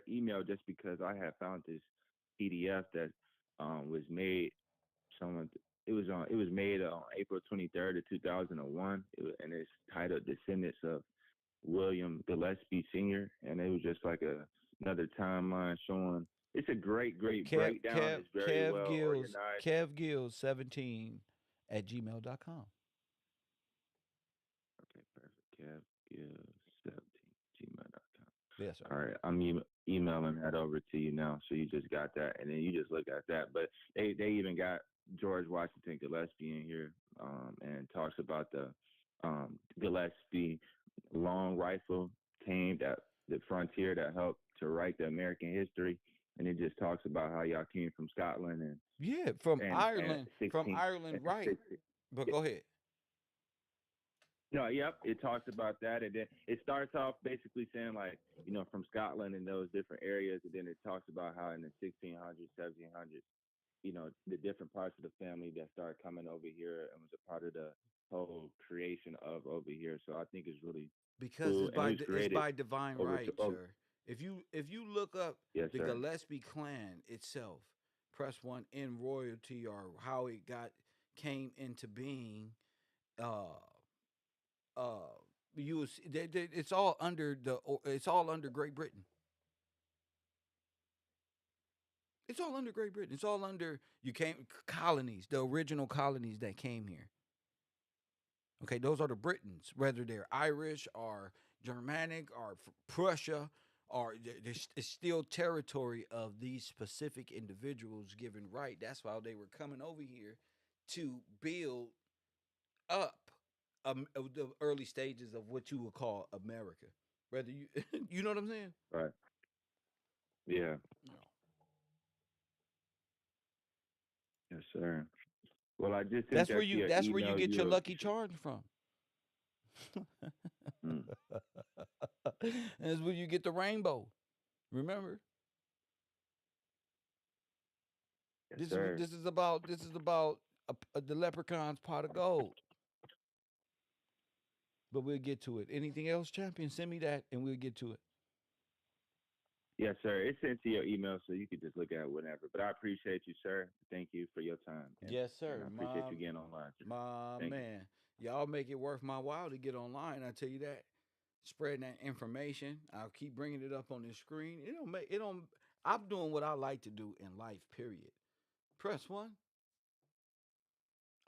email just because I had found this PDF that was made. It was made on April 23rd of 2001, and it's titled "Descendants of William Gillespie Sr." And it was just like another timeline showing. It's a great breakdown. It's very well organized. Kev Gills 17 at gmail.com. Okay, perfect. Kev Gills 17 gmail.com. Yes, sir. All right, I'm emailing that over to you now, so you just got that, and then you just look at that. But they even got George Washington Gillespie in here, and talks about the Gillespie long rifle came at the frontier that helped to write the American history, and it just talks about how y'all came from Scotland and from and Ireland, 16 right? But go ahead. No, yep. It talks about that, and then it starts off basically saying like, from Scotland and those different areas, and then it talks about how in the 1600s, 1700s, the different parts of the family that started coming over here and was a part of the whole creation of over here. So I think it's really because cool. It's by divine right, over, sir. If you look up yes, the sir. Gillespie clan itself, press 1 in royalty or how it came into being, you will see, it's all under Great Britain. It's all under Great Britain. It's all under colonies, the original colonies that came here. Okay, those are the Britons, whether they're Irish or Germanic or Prussia, or it's still territory of these specific individuals given right. That's why they were coming over here to build up the early stages of what you would call America. Whether you you know what I'm saying? Right. Yeah. Yes, sir. Well, I just that's where you get your lucky charms from. That's where you get the rainbow. Remember? Yes, sir. This is about the leprechaun's pot of gold. But we'll get to it. Anything else, champion? Send me that, and we'll get to it. Yes, sir. It's sent to your email, so you can just look at it whenever. But I appreciate you, sir. Thank you for your time. Yes, sir. I appreciate you getting online. My man. Y'all make it worth my while to get online. I tell you that. Spreading that information. I'll keep bringing it up on the screen. I'm doing what I like to do in life, period. Press 1.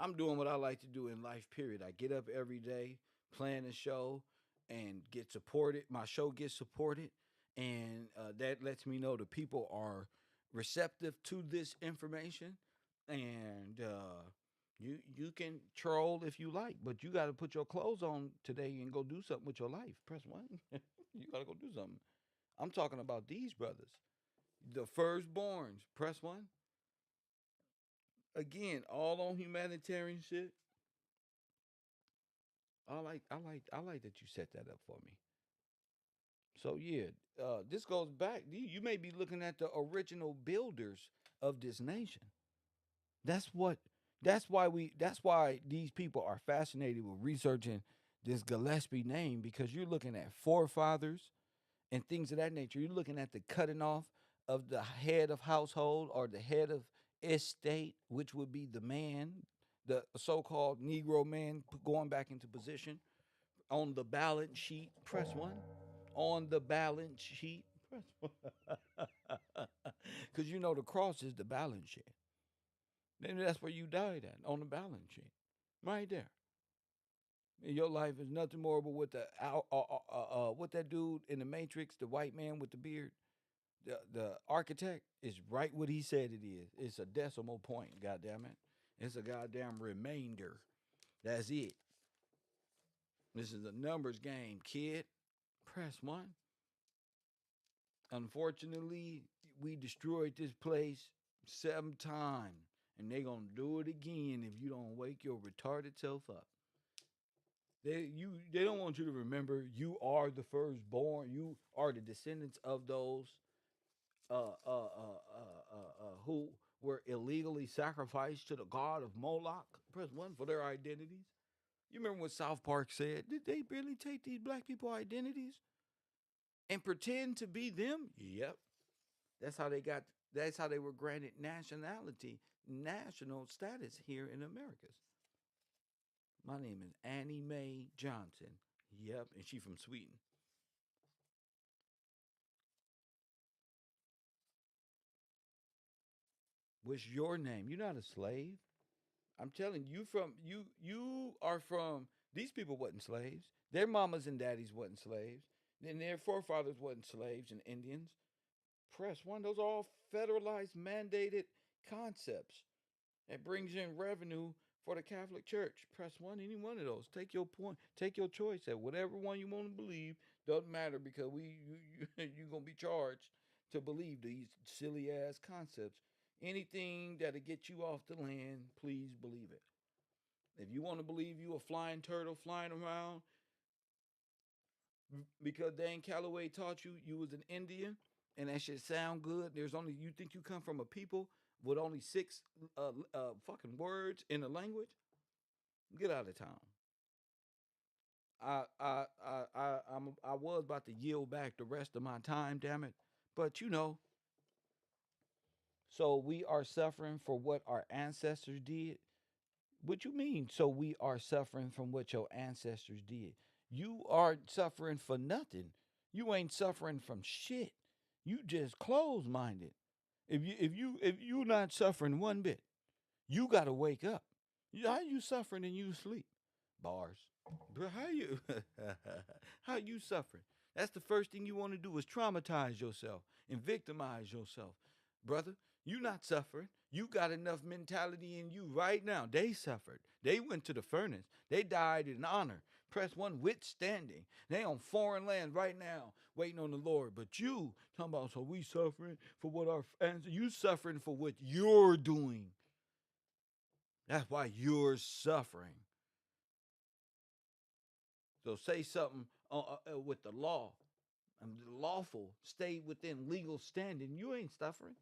I'm doing what I like to do in life, period. I get up every day, plan a show, and get supported. My show gets supported, and that lets me know the people are receptive to this information, and You can troll if you like, but you got to put your clothes on today and go do something with your life. Press one. You got to go do something. I'm talking about these brothers, the firstborns. Press one. Again, all on humanitarian shit. I like that you set that up for me. So yeah, this goes back. You may be looking at the original builders of this nation. That's what. That's why these people are fascinated with researching this Gillespie name, because you're looking at forefathers and things of that nature. You're looking at the cutting off of the head of household or the head of estate, which would be the man, the so-called Negro man going back into position on the balance sheet. Press one. On the balance sheet. Press one. Because you know the cross is the balance sheet. Then that's where you died at, on the balance sheet, right there. And your life is nothing more but what that dude in the Matrix, the white man with the beard, the architect, is right what he said it is. It's a decimal point. God damn it, it's a goddamn remainder. That's it. This is a numbers game, kid. Press one. Unfortunately, we destroyed this place 7 times, and they gonna do it again if you don't wake your retarded self up. They don't want you to remember you are the firstborn. You are the descendants of those who were illegally sacrificed to the god of Moloch. Press one for their identities. You remember what South Park said? Did they really take these black people identities and pretend to be them? Yep. That's how they got. That's how they were granted nationality, national status here in Americas. My name is Annie Mae Johnson. Yep, and she from Sweden. What's your name? You're not a slave. I'm telling you, you are from these people wasn't slaves. Their mamas and daddies wasn't slaves. Then their forefathers wasn't slaves and Indians. Press one. Those are all federalized, mandated concepts that brings in revenue for the Catholic Church. Press one. Any one of those. Take your point. Take your choice at whatever one you want to believe. Doesn't matter, because you're gonna be charged to believe these silly ass concepts. Anything that'll get you off the land, please believe it. If you want to believe you a flying turtle flying around because Dan Calloway taught you was an Indian and that shit sound good, there's only you think you come from a people with only six fucking words in a language, get out of town. I was about to yield back the rest of my time, damn it, but so we are suffering for what our ancestors did. What you mean? So we are suffering from what your ancestors did? You are suffering for nothing. You ain't suffering from shit. You just closed minded. If you not suffering one bit, you gotta wake up. How you suffering and you sleep? Bars. Bro, how you how you suffering? That's the first thing you want to do is traumatize yourself and victimize yourself. Brother, you not suffering. You got enough mentality in you right now. They suffered. They went to the furnace. They died in honor. Press one withstanding. They on foreign land right now waiting on the Lord. But you talking about, so we suffering for what our ancestors, you suffering for what you're doing. That's why you're suffering. So say something with the law. The lawful, stay within legal standing. You ain't suffering.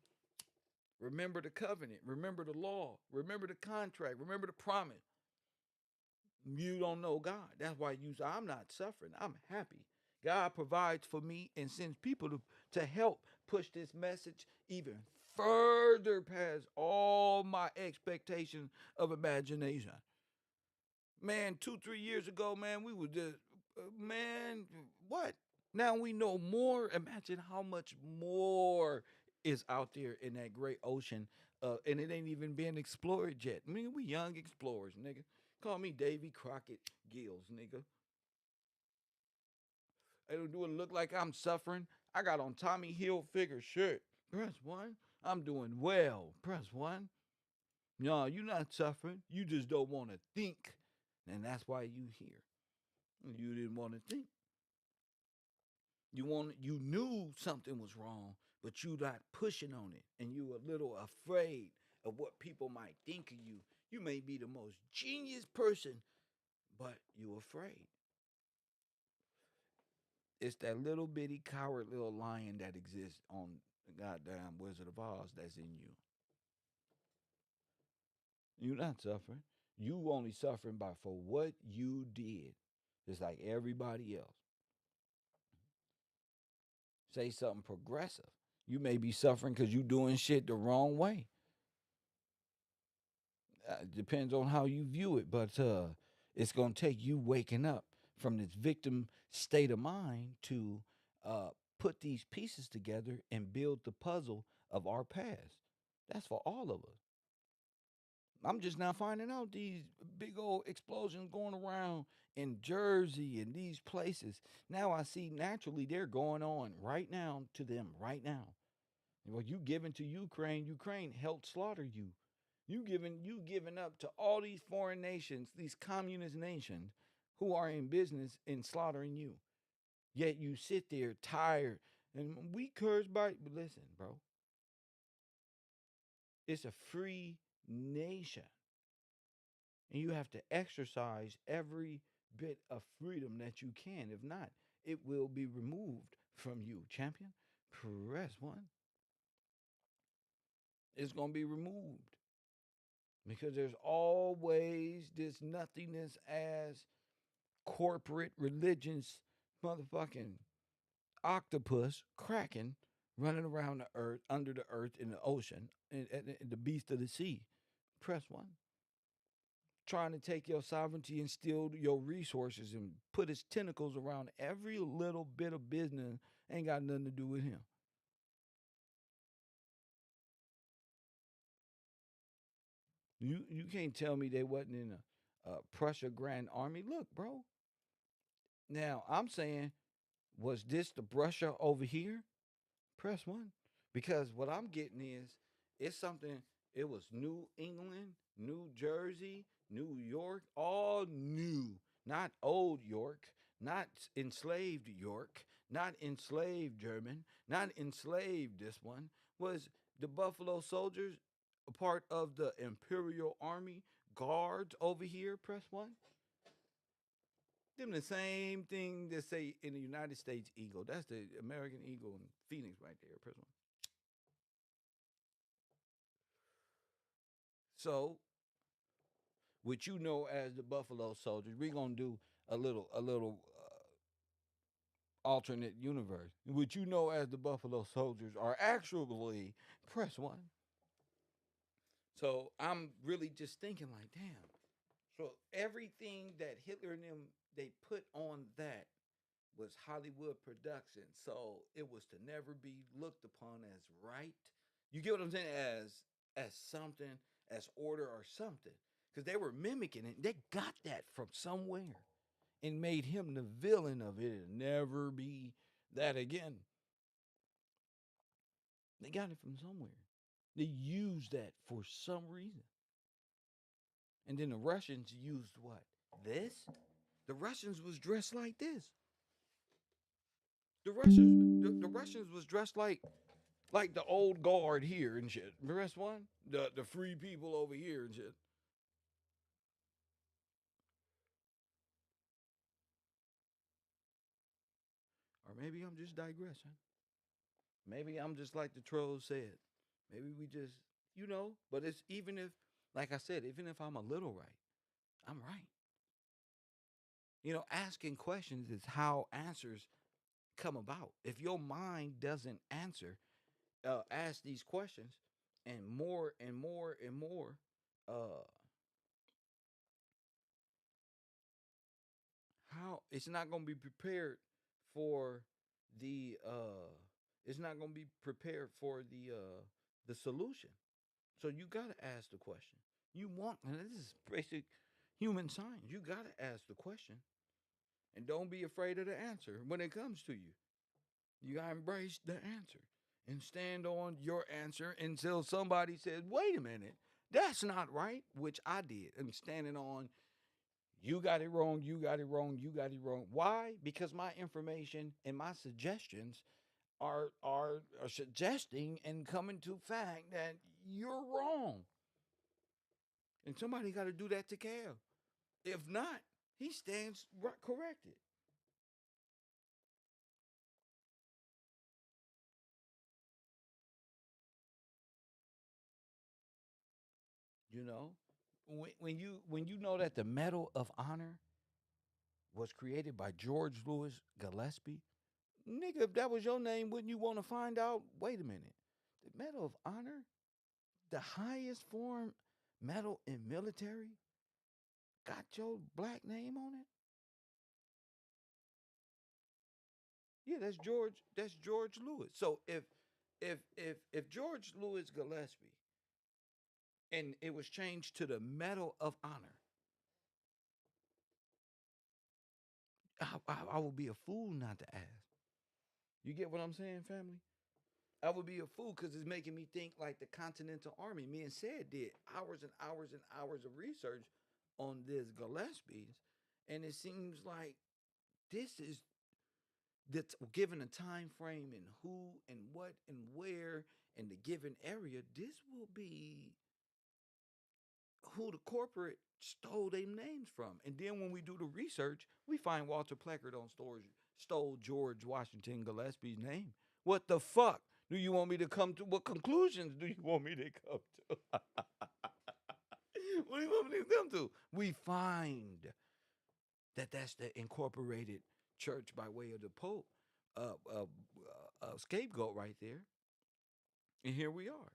Remember the covenant. Remember the law. Remember the contract. Remember the promise. You don't know God. That's why I'm not suffering. I'm happy. God provides for me and sends people to help push this message even further past all my expectations of imagination. Man, 2, 3 years ago, man, we were just, man, what? Now we know more. Imagine how much more is out there in that great ocean, and it ain't even been explored yet. I mean, we young explorers, nigga. Call me Davy Crockett Gills, nigga. I don't do it look like I'm suffering. I got on Tommy Hilfiger shirt. Press one. I'm doing well. Press one. No, you're not suffering. You just don't want to think. And that's why you here. You didn't want to think. You knew something was wrong, but you not pushing on it. And you a little afraid of what people might think of you. You may be the most genius person, but you afraid. It's that little bitty coward little lion that exists on the goddamn Wizard of Oz that's in you. You're not suffering. You only suffering by for what you did. Just like everybody else. Say something progressive. You may be suffering because you doing shit the wrong way. Depends on how you view it, but it's gonna take you waking up from this victim state of mind to put these pieces together and build the puzzle of our past. That's for all of us. I'm just now finding out these big old explosions going around in Jersey and these places. Now I see naturally they're going on right now to them right now. What you giving to Ukraine, Ukraine helped slaughter you. You giving up to all these foreign nations, these communist nations who are in business in slaughtering you. Yet you sit there tired and we cursed by. But listen, bro, it's a free nation. And you have to exercise every bit of freedom that you can. If not, it will be removed from you, champion. Press one. It's going to be removed. Because there's always this nothingness as corporate religions, motherfucking octopus, kraken, running around the earth, under the earth, in the ocean, and the beast of the sea. Press one. Trying to take your sovereignty and steal your resources and put his tentacles around every little bit of business ain't got nothing to do with him. You can't tell me they wasn't in a Prussia Grand Army. Look, bro. Now I'm saying, was this the Prussia over here? Press one. Because what I'm getting is it's something, it was New England, New Jersey, New York, all new. Not old York, not enslaved York, not enslaved German, not enslaved this one. Was the Buffalo Soldiers a part of the Imperial Army Guards over here? Press one. Them the same thing that say in the United States Eagle. That's the American Eagle and Phoenix right there. Press one. So, what you know as the Buffalo Soldiers, we're gonna do a little alternate universe. What you know as the Buffalo Soldiers are actually press one. So I'm really just thinking like, damn. So everything that Hitler and them they put on that was Hollywood production. So it was to never be looked upon as right. You get what I'm saying? As something, as order or something. Because they were mimicking it. They got that from somewhere and made him the villain of it. It'll never be that again. They got it from somewhere. They used that for some reason. And then the Russians used what? This? The Russians was dressed like this. The Russians was dressed like the old guard here and shit. Press one, the free people over here and shit. Or maybe I'm just digressing. Maybe I'm just like the troll said. Maybe we just, but it's even if, like I said, even if I'm a little right, I'm right. Asking questions is how answers come about. If your mind doesn't ask these questions and more and more and more, uh, how it's not going to be prepared for the it's not going to be prepared for the solution. So you got to ask the question. And this is basic human science. You got to ask the question and don't be afraid of the answer when it comes to you. You got to embrace the answer and stand on your answer until somebody says, wait a minute, That's not right, which I did. And standing on, you got it wrong, you got it wrong, you got it wrong. Why? Because my information and my suggestions are suggesting and coming to fact that you're wrong. And somebody got to do that to Cal. If not, he stands corrected. You know, when you know that the Medal of Honor was created by George Louis Gillespie, nigga, if that was your name, wouldn't you want to find out? Wait a minute, the Medal of Honor, the highest form medal in military, got your black name on it. Yeah, that's George. That's George Louis. So if George Louis Gillespie and it was changed to the Medal of Honor, I would be a fool not to ask. You get what I'm saying, family? I would be a fool because it's making me think like the Continental Army. Me and Said did hours and hours and hours of research on this Gillespie's, and it seems like this is that's given a time frame and who and what and where and the given area. This will be who the corporate stole their names from. And then when we do the research, we find Walter Pleckard on stores stole George Washington Gillespie's name. What the fuck do you want me to come to? What conclusions do you want me to come to? What do you want me to come to? We find that that's the incorporated church by way of the Pope, scapegoat right there. And here we are.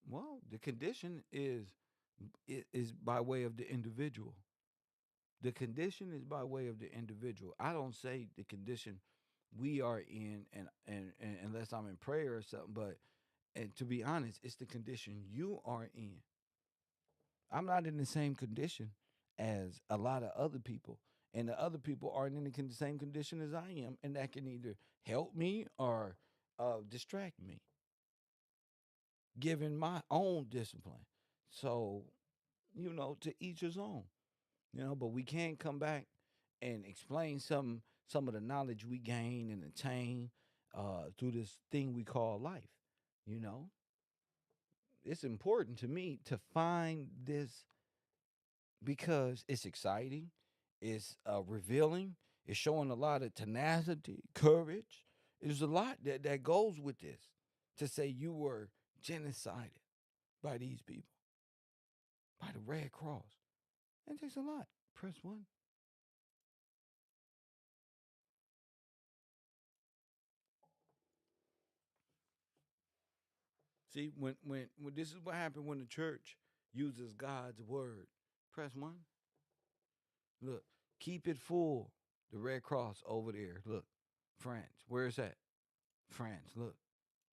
Well, the condition is by way of the individual. The condition is by way of the individual. I don't say the condition we are in, and unless I'm in prayer or something. But and to be honest, it's the condition you are in. I'm not in the same condition as a lot of other people, and the other people aren't in the same condition as I am, and that can either help me or distract me, given my own discipline. So, to each his own. But we can't come back and explain some of the knowledge we gain and attain through this thing we call life. You know, it's important to me to find this because it's exciting, it's revealing, it's showing a lot of tenacity, courage. There's a lot that goes with this to say you were genocided by these people, by the Red Cross. It takes a lot. Press one. See, when this is what happened when the church uses God's word. Press one. Look, keep it full. The Red Cross over there. Look, France. Where is that? France. Look,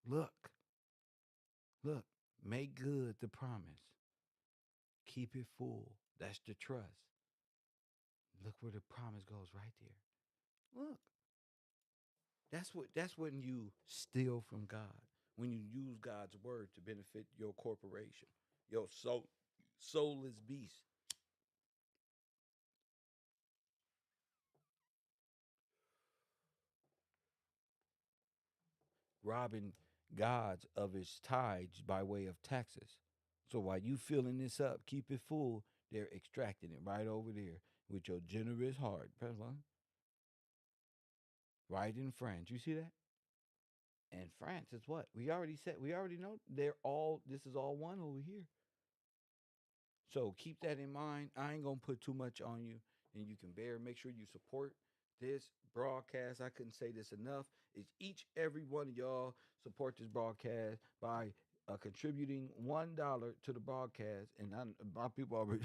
look, look. Make good the promise. Keep it full. That's the trust. Look where the promise goes right there. Look, that's when you steal from God. When you use God's word to benefit your corporation, your soulless beast. Robbing God's of his tithes by way of taxes. So while you filling this up, keep it full, they're extracting it right over there with your generous heart. Press one. Right in France. You see that? And France is what? We already know this is all one over here. So keep that in mind. I ain't gonna put too much on you, and you can bear. Make sure you support this broadcast. I couldn't say this enough. Is each every one of y'all support this broadcast by contributing $1 to the broadcast, and my people already.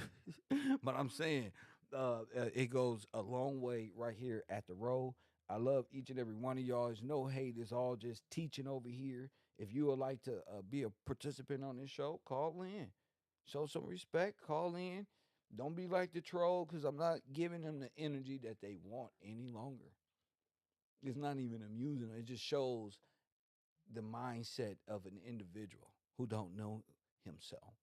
But I'm saying it goes a long way right here at the row. I love each and every one of y'all. There's no hate. It's all just teaching over here. If you would like to be a participant on this show, call in. Show some respect. Call in. Don't be like the troll, because I'm not giving them the energy that they want any longer. It's not even amusing. It just shows the mindset of an individual who don't know himself.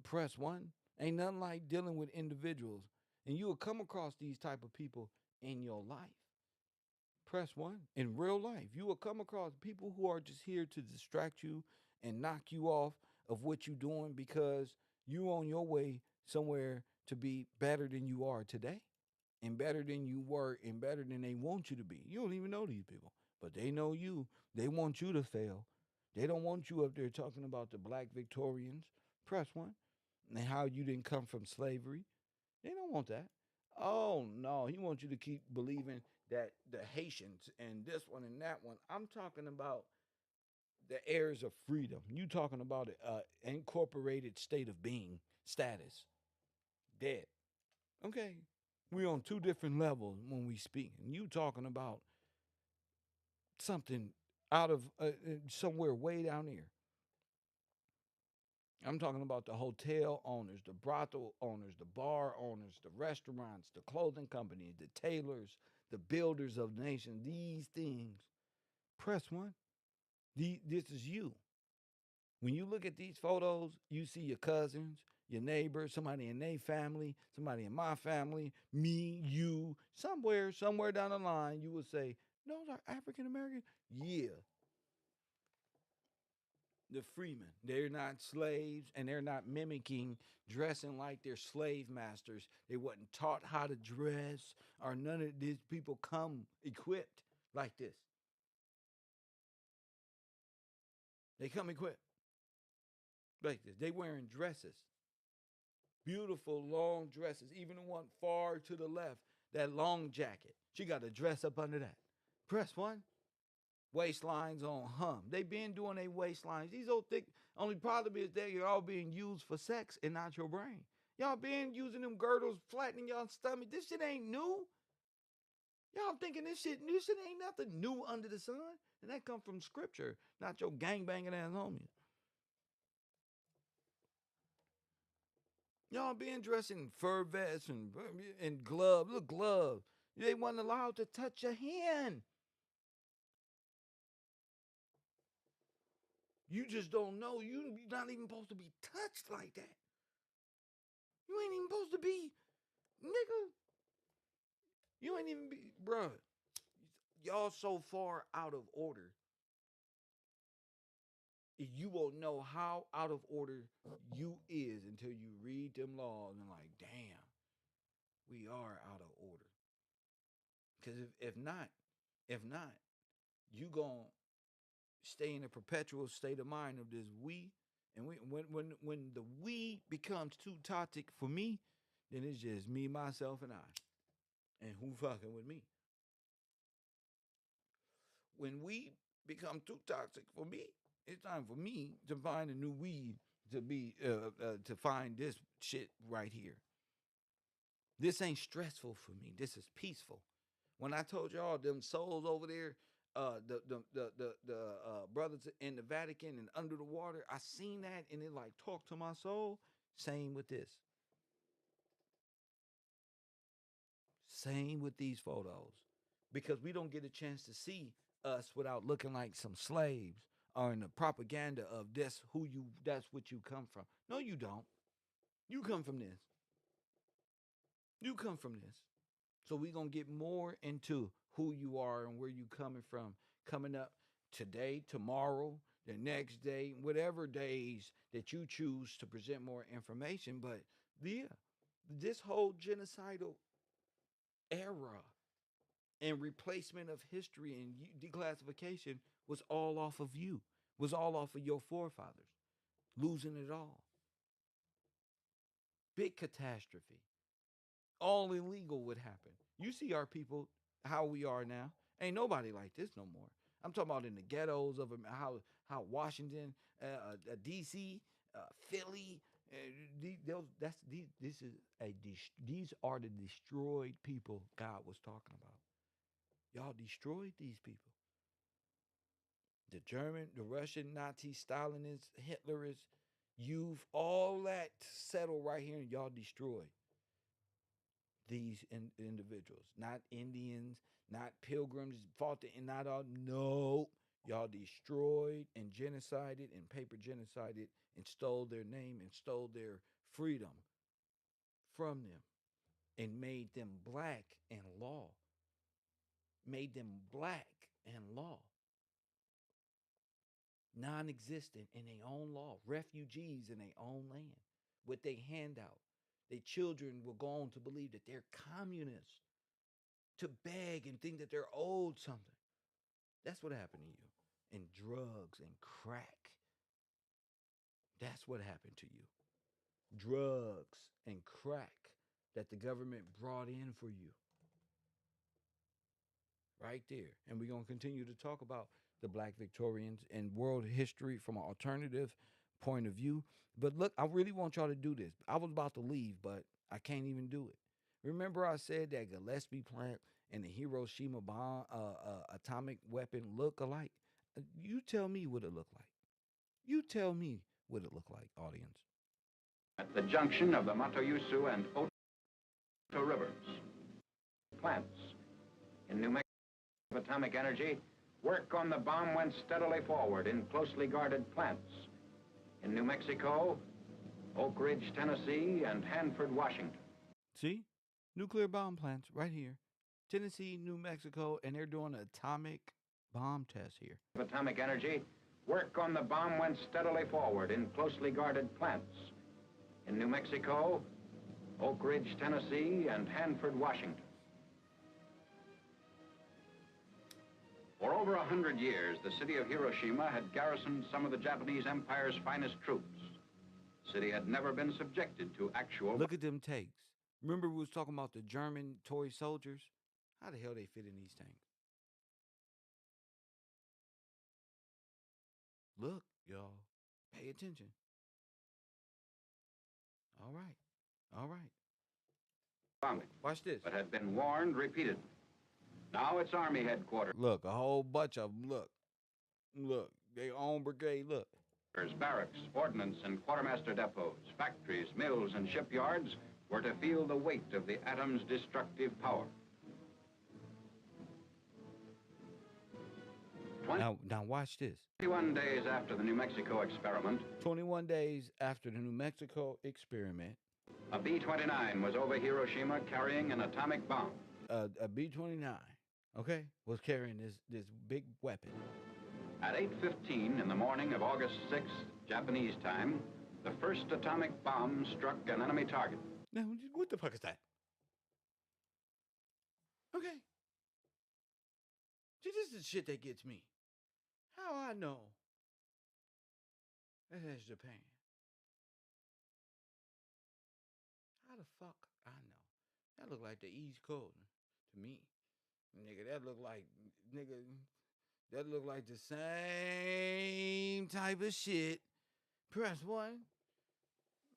Press one. Ain't nothing like dealing with individuals, and you will come across these type of people in your life. Press one. In real life, you will come across people who are just here to distract you and knock you off of what you're doing, because you on your way somewhere to be better than you are today, and better than you were, and better than they want you to be. You don't even know these people, but they know you. They want you to fail. They don't want you up there talking about the black Victorians. Press one. And how you didn't come from slavery. They don't want that. Oh no, he wants you to keep believing that the Haitians and this one and that one. I'm talking about the heirs of freedom. You talking about incorporated state of being status. Dead. Okay. We on two different levels when we speak. And you talking about something out of somewhere way down here. I'm talking about the hotel owners, the brothel owners, the bar owners, the restaurants, the clothing companies, the tailors, the builders of the nation. These things. Press one. This is you. When you look at these photos, you see your cousins, your neighbors, somebody in their family, somebody in my family, me, you. Somewhere down the line, you will say, "Those are African American." Yeah, the freemen. They're not slaves, and they're not mimicking dressing like their slave masters. They wasn't taught how to dress, or none of these people come equipped like this. They come equipped like this. They wearing dresses, beautiful long dresses, even the one far to the left, that long jacket. She got a dress up under that. Press one. Waistlines on hum. They been doing their waistlines. These old thick. Only problem is that you're all being used for sex and not your brain. Y'all been using them girdles, flattening y'all stomach. This shit ain't new. Y'all thinking this shit ain't nothing new under the sun. And that come from scripture, not your gangbanging ass homies. Y'all been dressing fur vests and gloves. Look, gloves. They wasn't allowed to touch your hand. You just don't know. You're not even supposed to be touched like that. You ain't even supposed to be, nigga. You ain't even be, bruh. Y'all so far out of order. You won't know how out of order you is until you read them laws and like, damn, we are out of order. Because if not, you gonna stay in a perpetual state of mind of this we. And when the we becomes too toxic for me, then it's just me, myself, and I. And who fucking with me? When we become too toxic for me, it's time for me to find a new weed to be to find this shit right here. This ain't stressful for me. This is peaceful. When I told y'all them souls over there, the brothers in the Vatican and under the water, I seen that and it like talked to my soul. Same with this. Same with these photos. Because we don't get a chance to see us without looking like some slaves or in the propaganda of that's what you come from. No, you don't. You come from this. You come from this. So we're gonna get more into who you are and where you coming from coming up today, tomorrow, the next day, whatever days that you choose to present more information. But yeah, this whole genocidal era and replacement of history and declassification was all off of you, was all off of your forefathers, losing it all. Big catastrophe. All illegal would happen. You see our people, how we are now. Ain't nobody like this no more. I'm talking about in the ghettos of how Washington, D.C., Philly, these are the destroyed people God was talking about. Y'all destroyed these people. The German, the Russian, Nazi, Stalinists, Hitlerists, You've all that settled right here, and y'all destroyed these individuals, not Indians, not pilgrims, not all. No, y'all destroyed and genocided and paper genocided and stole their name and stole their freedom from them and made them black in law. Made them black in law. Non-existent in their own law, refugees in their own land, with their handout. Their children will go on to believe that they're communists, to beg and think that they're owed something. That's what happened to you. And drugs and crack. That's what happened to you. Drugs and crack that the government brought in for you. Right there. And we're going to continue to talk about the Black Victorians and world history from an alternative point of view. But look, I really want y'all to do this. I was about to leave, but I can't even do it. Remember I said that Gillespie plant and the Hiroshima bomb atomic weapon look alike? You tell me what it looked like. You tell me what it looked like, audience. At the junction of the Matoyusu and Oto rivers, plants in New Mexico of atomic energy, work on the bomb went steadily forward in closely guarded plants in New Mexico, Oak Ridge, Tennessee, and Hanford, Washington. See? Nuclear bomb plants right here. Tennessee, New Mexico, and they're doing an atomic bomb test here. Atomic energy, work on the bomb went steadily forward in closely guarded plants in New Mexico, Oak Ridge, Tennessee, and Hanford, Washington. For over 100 years, the city of Hiroshima had garrisoned some of the Japanese Empire's finest troops. The city had never been subjected to actual... Look at them tanks. Remember we was talking about the German toy soldiers? How the hell they fit in these tanks? Look, y'all. Pay attention. All right. All right. Bombing, watch this. But had been warned repeatedly. Now it's Army headquarters. Look, a whole bunch of them. Look, they own brigade. Look. There's barracks, ordnance, and quartermaster depots, factories, mills, and shipyards were to feel the weight of the atom's destructive power. Now watch this. 21 days after the New Mexico experiment. 21 days after the New Mexico experiment. A B-29 was over Hiroshima carrying an atomic bomb. A B-29, okay, was carrying this big weapon. At 8:15 in the morning of August 6th, Japanese time, the first atomic bomb struck an enemy target. Now, what the fuck is that? Okay. See, this is the shit that gets me. How I know that is Japan? How the fuck I know? That look like the East Coast to me. Nigga, that look like the same type of shit. Press 1.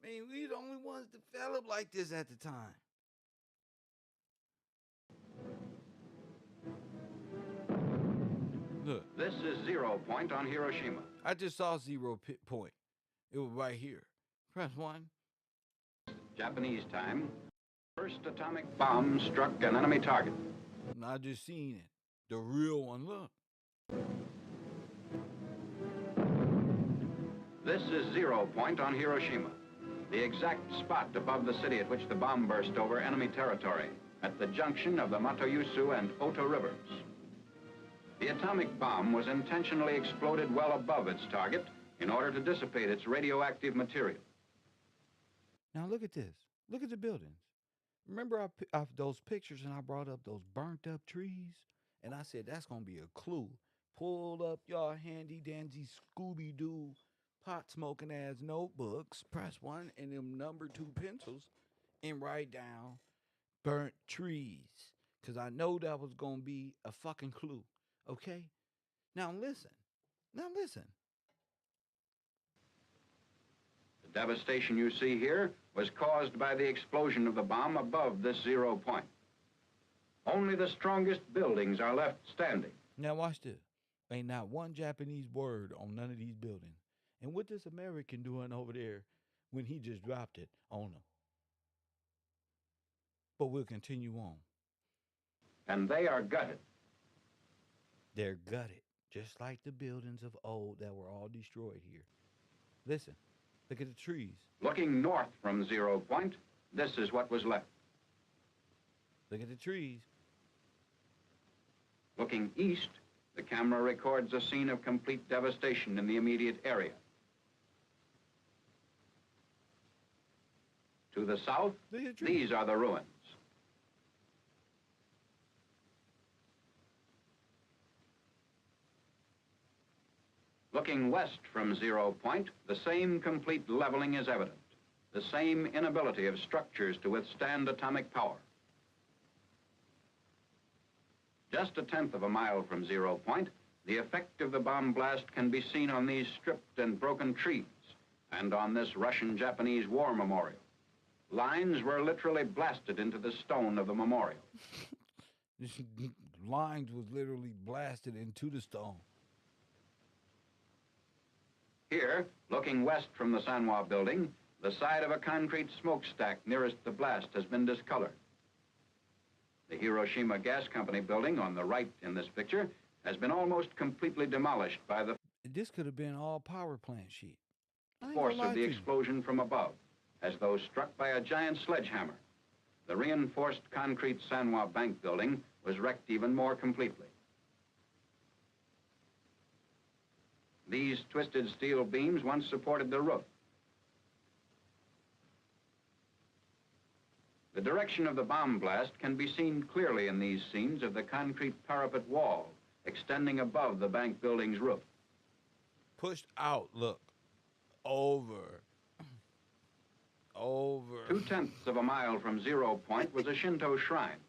I mean, we the only ones developed like this at the time. Look. This is 0 point on Hiroshima. I just saw 0 point. It was right here. Press 1. Japanese time. First atomic bomb struck an enemy target. I just seen it. The real one, look. This is 0 point on Hiroshima. The exact spot above the city at which the bomb burst over enemy territory, at the junction of the Matoyusu and Oto rivers. The atomic bomb was intentionally exploded well above its target in order to dissipate its radioactive material. Now look at this. Look at the buildings. Remember those pictures and I brought up those burnt up trees? And I said, that's going to be a clue. Pull up y'all handy-dandy Scooby-Doo pot-smoking ass notebooks, press 1 and them number 2 pencils and write down burnt trees. Because I know that was going to be a fucking clue. Okay? Now listen. The devastation you see here was caused by the explosion of the bomb above this 0 point. Only the strongest buildings are left standing. Now watch this. Ain't not one Japanese word on none of these buildings. And what this American doing over there when he just dropped it on them? But we'll continue on. And they are gutted. They're gutted, just like the buildings of old that were all destroyed here. Listen, look at the trees. Looking north from 0 point, this is what was left. Look at the trees. Looking east, the camera records a scene of complete devastation in the immediate area. To the south, these are the ruins. Looking west from 0 point, the same complete leveling is evident. The same inability of structures to withstand atomic power. Just a tenth of a mile from 0 point, the effect of the bomb blast can be seen on these stripped and broken trees and on this Russian-Japanese war memorial. Lines were literally blasted into the stone of the memorial. Lines was literally blasted into the stone. Here, looking west from the Sanwa building, the side of a concrete smokestack nearest the blast has been discolored. The Hiroshima Gas Company building on the right in this picture has been almost completely demolished by the This could have been all power plant shit. force of the explosion from above, as though struck by a giant sledgehammer. The reinforced concrete Sanwa Bank building was wrecked even more completely. These twisted steel beams once supported the roof. The direction of the bomb blast can be seen clearly in these scenes of the concrete parapet wall extending above the bank building's roof. Pushed out, look. Over. 2/10 of a mile from 0 point was a Shinto shrine.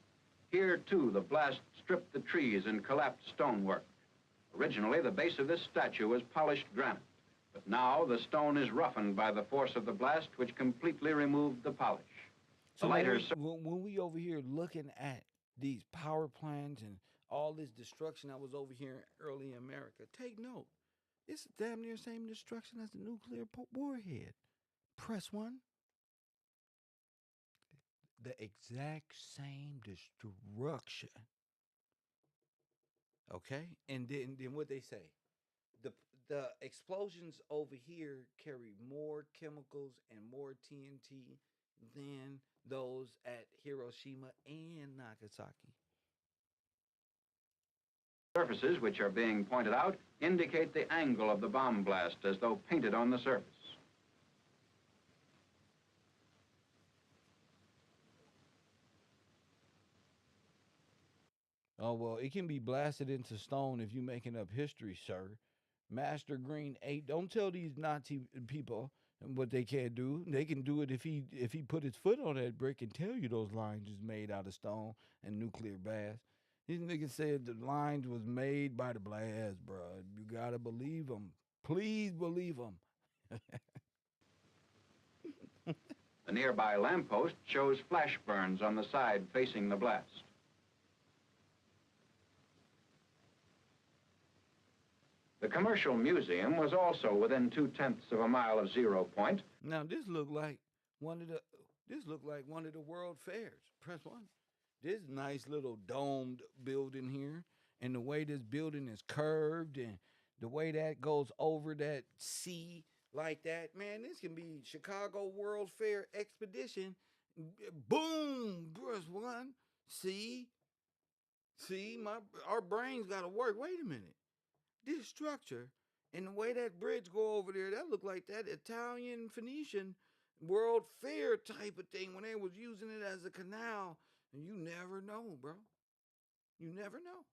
Here, too, the blast stripped the trees and collapsed stonework. Originally, the base of this statue was polished granite, but now the stone is roughened by the force of the blast, which completely removed the polish. So when we over here looking at these power plants and all this destruction that was over here in early America, take note. It's damn near same destruction as the nuclear warhead. Press 1. The exact same destruction. Okay? And then what they say? The explosions over here carry more chemicals and more TNT than those at Hiroshima and Nagasaki. Surfaces which are being pointed out indicate the angle of the bomb blast as though painted on the surface. Oh, well, it can be blasted into stone if you're making up history, sir. Master Green 8, don't tell these Nazi people what they can't do. They can do it if he put his foot on that brick and tell you those lines is made out of stone and nuclear blast. These niggas said the lines was made by the blast, bro. You gotta believe them. Please believe them. The nearby lamppost shows flash burns on the side facing the blast. The Commercial Museum was also within 2/10 of a mile of 0 point. Now this looked like one of the World Fairs. Press 1. This nice little domed building here, and the way this building is curved and the way that goes over that sea like that, man, this can be Chicago World Fair Expedition. Boom, press 1. See, our brains got to work. Wait a minute. This structure and the way that bridge go over there, that looked like that Italian Phoenician World Fair type of thing when they was using it as a canal. And you never know, bro. You never know.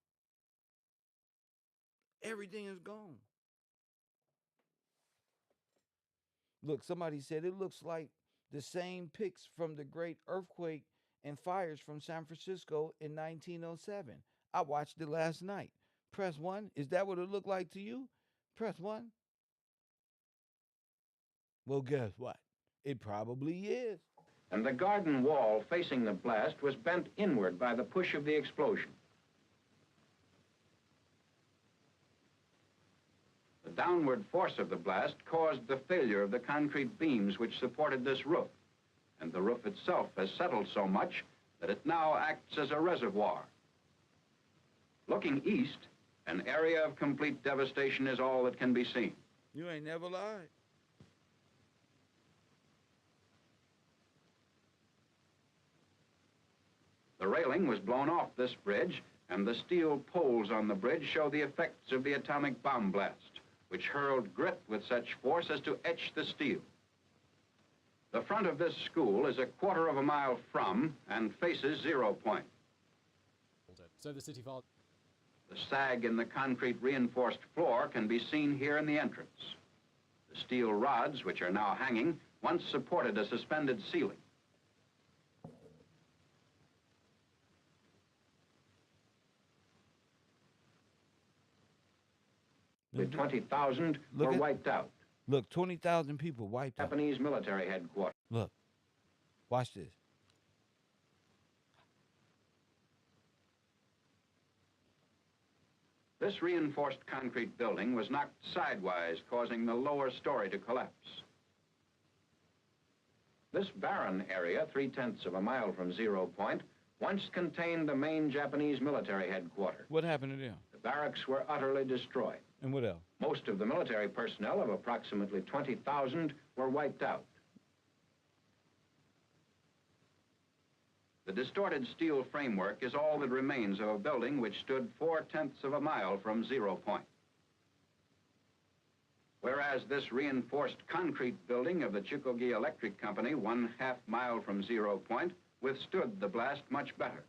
Everything is gone. Look, somebody said it looks like the same pics from the great earthquake and fires from San Francisco in 1907. I watched it last night. Press 1. Is that what it looked like to you? Press 1. Well, guess what? It probably is. And the garden wall facing the blast was bent inward by the push of the explosion. The downward force of the blast caused the failure of the concrete beams which supported this roof, and the roof itself has settled so much that it now acts as a reservoir. Looking east, an area of complete devastation is all that can be seen. You ain't never lied. The railing was blown off this bridge, and the steel poles on the bridge show the effects of the atomic bomb blast, which hurled grit with such force as to etch the steel. The front of this school is a quarter of a mile from and faces 0 point. So the city vault. The sag in the concrete reinforced floor can be seen here in the entrance. The steel rods, which are now hanging, once supported a suspended ceiling. The 20,000 were wiped out. Look, 20,000 people wiped out. Japanese military headquarters. Look, watch this. This reinforced concrete building was knocked sidewise, causing the lower story to collapse. This barren area, 3/10 of a mile from 0 point, once contained the main Japanese military headquarters. What happened to them? The barracks were utterly destroyed. And what else? Most of the military personnel of approximately 20,000 were wiped out. The distorted steel framework is all that remains of a building which stood 4/10 of a mile from 0 point. Whereas this reinforced concrete building of the Chikogi Electric Company, 1/2 mile from 0 point, withstood the blast much better.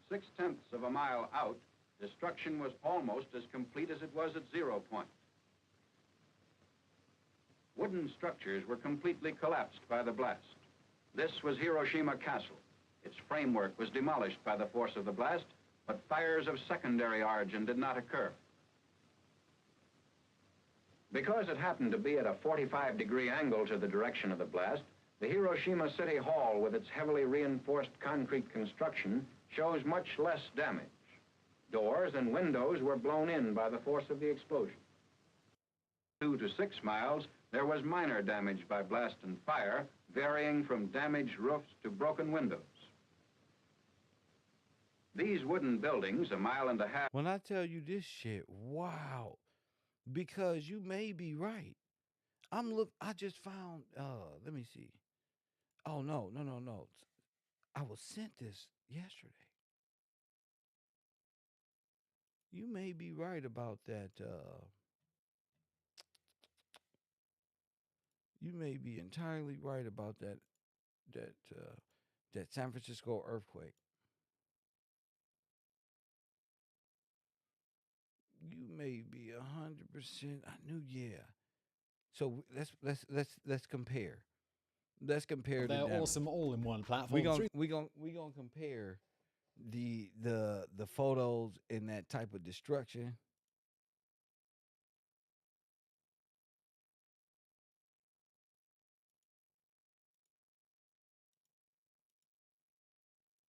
6/10 of a mile out, destruction was almost as complete as it was at 0 point. Wooden structures were completely collapsed by the blast. This was Hiroshima Castle. Its framework was demolished by the force of the blast, but fires of secondary origin did not occur. Because it happened to be at a 45-degree angle to the direction of the blast, the Hiroshima City Hall, with its heavily reinforced concrete construction, shows much less damage. Doors and windows were blown in by the force of the explosion. 2 to 6 miles, there was minor damage by blast and fire, varying from damaged roofs to broken windows. These wooden buildings, 1.5 miles. When I tell you this shit, wow. Because you may be right. I just found, let me see. Oh, no. I was sent this yesterday. You may be right about that, you may be entirely right about that San Francisco earthquake. You may be 100%. I knew, yeah. So let's compare. Let's compare. Their awesome all-in-one platform. We gonna compare the photos in that type of destruction.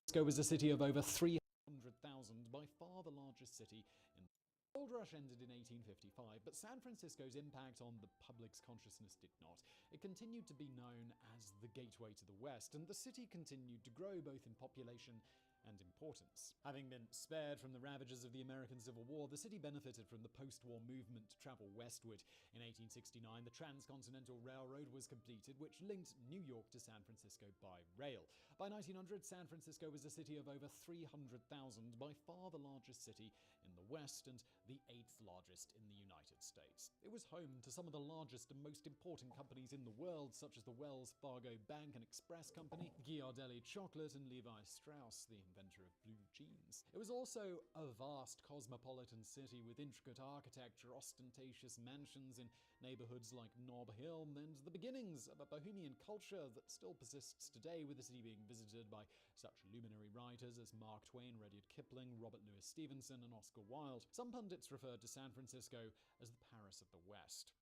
Francisco was a city of over 300,000, by far the largest city in the gold rush ended in 1855, but San Francisco's impact on the public's consciousness did not. It continued to be known as the gateway to the West, and the city continued to grow both in population and importance. Having been spared from the ravages of the American Civil War, the city benefited from the post-war movement to travel westward. In 1869, the Transcontinental Railroad was completed, which linked New York to San Francisco by rail. By 1900, San Francisco was a city of over 300,000, by far the largest city in the West and the 8th largest in the United States. It was home to some of the largest and most important companies in the world, such as the Wells Fargo Bank and Express Company, Ghirardelli Chocolate, and Levi Strauss, the inventor of blue jeans. It was also a vast cosmopolitan city with intricate architecture, ostentatious mansions in neighborhoods like Nob Hill, and the beginnings of a bohemian culture that still persists today, with the city being visited by such luminary writers as Mark Twain, Rudyard Kipling, Robert Louis Stevenson, and Oscar Wilde. Some pundits referred to San Francisco as the Paris of the West.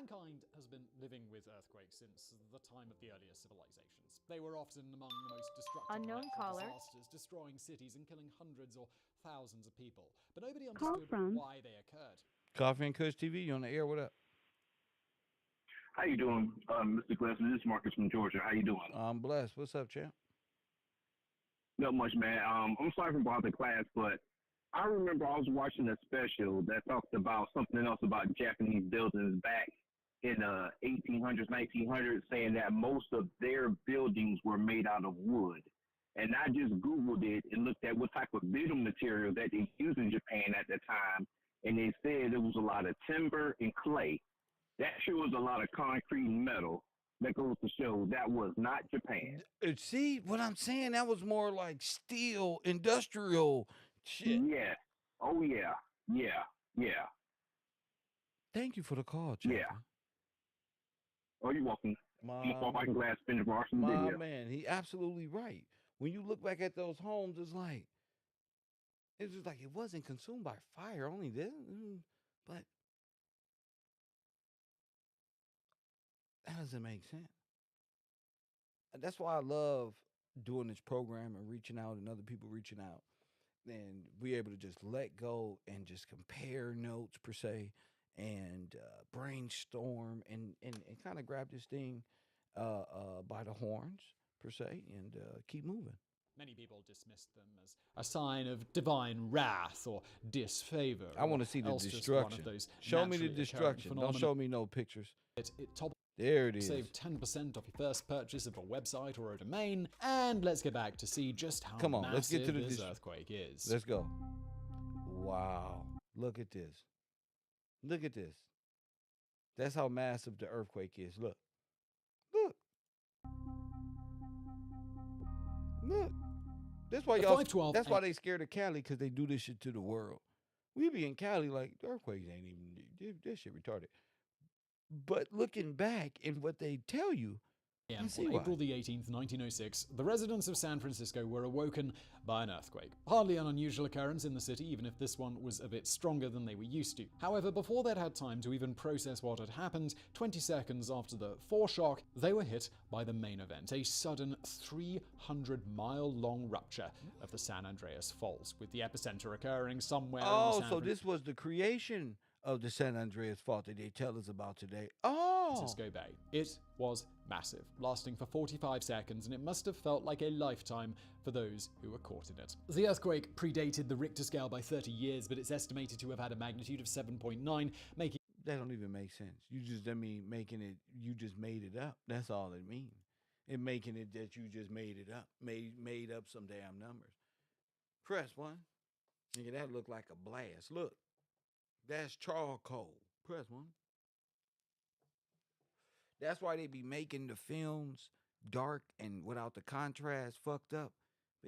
Mankind has been living with earthquakes since the time of the earliest civilizations. They were often among the most destructive Unknown natural caller. disasters, destroying cities and killing hundreds or thousands of people. But nobody Call understood from- why they occurred. Coffee and Kush TV, you on the air? What up? How you doing, Mr. Glasses? This is Marcus from Georgia. How you doing? I'm blessed. What's up, champ? Not much, man. I'm sorry for bothering class, but I remember I was watching a special that talked about something else about Japanese buildings back in 1800s, 1900s, saying that most of their buildings were made out of wood. And I just Googled it and looked at what type of building material that they used in Japan at the time, and they said it was a lot of timber and clay. That shows a lot of concrete and metal. That goes to show that was not Japan. See what I'm saying? That was more like steel, industrial shit. Yeah. Oh, yeah. Yeah. Yeah. Thank you for the call, champ. Yeah. Oh, you're welcome. My Glass finish Washington My video. man, he absolutely right. When you look back at those homes, it's just like it wasn't consumed by fire, only this, but that doesn't make sense. And that's why I love doing this program and reaching out and other people reaching out. And we able to just let go and just compare notes per se and brainstorm and kind of grab this thing by the horns per se and keep moving. Many people dismissed them as a sign of divine wrath or disfavor. I want to see the destruction. Show me the destruction. Don't show me no pictures. There it is. Save 10% off your first purchase of a website or a domain. And let's get back to see just how Come on, massive let's get to this earthquake is. Let's go. Wow. Look at this. Look at this. That's how massive the earthquake is. Look. Look. Look. That's why y'all. That's why they scared of Cali, because they do this shit to the world. We be in Cali like the earthquakes ain't even. This shit retarded. But looking back and what they tell you, On April the 18th, 1906, the residents of San Francisco were awoken by an earthquake. Hardly an unusual occurrence in the city, even if this one was a bit stronger than they were used to. However, before they'd had time to even process what had happened, 20 seconds after the foreshock, they were hit by the main event, a sudden 300-mile-long rupture of the San Andreas Fault, with the epicenter occurring somewhere in the San so this was the creation of the San Andreas Fault that they tell us about today. Francisco Bay. It was massive, lasting for 45 seconds, and it must have felt like a lifetime for those who were caught in it. The earthquake predated the Richter scale by 30 years, but it's estimated to have had a magnitude of 7.9, making... That don't even make sense. Making it, you just made it up. That's all it means. It making it that you just made it up. Made up some damn numbers. Press one. Nigga, that look like a blast. Look. That's charcoal. Press one. That's why they be making the films dark and without the contrast fucked up,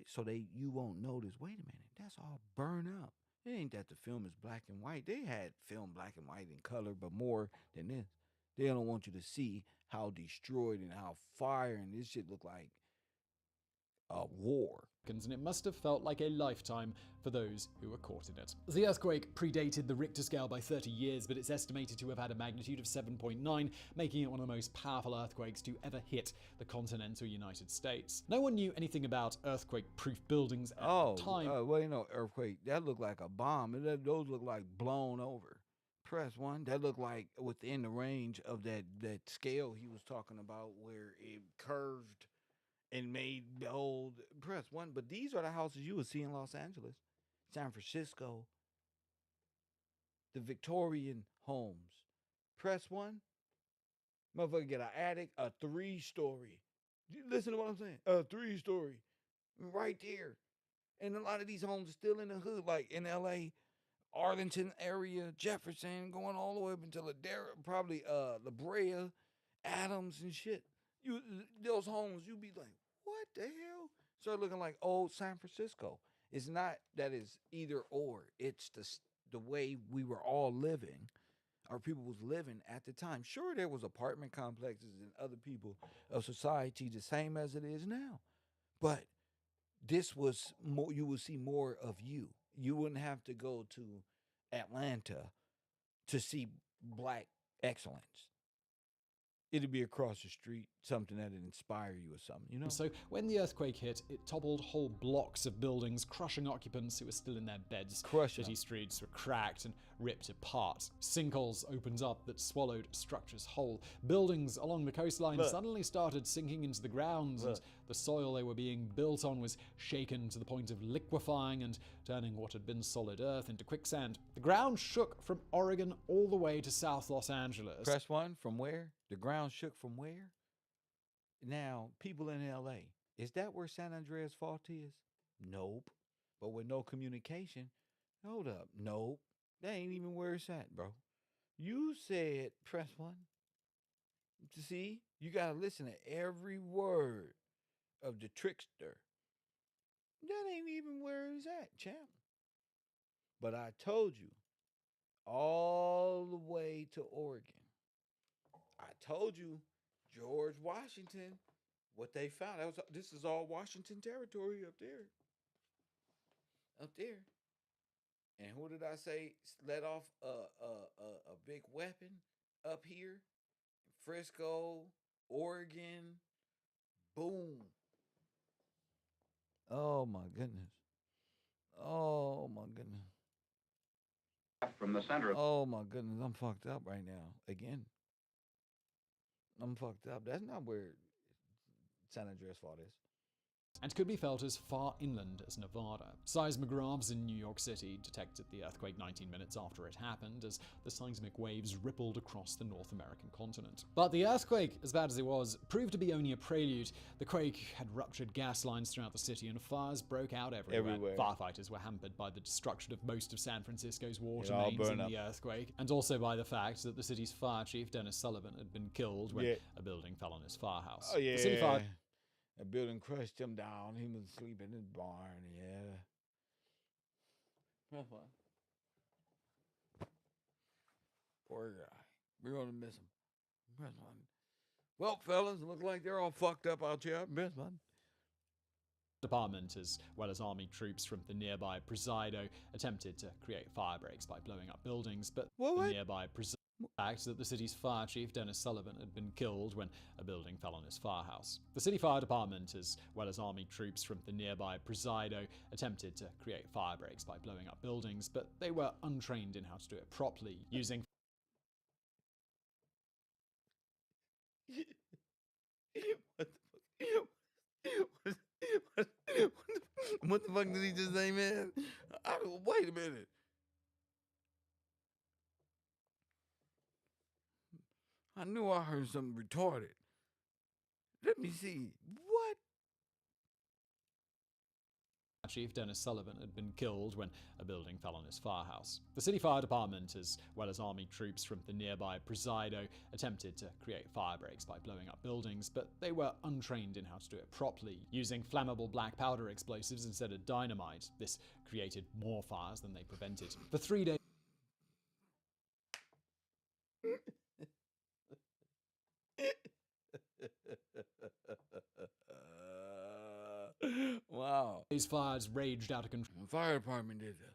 so you won't notice. Wait a minute, that's all burned up. It ain't that the film is black and white. They had film black and white in color, but more than this. They don't want you to see how destroyed and how fire and this shit look like a war. And it must have felt like a lifetime for those who were caught in it. The earthquake predated the Richter scale by 30 years, but it's estimated to have had a magnitude of 7.9, making it one of the most powerful earthquakes to ever hit the continental United States. No one knew anything about earthquake-proof buildings at the time. Earthquake, that looked like a bomb. Those look like blown over. Press one, that looked like within the range of that scale he was talking about where it curved and made old. Press one, but these are the houses you would see in Los Angeles, San Francisco, the Victorian homes. Press one, motherfucker get an attic, a 3-story. Listen to what I'm saying, a 3-story, right there. And a lot of these homes are still in the hood, like in L.A., Arlington area, Jefferson, going all the way up until probably La Brea, Adams and shit. Those homes, you be like, what the hell? Start looking like old San Francisco. It's not that it's either or. It's the way we were all living, or people was living at the time. Sure, there was apartment complexes and other people of society the same as it is now. But this was more, you would see more of you. You wouldn't have to go to Atlanta to see black excellence. It'd be across the street, something that'd inspire you or something, you know? So when the earthquake hit, it toppled whole blocks of buildings, crushing occupants who were still in their beds. City streets were cracked and ripped apart. Sinkholes opened up that swallowed structures whole. Buildings along the coastline suddenly started sinking into the ground, and the soil they were being built on was shaken to the point of liquefying and turning what had been solid earth into quicksand. The ground shook from Oregon all the way to South Los Angeles. Press 1, from where? The ground shook from where? Now, people in LA, is that where San Andreas Fault is? Nope. But with no communication, hold up. Nope. That ain't even where it's at, bro. You said press 1. See, you got to listen to every word of the trickster. That ain't even where it's at, champ. But I told you, all the way to Oregon. I told you, George Washington, what they found. This is all Washington territory up there. Up there. And who did I say let off a big weapon up here? Frisco, Oregon. Boom. Oh my goodness. Oh my goodness. From the center. Oh my goodness. I'm fucked up right now. Again. I'm fucked up. That's not where San Andreas Fault is. And could be felt as far inland as Nevada. Seismographs in New York City detected the earthquake 19 minutes after it happened as the seismic waves rippled across the North American continent. But the earthquake, as bad as it was, proved to be only a prelude. The quake had ruptured gas lines throughout the city and fires broke out everywhere. Firefighters were hampered by the destruction of most of San Francisco's water mains in the earthquake, and also by the fact that the city's fire chief, Dennis Sullivan, had been killed when a building fell on his firehouse. Oh yeah. The city fire a building crushed him down. He was sleeping in his barn. Yeah. That's fine. Poor guy. We're gonna miss him. That's fine. Well, fellas, it looks like they're all fucked up out here. Miss one. Department, as well as army troops from the nearby Presidio, attempted to create fire breaks by blowing up buildings, but the nearby fact that the city's fire chief, Dennis Sullivan, had been killed when a building fell on his firehouse. The city fire department, as well as army troops from the nearby Presidio, attempted to create fire breaks by blowing up buildings, but they were untrained in how to do it properly, using What the fuck did he just say, man? Wait a minute. I knew I heard something retarded. Let me see. What? Chief Dennis Sullivan had been killed when a building fell on his firehouse. The city fire department, as well as army troops from the nearby Presidio, attempted to create fire breaks by blowing up buildings, but they were untrained in how to do it properly, using flammable black powder explosives instead of dynamite. This created more fires than they prevented. For 3 days, Wow. These fires raged out of control. The fire department did this.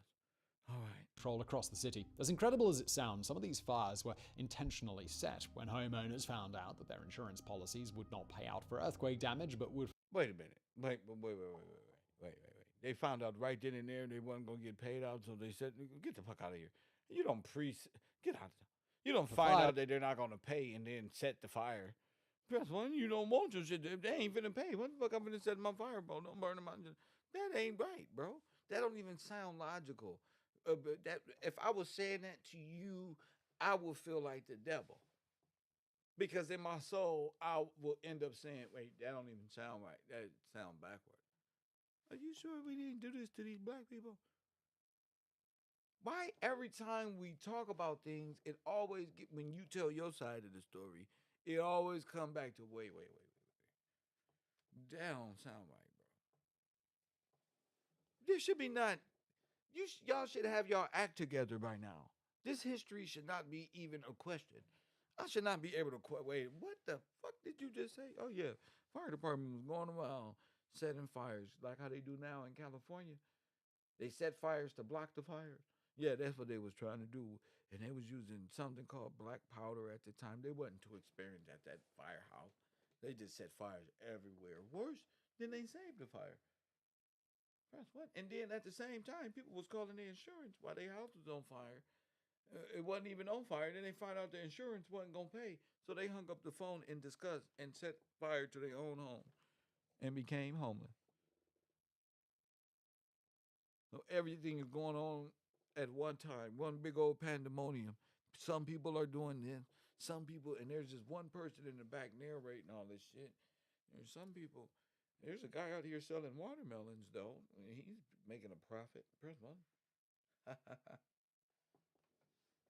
All right. Control across the city. As incredible as it sounds, some of these fires were intentionally set when homeowners found out that their insurance policies would not pay out for earthquake damage, but would... Wait a minute. Wait. They found out right then and there they wasn't going to get paid out, so they said, get the fuck out of here. You don't get out. You don't find out that they're not going to pay and then set the fire. Press one, you don't want your shit. They ain't finna pay. What the fuck I'm finna set my fireball? Don't burn them out. That ain't right, bro. That don't even sound logical. But that if I was saying that to you, I would feel like the devil. Because in my soul, I will end up saying, wait, that don't even sound right. That sound backward. Are you sure we didn't do this to these black people? Why every time we talk about things, it always get when you tell your side of the story, it always come back to wait. That don't sound right, bro. This should be not. Y'all should have y'all act together by now. This history should not be even a question. I should not be able to wait. What the fuck did you just say? Oh yeah, fire department was going around setting fires like how they do now in California. They set fires to block the fires. Yeah, that's what they was trying to do. and they was using something called black powder at the time. They wasn't too experienced at that firehouse. They just set fires everywhere. Worse than they saved the fire. That's what. And then at the same time, people was calling the insurance while their house was on fire. It wasn't even on fire. Then they find out the insurance wasn't gonna pay, so they hung up the phone in disgust and set fire to their own home, and became homeless. So everything is going on at one time, one big old pandemonium. Some people are doing this, some people, and there's just one person in the back narrating all this shit. There's some people. There's a guy out here selling watermelons, though. He's making a profit. Press one.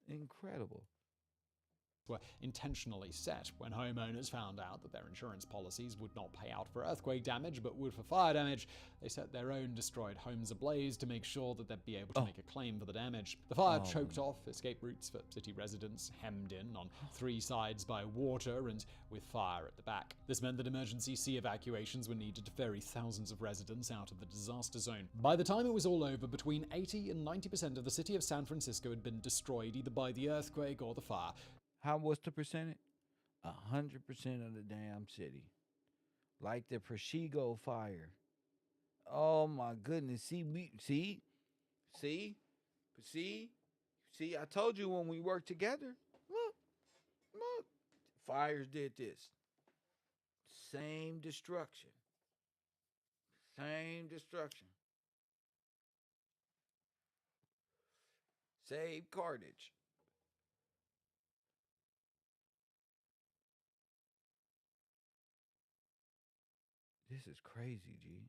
Incredible. Were intentionally set when homeowners found out that their insurance policies would not pay out for earthquake damage but would for fire damage. They set their own destroyed homes ablaze to make sure that they'd be able to make a claim for the damage. The fire choked off escape routes for city residents, hemmed in on three sides by water and with fire at the back. This meant that emergency sea evacuations were needed to ferry thousands of residents out of the disaster zone. By the time it was all over, between 80 and 90% of the city of San Francisco had been destroyed either by the earthquake or the fire. How was the percentage? 100% of the damn city. Like the Prosciutto fire. Oh my goodness. See, I told you when we worked together. Look. Fires did this. Same destruction. Same carnage. This is crazy, G.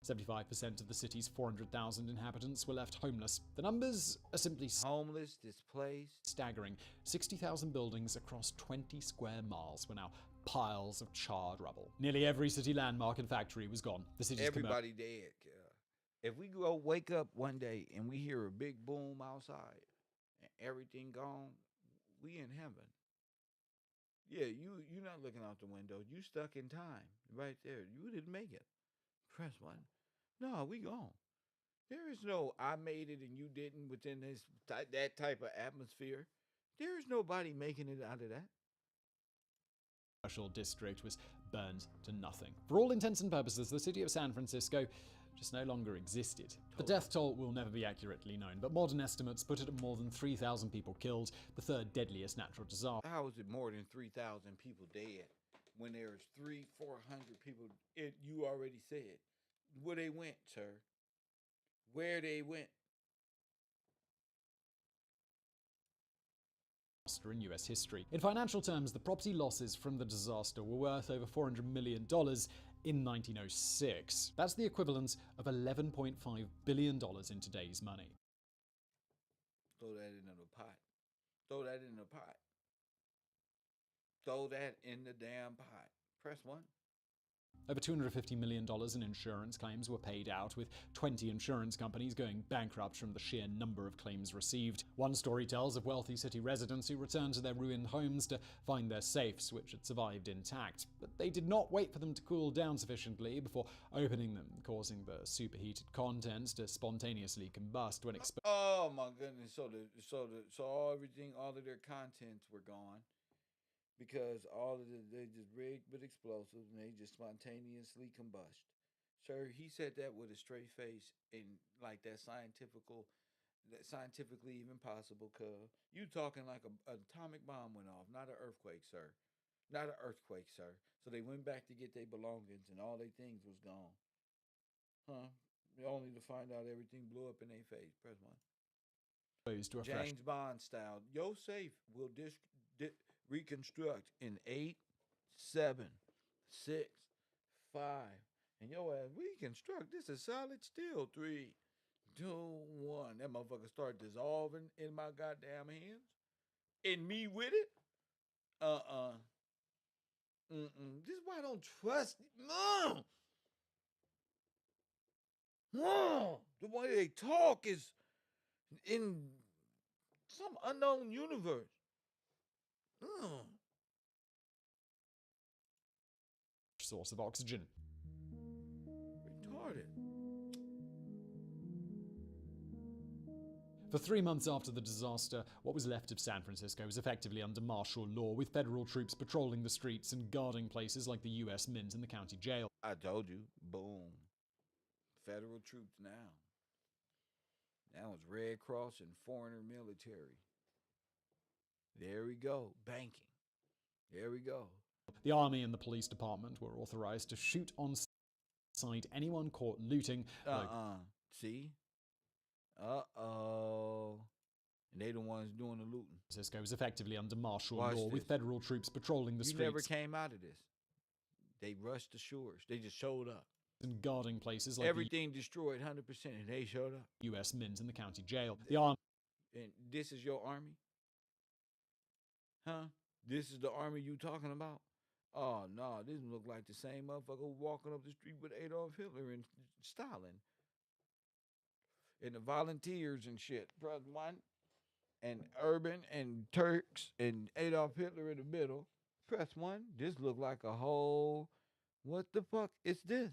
75% of the city's 400,000 inhabitants were left homeless. The numbers are simply homeless, displaced, staggering. 60,000 buildings across 20 square miles were now piles of charred rubble. Nearly every city landmark and factory was gone. The city's everybody dead. If we go wake up one day and we hear a big boom outside and everything gone, we in heaven. Yeah, you're not looking out the window. You stuck in time right there. You didn't make it. Press one. No, we gone. There is no I made it and you didn't within that type of atmosphere. There is nobody making it out of that. Commercial district was burned to nothing. For all intents and purposes, the city of San Francisco just no longer existed. The death toll will never be accurately known, but modern estimates put it at more than 3,000 people killed, the third deadliest natural disaster. How is it more than 3,000 people dead when there's 300-400 people? You already said where they went, sir. Where they went. In U.S. history. In financial terms, the property losses from the disaster were worth over $400 million in 1906. That's the equivalent of $11.5 billion in today's money. Throw that in the pot. Throw that in the pot. Throw that in the damn pot. Press one. Over $250 million in insurance claims were paid out, with 20 insurance companies going bankrupt from the sheer number of claims received. One story tells of wealthy city residents who returned to their ruined homes to find their safes, which had survived intact. But they did not wait for them to cool down sufficiently before opening them, causing the superheated contents to spontaneously combust when exposed. Oh my goodness! So all of their contents were gone. Because they just rigged with explosives and they just spontaneously combust. Sir, he said that with a straight face and like that scientifically even possible, cuz you talking like an atomic bomb went off, not an earthquake, sir. Not an earthquake, sir. So they went back to get their belongings and all their things was gone. Huh? Only to find out everything blew up in their face. Press one. To a James Bond style. Your safe will reconstruct in 8, 7, 6, 5. And your ass reconstruct. This is solid steel. 3, 2, 1. That motherfucker start dissolving in my goddamn hands. And me with it? This is why I don't trust. The way they talk is in some unknown universe. Source of oxygen. Retarded. For 3 months after the disaster, what was left of San Francisco was effectively under martial law, with federal troops patrolling the streets and guarding places like the U.S. Mint and the county jail. I told you. Boom. Federal troops now. Now it's Red Cross and foreigner military. There we go. Banking. There we go. The army and the police department were authorized to shoot on sight anyone caught looting. See? Uh-oh. And they the ones doing the looting. Francisco was effectively under martial Watch law, this. with federal troops patrolling the You streets. never came out of this. They rushed the shores. They just showed up. And guarding places like everything destroyed 100%, and they showed up. The U.S. Mint and the county jail. The army. And this is your army? Huh? This is the army you talking about? Oh, no, this look like the same motherfucker walking up the street with Adolf Hitler and Stalin. And the volunteers and shit. Brother one. And Urban and Turks and Adolf Hitler in the middle. Press 1. This look like a whole... What the fuck is this?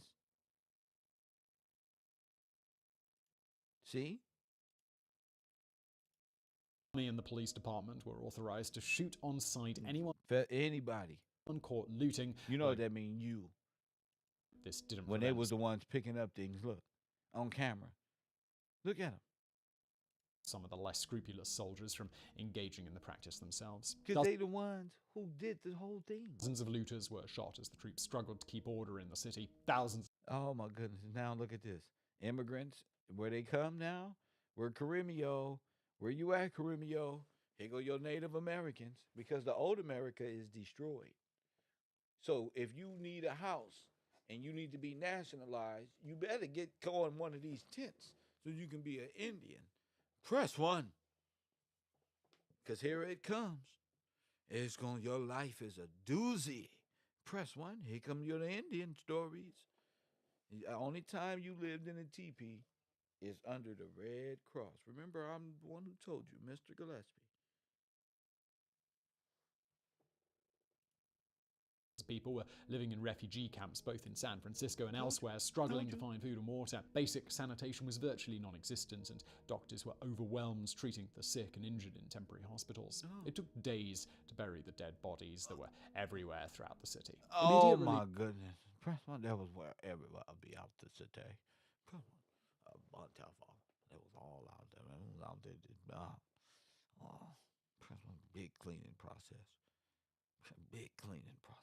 See? The army and the police department were authorized to shoot on sight anybody caught looting. You know what that means? You. This didn't. When they was the ones picking up things, look, on camera. Look at them. Some of the less scrupulous soldiers from engaging in the practice themselves. Because they the ones who did the whole thing. Thousands of looters were shot as the troops struggled to keep order in the city. Thousands. Oh my goodness. Now look at this. Immigrants, where they come now? We're Carimio. Where you at, Carimio? Here go your Native Americans. Because the old America is destroyed. So if you need a house and you need to be nationalized, you better go in one of these tents so you can be an Indian. Press 1. Because here it comes. Your life is a doozy. Press 1. Here come your Indian stories. The only time you lived in a teepee is under the Red Cross. Remember, I'm the one who told you, Mr. Gillespie. People were living in refugee camps both in San Francisco and elsewhere, struggling to find food and water. Basic sanitation was virtually non-existent, and doctors were overwhelmed treating the sick and injured in temporary hospitals. It took days to bury the dead bodies that were everywhere throughout the city. Oh my goodness. Press 1, that was where everybody would be out the city. Come on. A bunch of them. It was all out there. It was out there. Press 1, big cleaning process. Big cleaning process.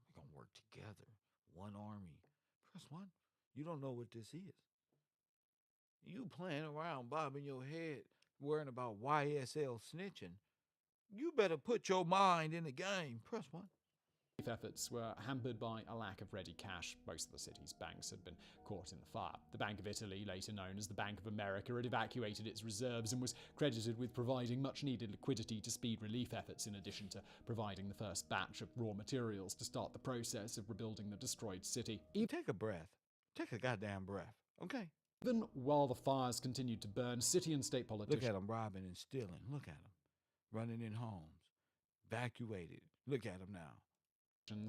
We're going to work together. One army. Press 1. You don't know what this is. You playing around, bobbing your head, worrying about YSL snitching. You better put your mind in the game. Press 1. Relief efforts were hampered by a lack of ready cash. Most of the city's banks had been caught in the fire. The Bank of Italy, later known as the Bank of America, had evacuated its reserves and was credited with providing much-needed liquidity to speed relief efforts, in addition to providing the first batch of raw materials to start the process of rebuilding the destroyed city. Take a breath. Take a goddamn breath, okay? Even while the fires continued to burn, city and state politicians... Look at them robbing and stealing. Look at them. Running in homes. Evacuated. Look at them now.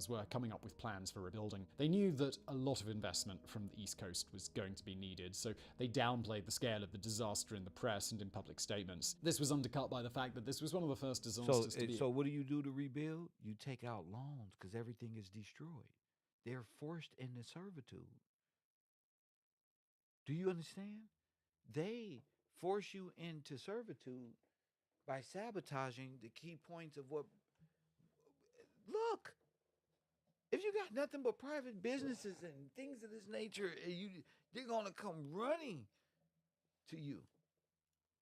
Were coming up with plans for rebuilding. They knew that a lot of investment from the East Coast was going to be needed, so they downplayed the scale of the disaster in the press and in public statements. This was undercut by the fact that this was one of the first disasters to be... So what do you do to rebuild? You take out loans because everything is destroyed. They're forced into servitude. Do you understand? They force you into servitude by sabotaging the key points of what... Look! If you got nothing but private businesses and things of this nature, they're going to come running to you.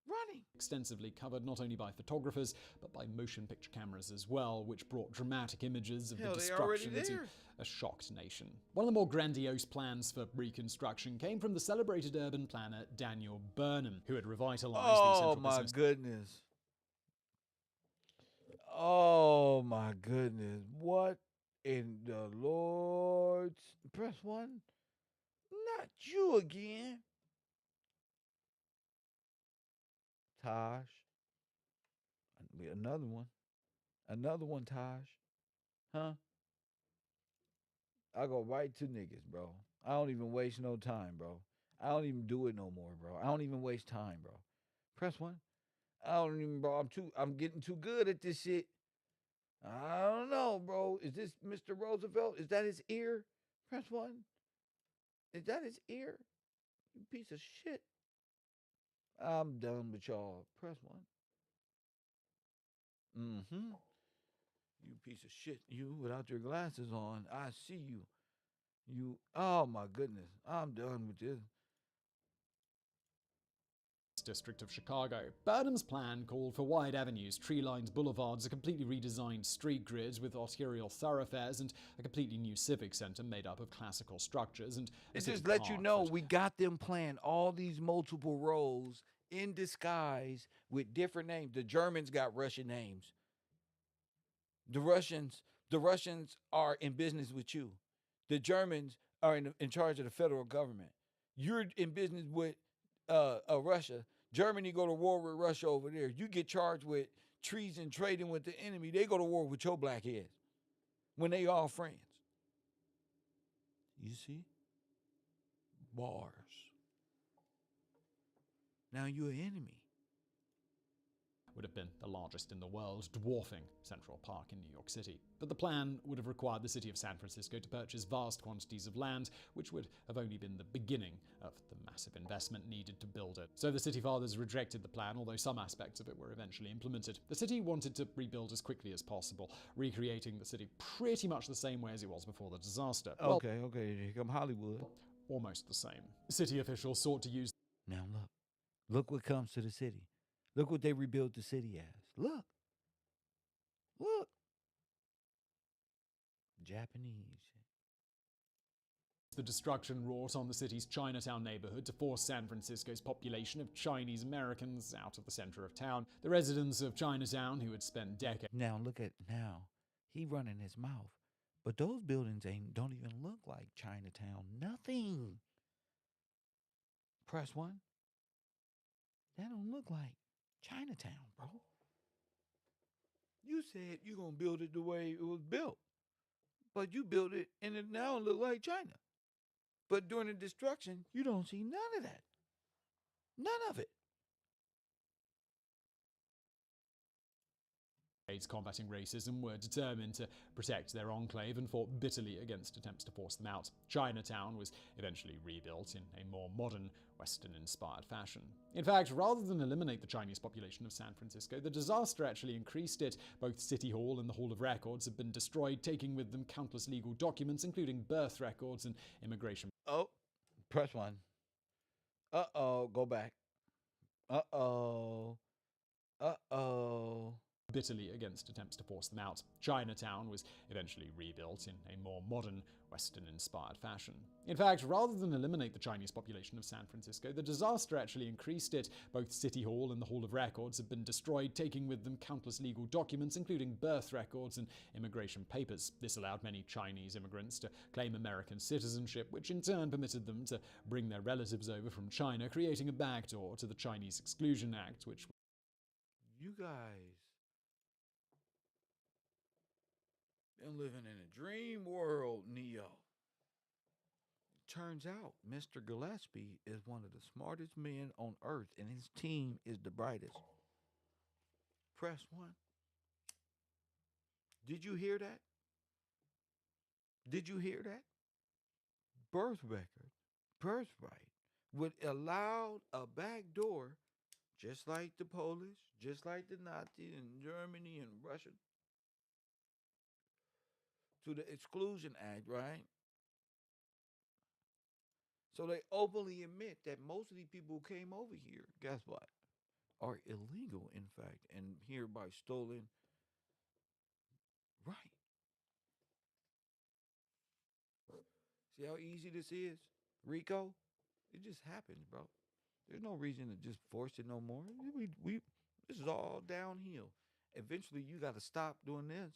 Running. Extensively covered not only by photographers, but by motion picture cameras as well, which brought dramatic images of the destruction to a shocked nation. One of the more grandiose plans for reconstruction came from the celebrated urban planner Daniel Burnham, who had revitalized the central business. Goodness. Oh my goodness. What in the Lord's... Press 1? Not you again. Taj. Another one. Another one, Taj. Huh? I go right to niggas, bro. I don't even waste no time, bro. I don't even do it no more, bro. I don't even waste time, bro. Press 1. I don't even, bro. I'm getting too good at this shit. I don't know, bro. Is this Mr. Roosevelt? Is that his ear? Press 1. Is that his ear? You piece of shit. I'm done with y'all. Press 1. Mm-hmm. You piece of shit. You without your glasses on. I see you. You, oh my goodness. I'm done with this. District of Chicago. Burnham's plan called for wide avenues, tree-lined boulevards, a completely redesigned street grid with arterial thoroughfares, and a completely new civic center made up of classical structures. And it just let you know we got them playing all these multiple roles in disguise with different names. The Germans got Russian names. The Russians are in business with you. The Germans are in charge of the federal government. You're in business with Russia. Germany go to war with Russia over there. You get charged with treason, trading with the enemy. They go to war with your black heads when they all friends. You see? Bars. Now you're an enemy. Would have been the largest in the world, dwarfing Central Park in New York City. But the plan would have required the city of San Francisco to purchase vast quantities of land, which would have only been the beginning of the massive investment needed to build it. So the city fathers rejected the plan, although some aspects of it were eventually implemented. The city wanted to rebuild as quickly as possible, recreating the city pretty much the same way as it was before the disaster. Okay, here come Hollywood. Almost the same. City officials sought to use... Now look what comes to the city. Look what they rebuilt the city as. Look. Japanese. The destruction wrought on the city's Chinatown neighborhood to force San Francisco's population of Chinese Americans out of the center of town. The residents of Chinatown, who had spent decades... Now look at now. He running his mouth. But those buildings don't even look like Chinatown. Nothing. Press 1. That don't look like Chinatown, bro. You said you're going to build it the way it was built. But you built it and it now look like China. But during the destruction, you don't see none of that. None of it. Combating racism were determined to protect their enclave and fought bitterly against attempts to force them out. Chinatown was eventually rebuilt in a more modern, Western-inspired fashion. In fact, rather than eliminate the Chinese population of San Francisco, the disaster actually increased it. Both City Hall and the Hall of Records have been destroyed, taking with them countless legal documents, including birth records and immigration. Oh, press 1. Uh-oh, go back. Uh-oh. Bitterly against attempts to force them out. Chinatown was eventually rebuilt in a more modern, Western-inspired fashion. In fact, rather than eliminate the Chinese population of San Francisco, the disaster actually increased it. Both City Hall and the Hall of Records have been destroyed, taking with them countless legal documents, including birth records and immigration papers. This allowed many Chinese immigrants to claim American citizenship, which in turn permitted them to bring their relatives over from China, creating a backdoor to the Chinese Exclusion Act, which... You guys been living in a dream world, Neo. Turns out Mr. Gillespie is one of the smartest men on earth, and his team is the brightest. Press 1. Did you hear that? Did you hear that? Birth record, birthright, would allow a back door, just like the Polish, just like the Nazis in Germany and Russia, to the Exclusion Act, right? So they openly admit that most of these people who came over here, guess what, are illegal, in fact, and hereby stolen. Right. See how easy this is, Rico? It just happens, bro. There's no reason to just force it no more. This is all downhill. Eventually, you got to stop doing this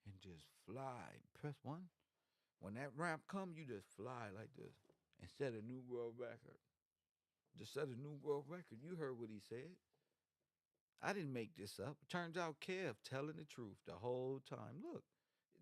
and just fly. Press 1. When that ramp comes, you just fly like this and set a new world record. Just set a new world record. You heard what he said. I didn't make this up. Turns out Kev telling the truth the whole time. Look,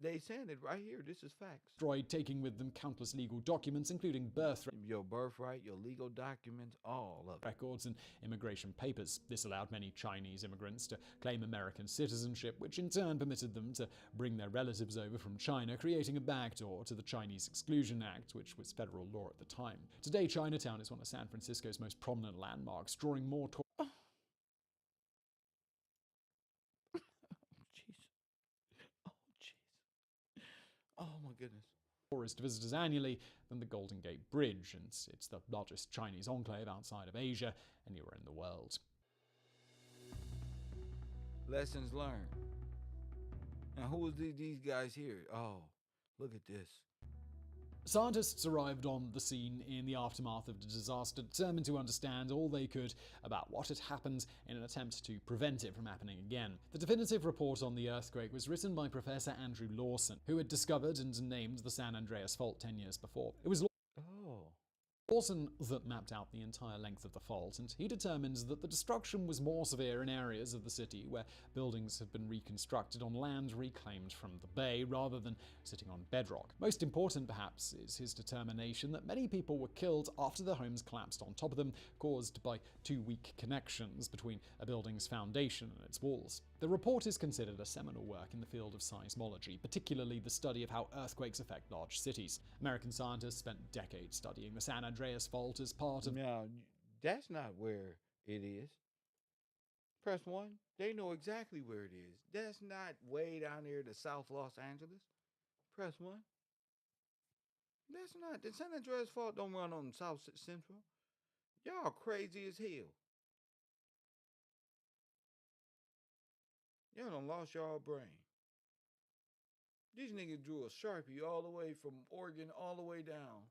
they saying it right here. This is facts. Destroyed, taking with them countless legal documents, including birth Your birthright, your legal documents, all of it. records and immigration papers. This allowed many Chinese immigrants to claim American citizenship, which in turn permitted them to bring their relatives over from China, creating a backdoor to the Chinese Exclusion Act, which was federal law at the time. Today, Chinatown is one of San Francisco's most prominent landmarks, drawing more Oh my goodness. tourist visitors annually than the Golden Gate Bridge, and it's the largest Chinese enclave outside of Asia anywhere in the world. Lessons learned. Now, who is these guys here? Oh, look at this. Scientists arrived on the scene in the aftermath of the disaster, determined to understand all they could about what had happened in an attempt to prevent it from happening again. The definitive report on the earthquake was written by Professor Andrew Lawson, who had discovered and named the San Andreas Fault 10 years before. It was Lawson that mapped out the entire length of the fault, and he determined that the destruction was more severe in areas of the city where buildings had been reconstructed on land reclaimed from the bay rather than sitting on bedrock. Most important, perhaps, is his determination that many people were killed after their homes collapsed on top of them, caused by too weak connections between a building's foundation and its walls. The report is considered a seminal work in the field of seismology, particularly the study of how earthquakes affect large cities. American scientists spent decades studying the San Andreas Fault as part of... Now, that's not where it is. Press 1. They know exactly where it is. That's not way down there to South Los Angeles. Press 1. That's not. The San Andreas Fault don't run on South Central. Y'all crazy as hell. Y'all done lost y'all brain. These niggas drew a Sharpie all the way from Oregon all the way down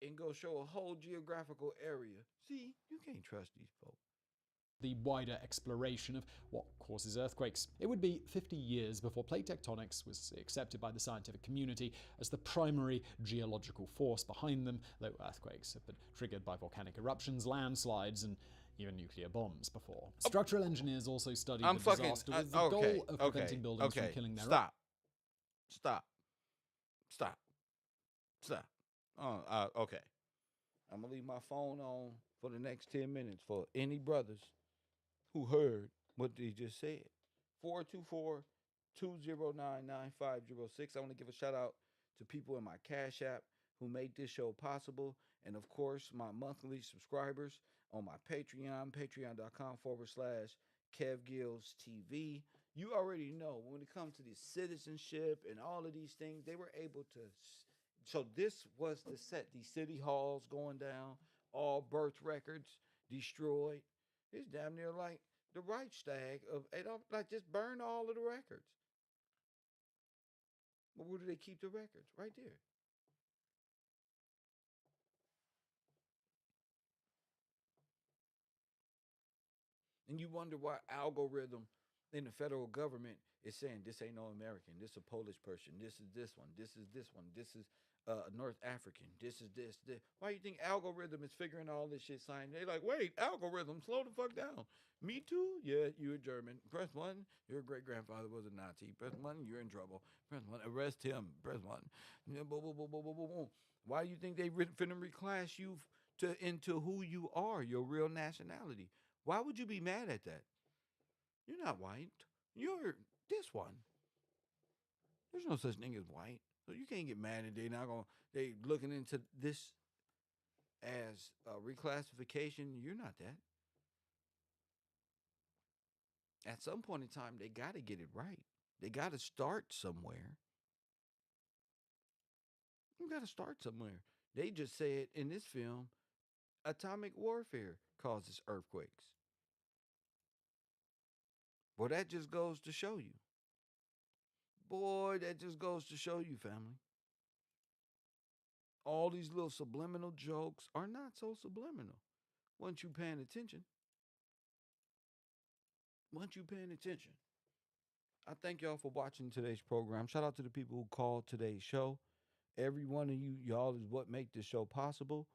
and go show a whole geographical area. See, you can't trust these folks. The wider exploration of what causes earthquakes. It would be 50 years before plate tectonics was accepted by the scientific community as the primary geological force behind them, though earthquakes have been triggered by volcanic eruptions, landslides, and even nuclear bombs before. Structural engineers also studied the disaster with the goal of preventing buildings from killing their own. Stop. Okay. I'm going to leave my phone on for the next 10 minutes for any brothers who heard what they just said. 424-209-9506. I want to give a shout out to people in my Cash App who made this show possible. And of course, my monthly subscribers on my Patreon, patreon.com/KevGillsTV. You already know when it comes to this citizenship and all of these things, they were able to. So this was the set. These city halls going down, all birth records destroyed. It's damn near like the Reichstag of Adolf. Like just burn all of the records. But where do they keep the records? Right there. And you wonder why algorithm in the federal government is saying this ain't no American, this a Polish person, this is this one, this is this one, this is North African, this is this. Why you think algorithm is figuring all this shit sign? They like, wait, algorithm, slow the fuck down. Me too? Yeah, you're German. Press 1, your great grandfather was a Nazi. Press 1, you're in trouble. Press 1, arrest him. Press 1. Boom, boom, boom, boom, boom, boom, boom. Why you think they finna reclass you into who you are, your real nationality? Why would you be mad at that? You're not white. You're this one. There's no such thing as white. So you can't get mad at they looking into this as reclassification. You're not that. At some point in time, they got to get it right. They got to start somewhere. You got to start somewhere. They just said in this film, atomic warfare causes earthquakes. Well, that just goes to show you. Boy, that just goes to show you, family. All these little subliminal jokes are not so subliminal once you paying attention. Once you paying attention. I thank y'all for watching today's program. Shout out to the people who called today's show. Every one of y'all is what make this show possible.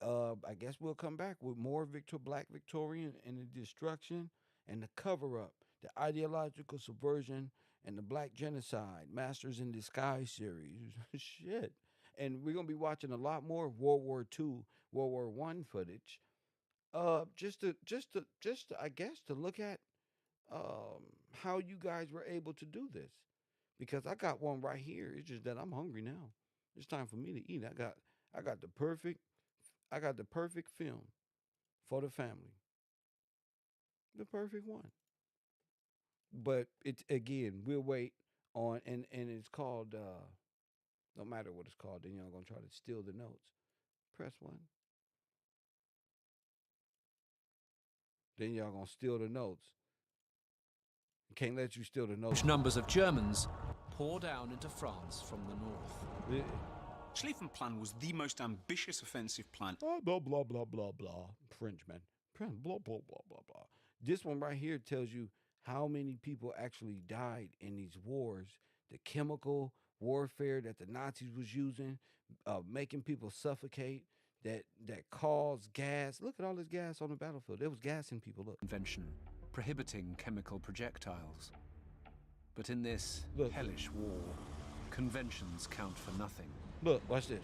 I guess we'll come back with more Black Victorian and the destruction and the cover-up the ideological subversion, and the Black Genocide, Masters in Disguise series. Shit. And we're gonna be watching a lot more World War II, World War One footage. Just to, I guess, to look at how you guys were able to do this. Because I got one right here. It's just that I'm hungry now. It's time for me to eat. I got the perfect film for the family. The perfect one. But it's again, we'll wait on and it's called no matter what it's called, then y'all gonna try to steal the notes. Press one. Then y'all gonna steal the notes. Can't let you steal the notes. Numbers of Germans pour down into France from the north. Schlieffen Plan was the most ambitious offensive plan. Blah blah blah blah blah. Frenchman. Blah blah blah blah blah. This one right here tells you how many people actually died in these wars. The chemical warfare that the Nazis was using, making people suffocate, that caused gas. Look at all this gas on the battlefield. There was gas in people. Look. Convention prohibiting chemical projectiles. But in this hellish war, conventions count for nothing. Look, watch this.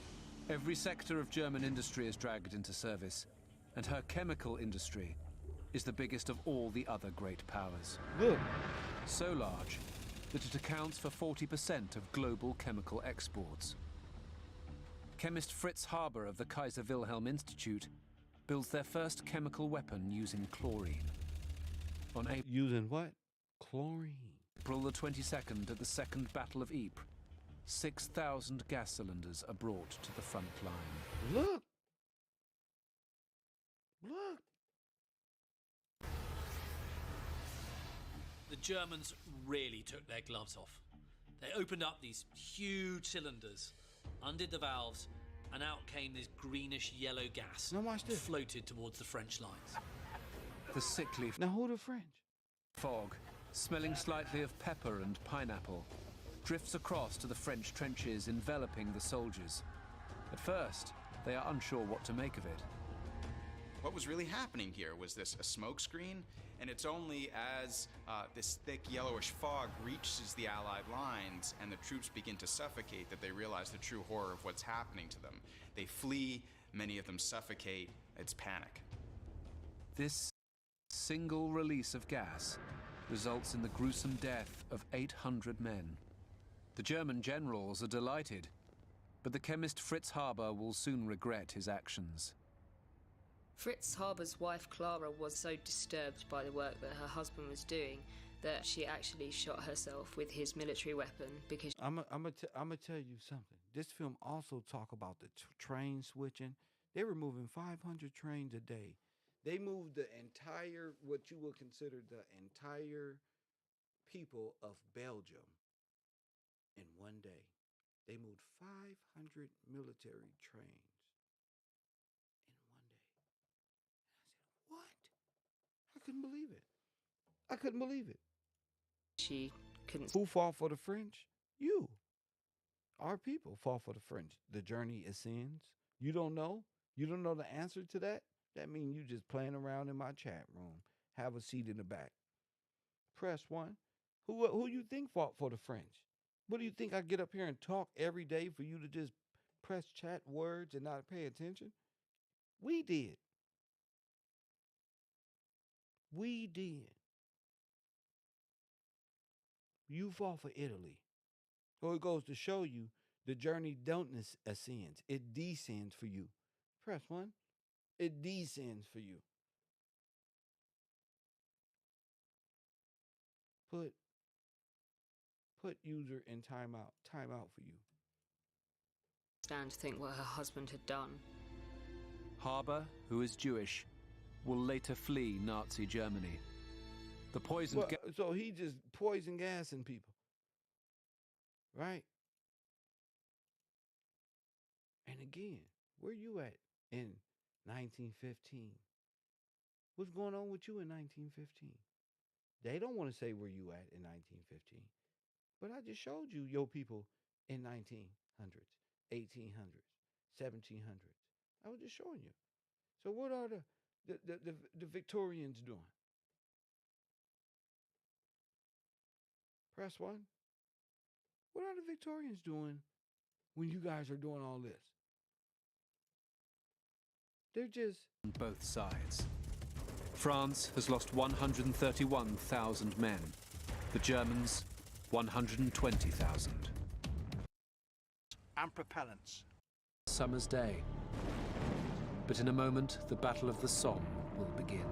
Every sector of German industry is dragged into service, and her chemical industry is the biggest of all the other great powers. Look. So large that it accounts for 40% of global chemical exports. Chemist Fritz Haber of the Kaiser Wilhelm Institute builds their first chemical weapon using chlorine. On using what? Chlorine. April the 22nd, at the Second Battle of Ypres, 6,000 gas cylinders are brought to the front line. Look. Look. The Germans really took their gloves off. They opened up these huge cylinders, undid the valves, and out came this greenish-yellow gas. Now watch this. Floated towards the French lines. The sickly now who the French? Fog, smelling slightly of pepper and pineapple, drifts across to the French trenches, enveloping the soldiers. At first, they are unsure what to make of it. What was really happening here? Was this a smokescreen? And it's only as this thick yellowish fog reaches the Allied lines and the troops begin to suffocate that they realize the true horror of what's happening to them. They flee, many of them suffocate. It's panic. This single release of gas results in the gruesome death of 800 men. The German generals are delighted, but the chemist Fritz Haber will soon regret his actions. Fritz Haber's wife Clara was so disturbed by the work that her husband was doing that she actually shot herself with his military weapon because I'm gonna tell you something. This film also talk about the train switching. They were moving 500 trains a day. They moved the entire, what you would consider the entire people of Belgium in one day. They moved 500 military trains in one day. And I said, what? I couldn't believe it. I couldn't believe it. She couldn't. Who fought for the French? You. Our people fought for the French. The journey ascends. You don't know? You don't know the answer to that? That means you just playing around in my chat room. Have a seat in the back. Press one. Who you think fought for the French? What do you think I get up here and talk every day for you to just press chat words and not pay attention? We did. We did. You fought for Italy. So it goes to show you the journey don't ascends. It descends for you. Press one. It descends for you. Put user in timeout. Timeout for you. Stand to think what her husband had done. Haber, who is Jewish, will later flee Nazi Germany. The poisoned gas. So he just poison gassing people. Right? And again, where you at in 1915? What's going on with you in 1915? They don't want to say where you at in 1915. But I just showed you your people in 1900s, 1800s, 1700s. I was just showing you. So what are the Victorians doing? Press 1. What are the Victorians doing when you guys are doing all this? They're just... On both sides. France has lost 131,000 men. The Germans, 120,000. And propellants. Summer's day. But in a moment, the Battle of the Somme will begin.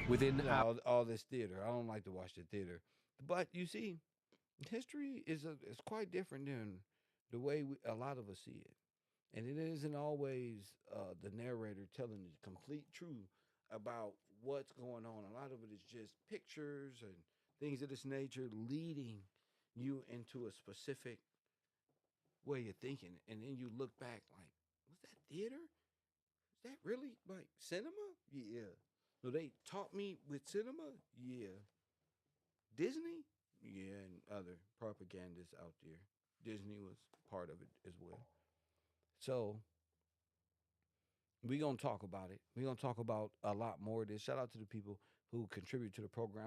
Within all this theater. I don't like to watch the theater. But you see, history is quite different than the way a lot of us see it. And it isn't always the narrator telling the complete truth about what's going on. A lot of it is just pictures and things of this nature leading you into a specific way of thinking. And then you look back like, was that theater? Is that really like cinema? Yeah. So they taught me with cinema? Yeah. Disney? Yeah, and other propagandists out there. Disney was part of it as well. So we're going to talk about it. We're going to talk about a lot more of this. Shout out to the people who contribute to the program.